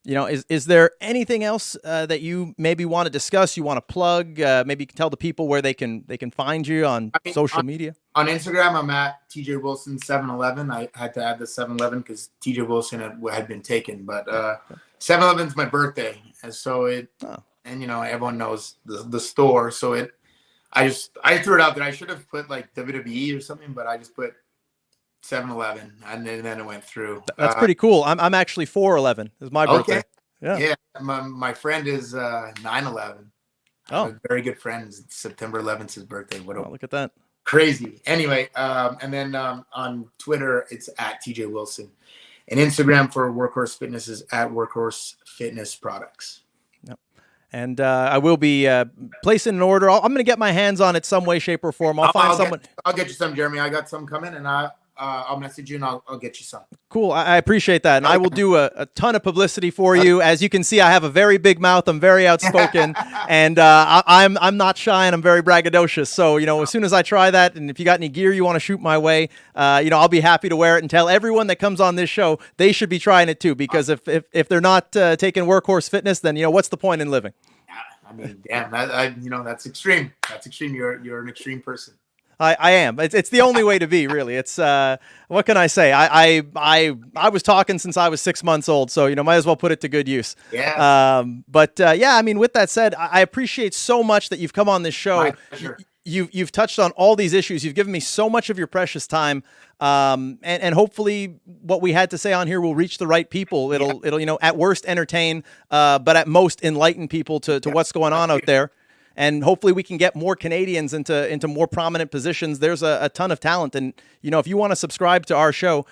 S1: You know, is there anything else that you maybe want to discuss? You want to plug? Maybe you can tell the people where they can find you on social media.
S2: On Instagram, I'm at TJ Wilson 711. I had to add the 711 because TJ Wilson had been taken, but 711 is my birthday, and so and you know everyone knows the store, so I threw it out there. I should have put like WWE or something, but I just put 711, and then it went through.
S1: That's pretty cool. I'm actually 411. It's my birthday.
S2: Okay. Yeah. My friend is 911.
S1: Oh,
S2: a very good friend. September 11th is his birthday.
S1: Look at that.
S2: Crazy. Anyway, and then on Twitter it's at TJ Wilson, and Instagram for WorkeHorse Fitness is at WorkeHorse Fitness Products.
S1: And I will be placing an order. I'm going to get my hands on it some way, shape, or form. I'll
S2: get you some, Jeremy. I got some coming, and I'll message you and I'll get you some.
S1: Cool. I appreciate that. And I will do a ton of publicity for you. As you can see, I have a very big mouth. I'm very outspoken, and I'm not shy, and I'm very braggadocious. So, you know, as soon as I try that, and if you got any gear you want to shoot my way, you know, I'll be happy to wear it and tell everyone that comes on this show they should be trying it too. Because if they're not taking Workhorse Fitness, then, you know, what's the point in living?
S2: I mean, damn, you know, that's extreme. That's extreme. You're an extreme person.
S1: I am. It's the only way to be, really. It's what can I say? I was talking since I was 6 months old, so you know, might as well put it to good use.
S2: Yeah.
S1: But yeah, I mean, with that said, I appreciate so much that you've come on this show.
S2: My pleasure.
S1: You've touched on all these issues. You've given me so much of your precious time, and hopefully, what we had to say on here will reach the right people. It'll you know, at worst entertain, but at most enlighten people to what's going on out there. And hopefully we can get more Canadians into more prominent positions. There's a ton of talent. And, you know, if you want to subscribe to our show,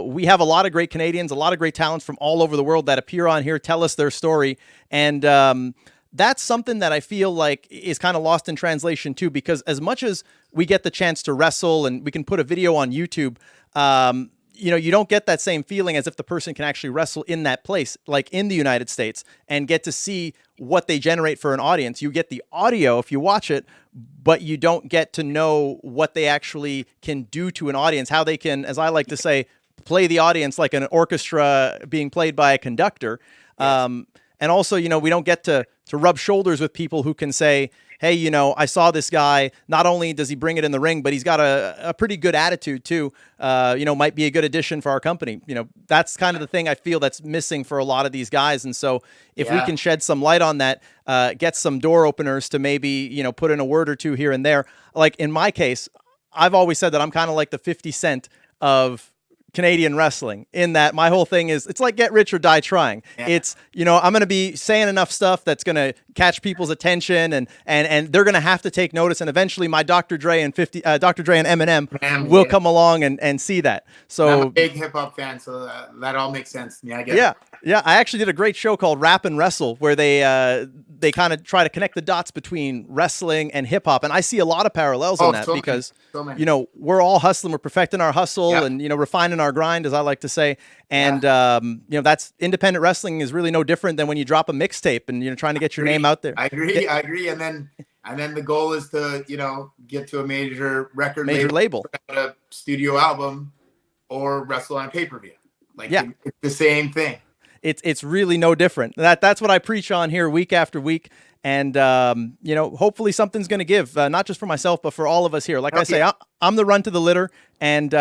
S1: we have a lot of great Canadians, a lot of great talents from all over the world that appear on here, tell us their story. And that's something that I feel like is kind of lost in translation too, because as much as we get the chance to wrestle and we can put a video on YouTube, you know, you don't get that same feeling as if the person can actually wrestle in that place, like in the United States, and get to see what they generate for an audience. You get the audio if you watch it, but you don't get to know what they actually can do to an audience, how they can, as I like to say, play the audience like an orchestra being played by a conductor. Yes. And also, you know, we don't get to rub shoulders with people who can say, hey, you know, I saw this guy. Not only does he bring it in the ring, but he's got a pretty good attitude too. You know, might be a good addition for our company. You know, that's kind of the thing I feel that's missing for a lot of these guys. And so if we can shed some light on that, get some door openers to maybe, you know, put in a word or two here and there. Like in my case, I've always said that I'm kind of like the 50 Cent of Canadian wrestling, in that my whole thing is it's like get rich or die trying. Yeah. It's, you know, I'm going to be saying enough stuff that's going to catch people's attention, and they're going to have to take notice, and eventually my Dr. Dre and Eminem will come along and see that. So
S2: I'm a big hip hop fan, so that all makes sense. Yeah, I get it.
S1: Yeah, I actually did a great show called Rap and Wrestle, where they kind of try to connect the dots between wrestling and hip hop, and I see a lot of parallels in that because you know, we're all hustling, we're perfecting our hustle, and you know, refining our grind, as I like to say, and you know, that's independent wrestling is really no different than when you drop a mixtape and, you know, trying to get your name out there.
S2: I agree, and then the goal is to, you know, get to a major label, a studio album, or wrestle on a pay-per-view. Like, it's the same thing.
S1: It's really no different. That's what I preach on here week after week. And, you know, hopefully something's going to give, not just for myself, but for all of us here. Like I say, I'm the run to the litter. And,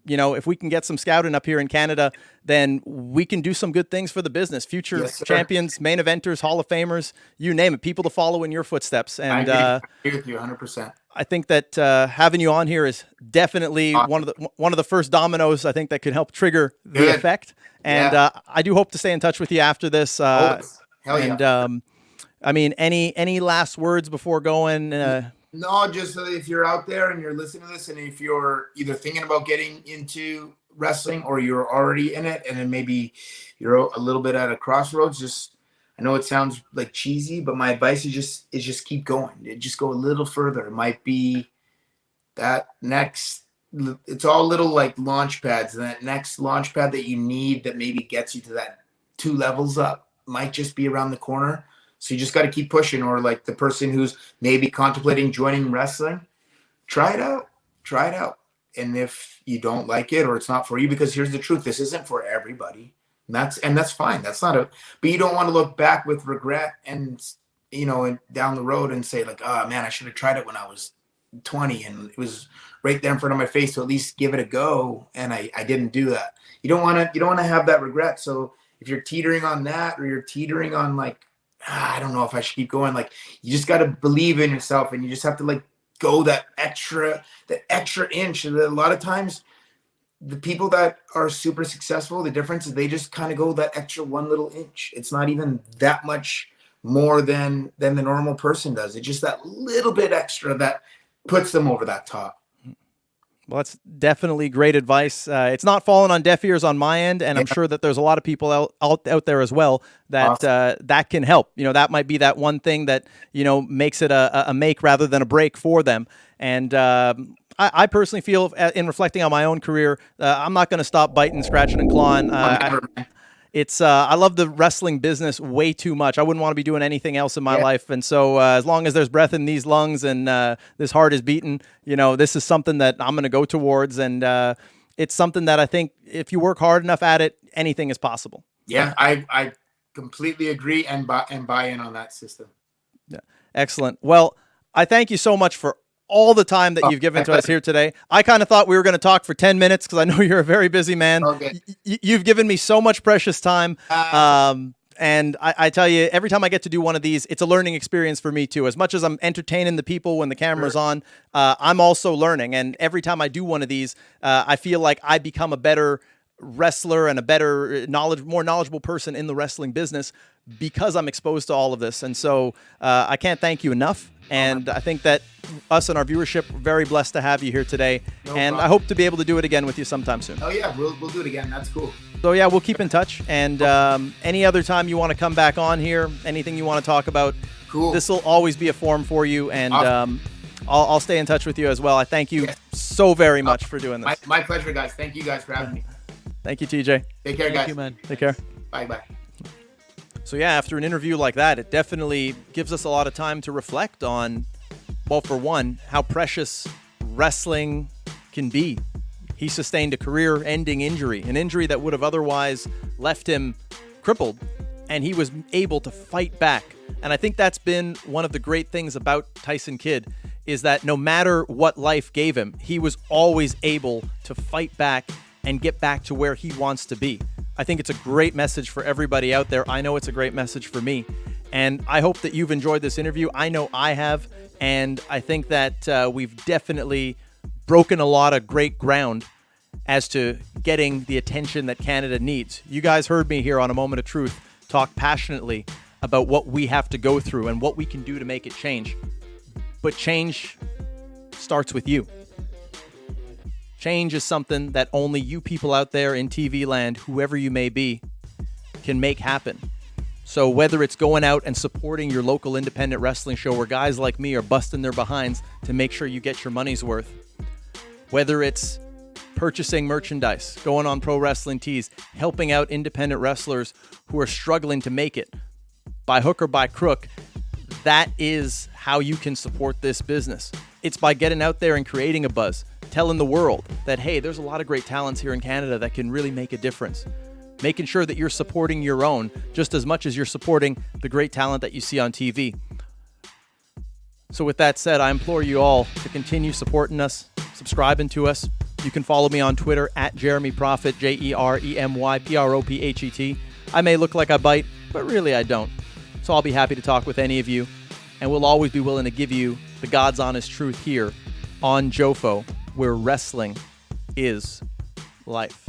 S1: you know, if we can get some scouting up here in Canada, then we can do some good things for the business. Future champions, main eventers, Hall of Famers, you name it, people to follow in your footsteps. And
S2: I agree with you 100%.
S1: I think that having you on here is definitely one of the first dominoes, I think, that could help trigger the effect. And I do hope to stay in touch with you after this.
S2: Hell yeah.
S1: And I mean, any last words before going?
S2: No, just if you're out there and you're listening to this, and if you're either thinking about getting into wrestling or you're already in it, and then maybe you're a little bit at a crossroads, just, I know it sounds like cheesy, but my advice is just keep going. Just go a little further. It might be that next, it's all little like launch pads, and that next launch pad that you need that maybe gets you to that 2 levels up might just be around the corner. So you just got to keep pushing. Or like the person who's maybe contemplating joining wrestling, try it out. And if you don't like it or it's not for you, because here's the truth, this isn't for everybody. That's fine. That's not but you don't want to look back with regret and, and down the road and say like, oh man, I should have tried it when I was 20 and it was right there in front of my face to at least give it a go. And I didn't do that. You don't want to have that regret. So if you're teetering on that, or you're teetering on like, I don't know if I should keep going, like you just got to believe in yourself and you just have to like go that extra inch. And a lot of times the people that are super successful, the difference is they just kind of go that extra one little inch. It's not even that much more than the normal person does. It's just that little bit extra that puts them over that top.
S1: Well, that's definitely great advice. It's not falling on deaf ears on my end, and I'm sure that there's a lot of people out there as well that awesome. That can help. That might be that one thing that makes it a make rather than a break for them. And I personally feel, in reflecting on my own career, I'm not going to stop biting, scratching, and clawing. I love the wrestling business way too much. I wouldn't want to be doing anything else in my life. And so as long as there's breath in these lungs and this heart is beating, this is something that I'm going to go towards. And it's something that I think if you work hard enough at it, anything is possible.
S2: Yeah, I completely agree and buy in on that system.
S1: Yeah, excellent. Well, I thank you so much for all the time that you've given to us here today. I kind of thought we were going to talk for 10 minutes because I know you're a very busy man.
S2: Okay.
S1: You've given me so much precious time. And I tell you, every time I get to do one of these, it's a learning experience for me too. As much as I'm entertaining the people when the camera's on, I'm also learning. And every time I do one of these, I feel like I become a better wrestler and a better more knowledgeable person in the wrestling business because I'm exposed to all of this. And so I can't thank you enough. And I think that us and our viewership are very blessed to have you here today. No problem. I hope to be able to do it again with you sometime soon.
S2: Oh yeah, we'll do it again. That's cool.
S1: So yeah, we'll keep in touch. And any other time you want to come back on here, anything you want to talk about,
S2: cool.
S1: This will always be a forum for you. And awesome. I'll stay in touch with you as well. I thank you so very much for doing this.
S2: My pleasure, guys. Thank you guys for having me.
S1: Thank you, TJ.
S2: Take care, guys.
S6: Thank you, man.
S1: Take care.
S2: Bye.
S1: So yeah, after an interview like that, it definitely gives us a lot of time to reflect on, well, for one, how precious wrestling can be. He sustained a career-ending injury, an injury that would have otherwise left him crippled, and he was able to fight back. And I think that's been one of the great things about Tyson Kidd, is that no matter what life gave him, he was always able to fight back and get back to where he wants to be. I think it's a great message for everybody out there. I know it's a great message for me. And I hope that you've enjoyed this interview. I know I have. And I think that we've definitely broken a lot of great ground as to getting the attention that Canada needs. You guys heard me here on A Moment of Truth talk passionately about what we have to go through and what we can do to make it change. But change starts with you. Change is something that only you people out there in TV land, whoever you may be, can make happen. So whether it's going out and supporting your local independent wrestling show where guys like me are busting their behinds to make sure you get your money's worth, whether it's purchasing merchandise, going on Pro Wrestling Tees, helping out independent wrestlers who are struggling to make it, by hook or by crook, that is how you can support this business. It's by getting out there and creating a buzz, telling the world that, hey, there's a lot of great talents here in Canada that can really make a difference. Making sure that you're supporting your own just as much as you're supporting the great talent that you see on TV. So with that said, I implore you all to continue supporting us, subscribing to us. You can follow me on Twitter at Jeremey Prophet, JeremyProphet. I may look like I bite, but really I don't. So I'll be happy to talk with any of you, and we'll always be willing to give you the God's honest truth here on Jofo, where wrestling is life.